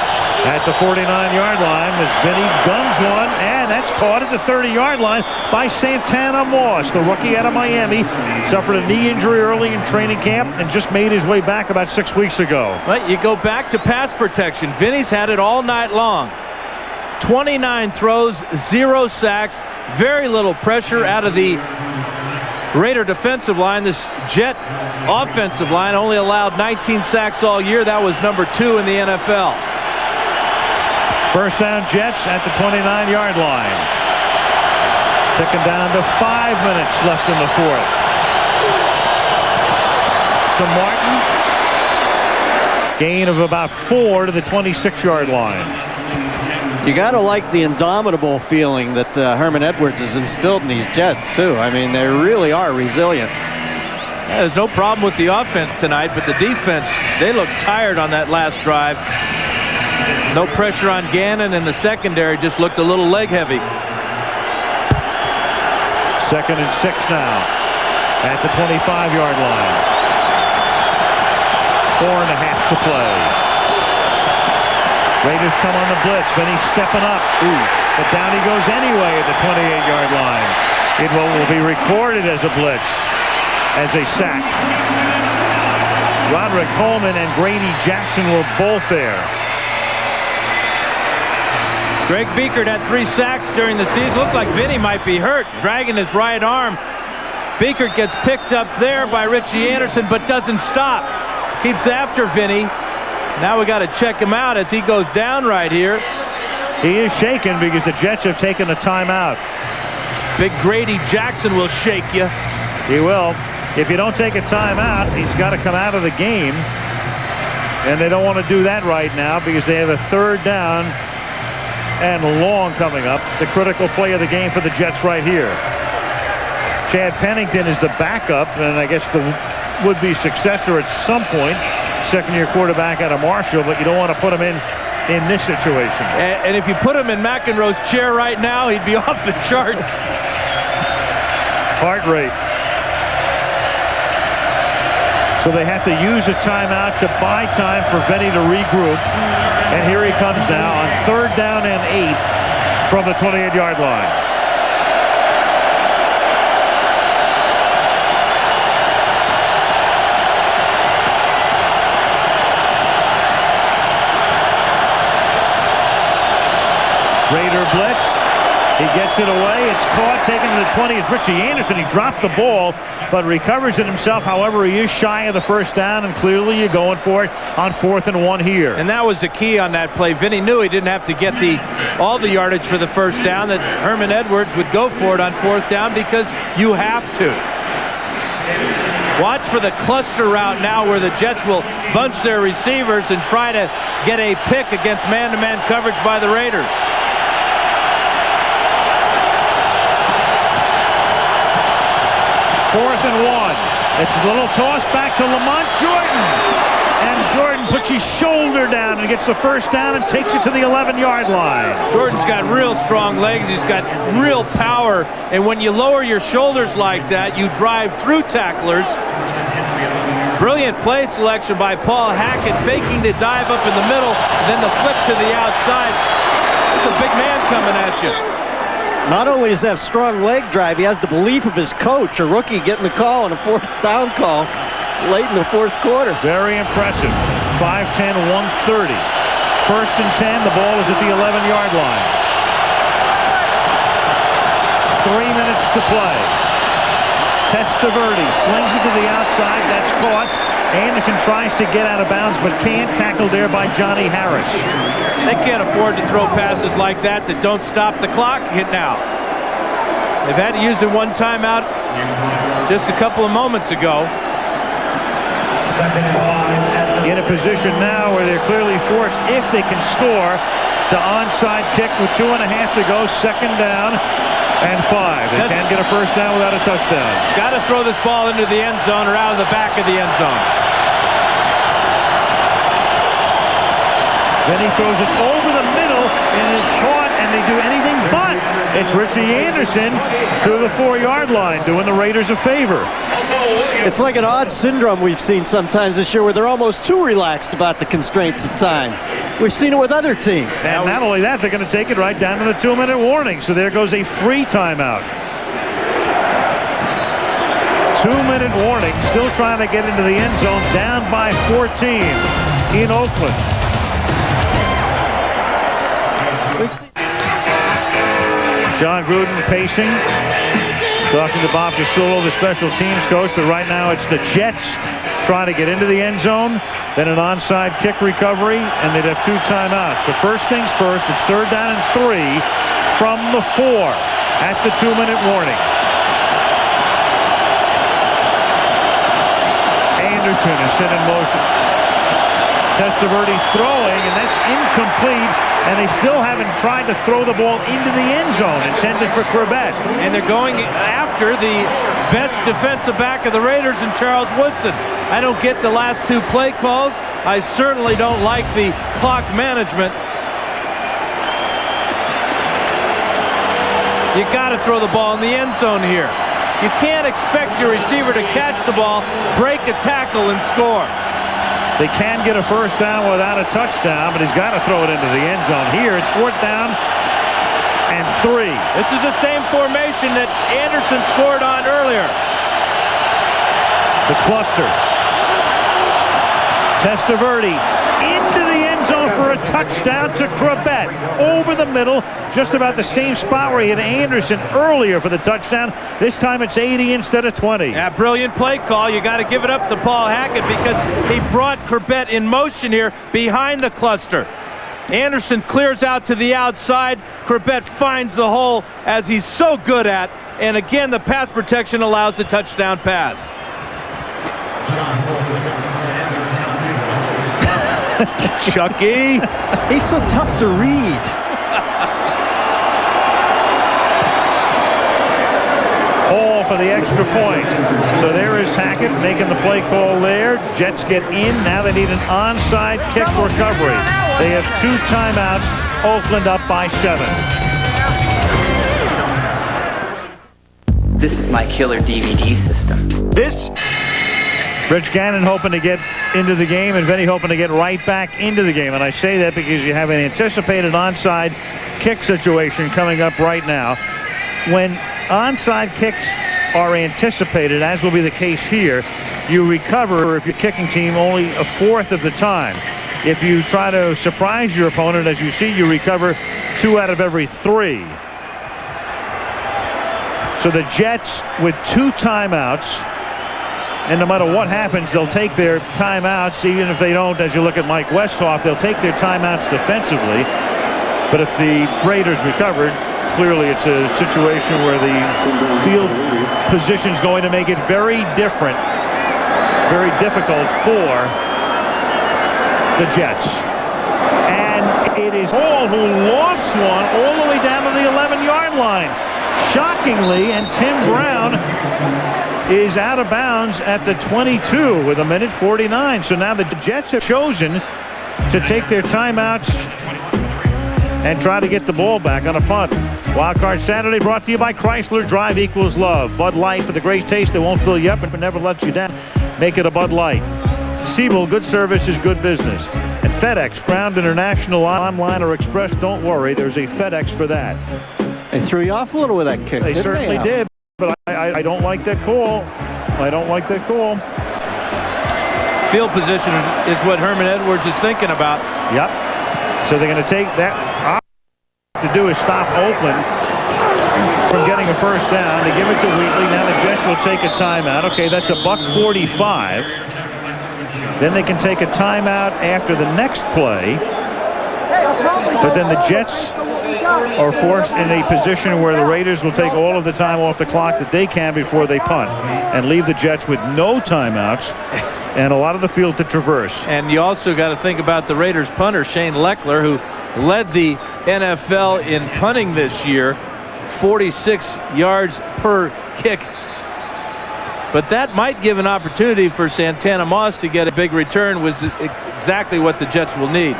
at the 49-yard line as Vinny guns one, and that's caught at the 30-yard line by Santana Moss, the rookie out of Miami. Suffered a knee injury early in training camp and just made his way back about 6 weeks ago. But you go back to pass protection. Vinny's had it all night long. 29 throws, 0 sacks, very little pressure out of the Raider defensive line. This Jet offensive line only allowed 19 sacks all year. That was number 2 in the NFL. First down, Jets at the 29-yard line. Ticking down to 5 minutes left in the 4th. To Martin. Gain of about 4 to the 26-yard line. You got to like the indomitable feeling that Herman Edwards has instilled in these Jets, too. I mean, they really are resilient. Yeah, there's no problem with the offense tonight, but the defense, they look tired on that last drive. No pressure on Gannon, and the secondary just looked a little leg heavy. 2nd and 6 now at the 25-yard line. 4.5 to play. Raiders come on the blitz. Then he's stepping up. But down he goes anyway at the 28-yard line. It will be recorded as a blitz, as a sack. Roderick Coleman and Grady Jackson were both there. Greg Biekert had 3 sacks during the season. Looks like Vinny might be hurt, dragging his right arm. Biekert gets picked up there by Richie Anderson, but doesn't stop. Keeps after Vinny. Now we got to check him out as he goes down right here. He is shaken because the Jets have taken a timeout. Big Grady Jackson will shake you. He will. If you don't take a timeout, he's got to come out of the game. And they don't want to do that right now because they have a 3rd down and long coming up. The critical play of the game for the Jets right here. Chad Pennington is the backup, and I guess the would-be successor at some point. Second-year quarterback out of Marshall, but you don't want to put him in this situation. And if you put him in McEnroe's chair right now, he'd be off the charts. Heart rate. So they have to use a timeout to buy time for Vinny to regroup. And here he comes now on 3rd down and 8 from the 28-yard line. Raider blitz. He gets it away. It's caught, taken to the 20. It's Richie Anderson. He drops the ball, but recovers it himself. However, he is shy of the first down, and clearly you're going for it on 4th and 1 here. And that was the key on that play. Vinny knew he didn't have to get all the yardage for the first down, that Herman Edwards would go for it on 4th down because you have to. Watch for the cluster route now where the Jets will bunch their receivers and try to get a pick against man-to-man coverage by the Raiders. Fourth and 1. It's a little toss back to Lamont Jordan. And Jordan puts his shoulder down and gets the first down and takes it to the 11-yard line. Jordan's got real strong legs. He's got real power. And when you lower your shoulders like that, you drive through tacklers. Brilliant play selection by Paul Hackett, faking the dive up in the middle, then the flip to the outside. It's a big man coming at you. Not only does he have strong leg drive, he has the belief of his coach, a rookie getting the call on a 4th down call late in the 4th quarter. Very impressive. 5'10", 130. 1st and 10. The ball is at the 11-yard line. 3 minutes to play. Testaverde slings it to the outside. That's caught. Anderson tries to get out of bounds, but can't. Tackled there by Johnny Harris. They can't afford to throw passes like that don't stop the clock. Hit now. They've had to use it one timeout just a couple of moments ago. In a position now where they're clearly forced, if they can score, to onside kick with 2.5 to go. 2nd down and 5. They can't get a first down without a touchdown. Got to throw this ball into the end zone or out of the back of the end zone. Then he throws it over the middle and is caught, and they do anything but. It's Richie Anderson to the 4-yard line, doing the Raiders a favor. It's like an odd syndrome we've seen sometimes this year where they're almost too relaxed about the constraints of time. We've seen it with other teams. And not only that, they're going to take it right down to the 2-minute warning. So there goes a free timeout. 2-minute warning, still trying to get into the end zone, down by 14 in Oakland. John Gruden pacing, talking to Bob Casulo, the special teams coach, but right now it's the Jets trying to get into the end zone, then an onside kick recovery, and they'd have 2 timeouts. But first things first, it's 3rd down and 3 from the 4 at the 2-minute warning. Anderson is set in motion. Testaverde throwing, and that's incomplete, and they still haven't tried to throw the ball into the end zone intended for Corbett. And they're going after the best defensive back of the Raiders in Charles Woodson. I don't get the last 2 play calls. I certainly don't like the clock management. You got to throw the ball in the end zone here. You can't expect your receiver to catch the ball, break a tackle, and score. They can get a first down without a touchdown, but he's got to throw it into the end zone. Here, it's 4th down and 3. This is the same formation that Anderson scored on earlier. The cluster. Testaverde into the end zone for a touchdown to Corbett. Over the middle, just about the same spot where he had Anderson earlier for the touchdown. This time it's 80 instead of 20. Yeah, brilliant play call. You got to give it up to Paul Hackett because he brought Corbett in motion here behind the cluster. Anderson clears out to the outside. Corbett finds the hole as he's so good at. And again, the pass protection allows the touchdown pass. Chucky. He's so tough to read. Hall for the extra point. So there is Hackett making the play call there. Jets get in. Now they need an onside kick recovery. They have 2 timeouts. Oakland up by 7. This is my killer DVD system. Rich Gannon hoping to get into the game, and Vinny hoping to get right back into the game. And I say that because you have an anticipated onside kick situation coming up right now. When onside kicks are anticipated, as will be the case here, you recover, if you're kicking team, only a 1/4 of the time. If you try to surprise your opponent, as you see, you recover 2 out of every 3. So the Jets with 2 timeouts. And no matter what happens, they'll take their timeouts, even if they don't, as you look at Mike Westhoff, they'll take their timeouts defensively. But if the Raiders recovered, clearly it's a situation where the field position is going to make it very different, very difficult for the Jets. And it is Hall who lofts one all the way down to the 11-yard line. Shockingly, and Tim Brown is out of bounds at the 22 with 1:49. So now the Jets have chosen to take their timeouts and try to get the ball back on a punt. Wild Card Saturday brought to you by Chrysler. Drive equals love. Bud Light, for the great taste that won't fill you up and never let you down. Make it a Bud Light. Siebel, good service is good business. And FedEx, Ground International, online or express, don't worry, there's a FedEx for that. They threw you off a little with that kick. They certainly did, but I don't like that call. I don't like that call. Field position is what Herman Edwards is thinking about. Yep. So they're going to take that. All to do is stop Oakland from getting a first down. They give it to Wheatley. Now the Jets will take a timeout. Okay, that's $1:45. Then they can take a timeout after the next play. But then the Jets are forced in a position where the Raiders will take all of the time off the clock that they can before they punt and leave the Jets with no timeouts and a lot of the field to traverse. And you also got to think about the Raiders punter, Shane Leckler, who led the NFL in punting this year, 46 yards per kick. But that might give an opportunity for Santana Moss to get a big return, which is exactly what the Jets will need.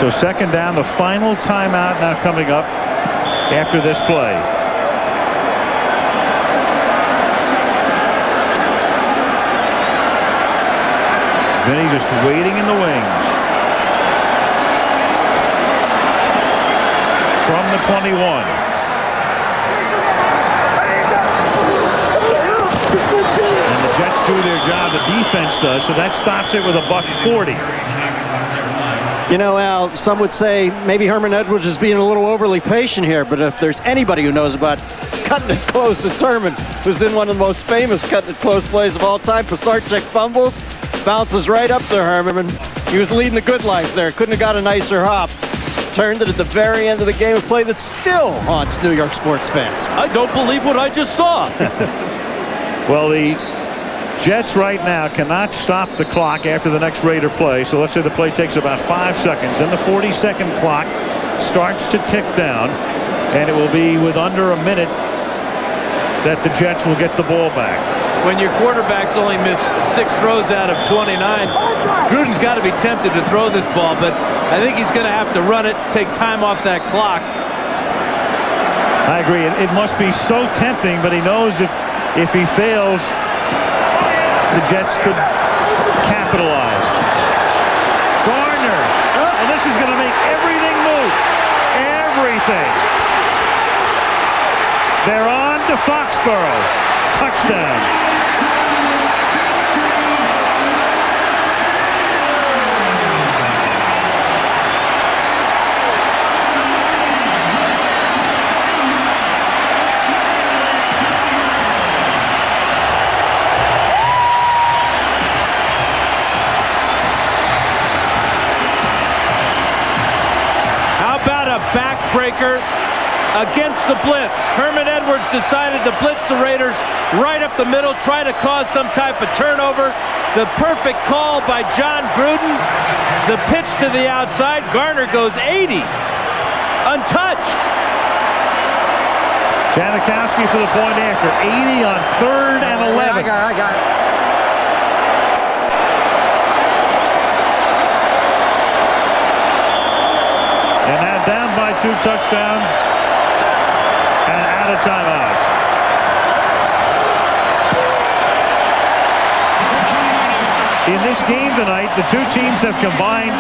So second down, the final timeout now coming up after this play. Vinny just waiting in the wings. From the 21. And the Jets do their job, the defense does, so that stops it with $1:40. You know, Al, some would say maybe Herman Edwards is being a little overly patient here, but if there's anybody who knows about cutting it close, it's Herman, who's in one of the most famous cutting it close plays of all time. Pasarchik fumbles, bounces right up to Herman. He was leading the good life there. Couldn't have got a nicer hop. Turned it at the very end of the game, a play that still haunts New York sports fans. I don't believe what I just saw. Well, the Jets right now cannot stop the clock after the next Raider play. So let's say the play takes about 5 seconds. Then the 40-second clock starts to tick down. And it will be with under a minute that the Jets will get the ball back. When your quarterback's only missed 6 throws out of 29, Gruden's got to be tempted to throw this ball, but I think he's going to have to run it, take time off that clock. I agree. It must be so tempting, but he knows if he fails, the Jets could capitalize. Garner, and this is going to make everything move. Everything. They're on to Foxborough. Touchdown. How about a backbreaker against the blitz? Herman Edwards decided to blitz the Raiders right up the middle, try to cause some type of turnover. The perfect call by John Gruden. The pitch to the outside. Garner goes 80. Untouched. Janikowski for the point after. 80 on 3rd and 11. I got it. And now down by 2 touchdowns and out of timeouts. In this game tonight, the two teams have combined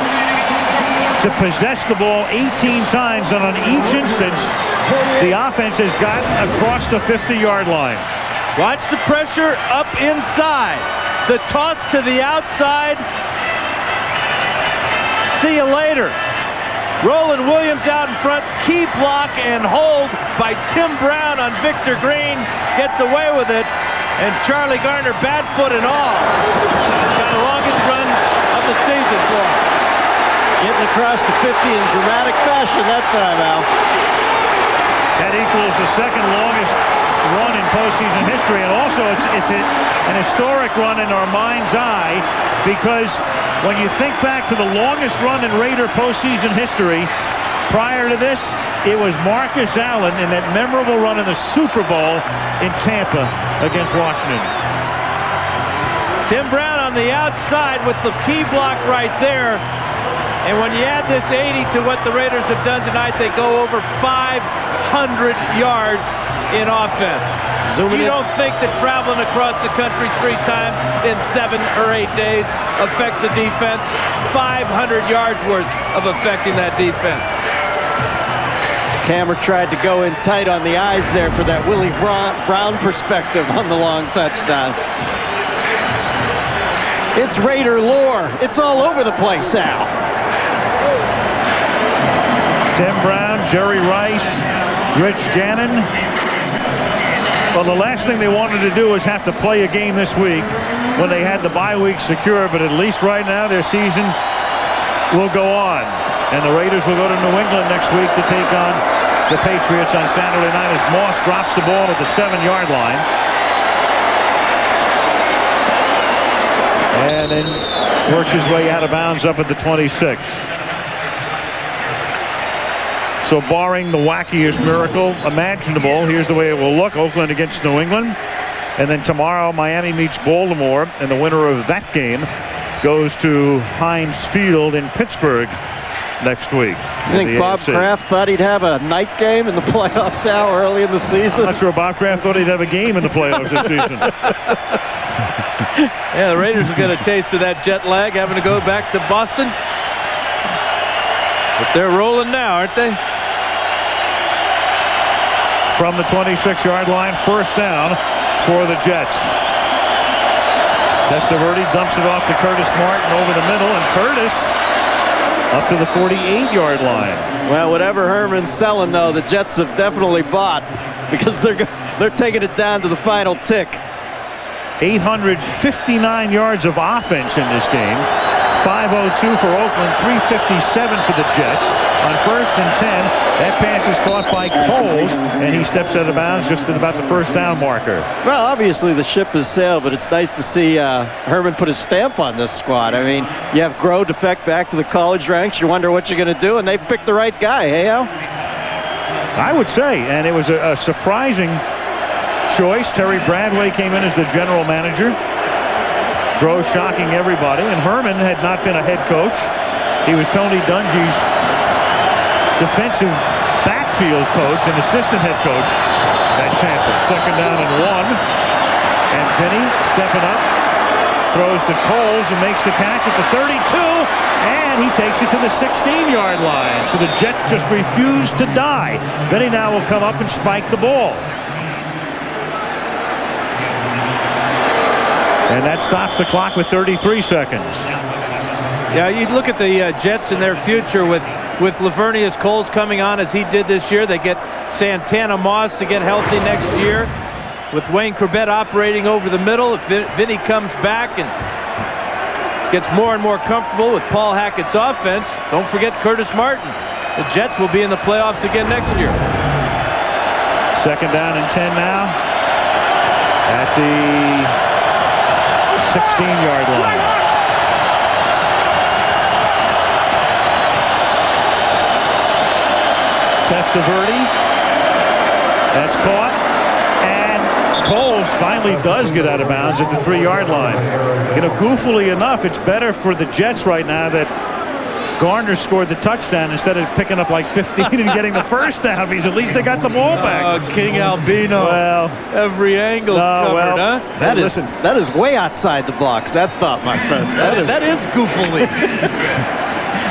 to possess the ball 18 times, and on each instance, the offense has gotten across the 50-yard line. Watch the pressure up inside. The toss to the outside. See you later. Roland Williams out in front, key block and hold by Tim Brown on Victor Green. Gets away with it, and Charlie Garner, bad foot and all. Got the longest run of the season for him. Getting across the 50 in dramatic fashion that time, Al. That equals the second longest run in postseason history, and also it's an historic run in our mind's eye, because when you think back to the longest run in Raider postseason history, prior to this, it was Marcus Allen in that memorable run in the Super Bowl in Tampa against Washington. Tim Brown on the outside with the key block right there. And when you add this 80 to what the Raiders have done tonight, they go over 500 yards in offense. You don't think that traveling across the country 3 times in 7 or 8 days affects the defense? 500 yards worth of affecting that defense. Cameron tried to go in tight on the eyes there for that Willie Brown perspective on the long touchdown. It's Raider lore. It's all over the place, Al. Tim Brown, Jerry Rice, Rich Gannon. Well, the last thing they wanted to do was have to play a game this week when they had the bye week secure, but at least right now their season will go on. And the Raiders will go to New England next week to take on the Patriots on Saturday night as Moss drops the ball at the 7-yard line. And then works his way out of bounds up at the 26. So barring the wackiest miracle imaginable, here's the way it will look. Oakland against New England. And then tomorrow, Miami meets Baltimore. And the winner of that game goes to Heinz Field in Pittsburgh next week. You think Bob Kraft thought he'd have a night game in the playoffs, Al, early in the season? I'm not sure Bob Kraft thought he'd have a game in the playoffs this season. Yeah, the Raiders are going to taste of that jet lag, having to go back to Boston. But they're rolling now, aren't they? From the 26-yard line, first down for the Jets. Testaverde dumps it off to Curtis Martin over the middle, and Curtis up to the 48-yard line. Well, whatever Herman's selling, though, the Jets have definitely bought, because they're taking it down to the final tick. 859 yards of offense in this game. 5:02 for Oakland, 3:57 for the Jets. On 1st and 10, that pass is caught by Coles, and he steps out of bounds just at about the first down marker. Well, obviously the ship has sailed, but it's nice to see Herman put his stamp on this squad. I mean, you have Groh defect back to the college ranks. You wonder what you're going to do, and they've picked the right guy. Hey, Al? I would say, and it was a surprising choice. Terry Bradway came in as the general manager. Groh shocking everybody, and Herman had not been a head coach. He was Tony Dungy's defensive backfield coach and assistant head coach at Tampa. 2nd down and 1, and Vinny stepping up, throws to Coles and makes the catch at the 32, and he takes it to the 16-yard line. So the Jets just refuse to die. Vinny now will come up and spike the ball. And that stops the clock with 33 seconds. Yeah, you look at the Jets and their future with Lavernius Coles coming on as he did this year. They get Santana Moss to get healthy next year. With Wayne Corbett operating over the middle, if Vinny comes back and gets more and more comfortable with Paul Hackett's offense, don't forget Curtis Martin. The Jets will be in the playoffs again next year. 2nd down and 10 now at the 16-yard line. Testaverde, that's caught, and Coles finally does get out of bounds at the 3-yard line. You know, goofily enough, it's better for the Jets right now that Garner scored the touchdown instead of picking up like 15 and getting the first down, because at least they got the ball back. King Albino. Well, every angle covered, huh? That is way outside the box, that thought, my friend. That is goofily.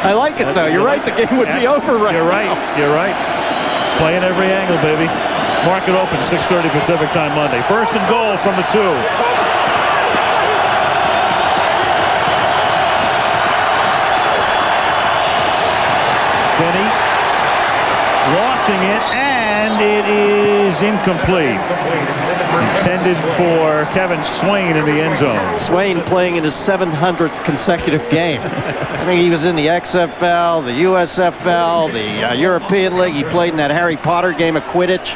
I like it, though. You're right. The game would be over right now. You're right. Playing every angle, baby. Market open, 6:30 Pacific time Monday. 1st and goal from the 2. Finney lifting it, and it is incomplete. Intended for Kevin Swain in the end zone. Swain playing in his 700th consecutive game. I think he was in the XFL, the USFL, the European League. He played in that Harry Potter game of Quidditch.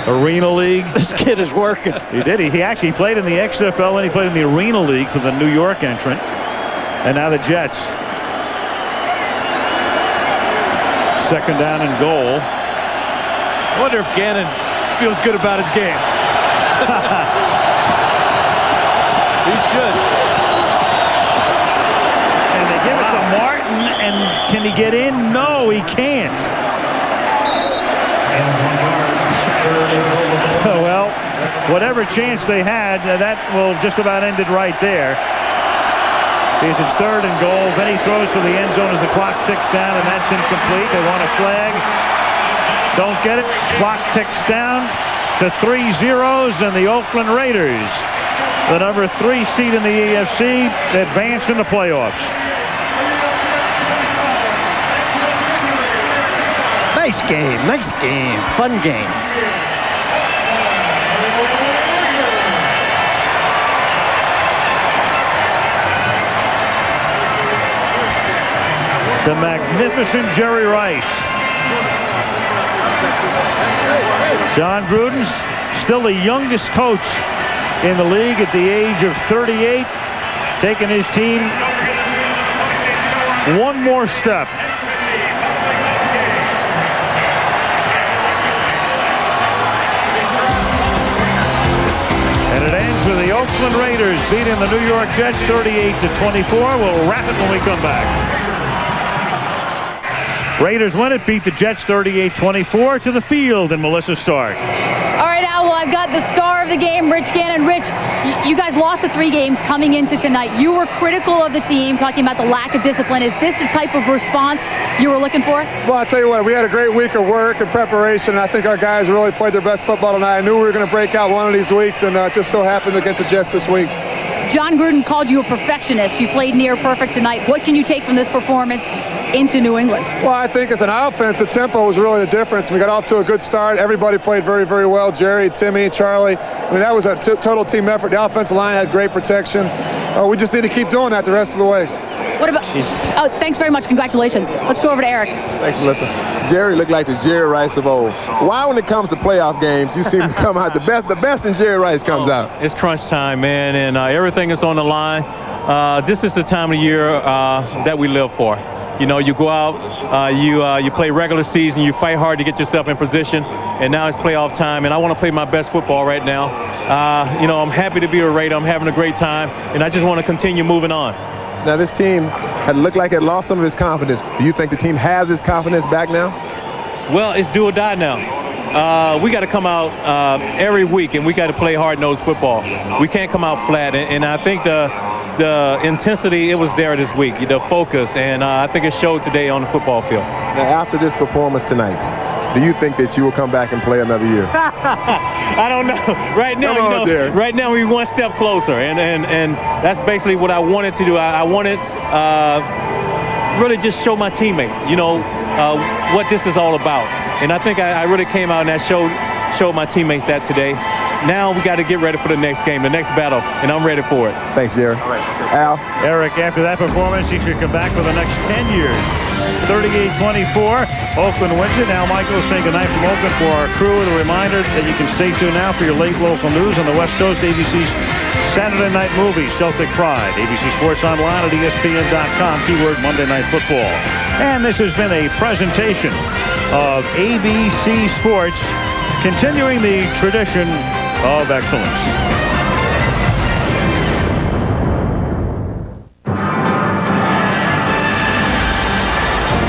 Arena League. This kid is working. He did. He actually played in the XFL and he played in the Arena League for the New York entrant. And now the Jets. Second down and goal. I wonder if Gannon feels good about his game. He should. And they give it to Martin, and can he get in? No, he can't. Well, whatever chance they had, that will just about end it right there. Because it's third and goal. Then he throws for the end zone as the clock ticks down, and that's incomplete. They want a flag. Don't get it. Clock ticks down to 3-0, and the Oakland Raiders, the number 3 seed in the AFC, advance in the playoffs. Nice game, fun game. The magnificent Jerry Rice. John Gruden's still the youngest coach in the league at the age of 38, taking his team one more step. And it ends with the Oakland Raiders beating the New York Jets 38-24. We'll wrap it when we come back. Raiders win it, beat the Jets 38-24 to the field, and Melissa Stark. All right, Al, well, I've got the star of the game, Rich Gannon. Rich, you guys lost the 3 games coming into tonight. You were critical of the team, talking about the lack of discipline. Is this the type of response you were looking for? Well, I'll tell you what, we had a great week of work and preparation. I think our guys really played their best football tonight. I knew we were going to break out one of these weeks, and it just so happened against the Jets this week. John Gruden called you a perfectionist. You played near perfect tonight. What can you take from this performance into New England? Well, I think as an offense, the tempo was really the difference. We got off to a good start. Everybody played very, very well. Jerry, Timmy, Charlie. I mean, that was a total team effort. The offensive line had great protection. We just need to keep doing that the rest of the way. What about? Oh, thanks very much. Congratulations. Let's go over to Eric. Thanks, Melissa. Jerry looked like the Jerry Rice of old. Why, when it comes to playoff games, you seem to come out the best in Jerry Rice comes out? It's crunch time, man, and everything is on the line. This is the time of year that we live for. You know, you go out, you play regular season, you fight hard to get yourself in position, and now it's playoff time, and I want to play my best football right now. You know, I'm happy to be a Raider. I'm having a great time, and I just want to continue moving on. Now, this team had looked like it lost some of its confidence. Do you think the team has its confidence back now? Well, it's do or die now. We got to come out every week, and we got to play hard-nosed football. We can't come out flat, and I think the intensity, it was there this week, the focus, and I think it showed today on the football field. Now, after this performance tonight, do you think that you will come back and play another year? I don't know. Right now, right now we're one step closer, and that's basically what I wanted to do. I wanted really just show my teammates, you know, what this is all about. And I think I really came out and I showed my teammates that today. Now we got to get ready for the next game, the next battle, and I'm ready for it. Thanks, Jerry. All right. Al? Eric, after that performance, he should come back for the next 10 years. 38-24, Oakland wins it. Now Michael saying goodnight from Oakland for our crew. The reminder that you can stay tuned now for your late local news on the West Coast. ABC's Saturday Night Movie, Celtic Pride. ABC Sports Online at ESPN.com, keyword Monday Night Football. And this has been a presentation of ABC Sports, continuing the tradition of excellence.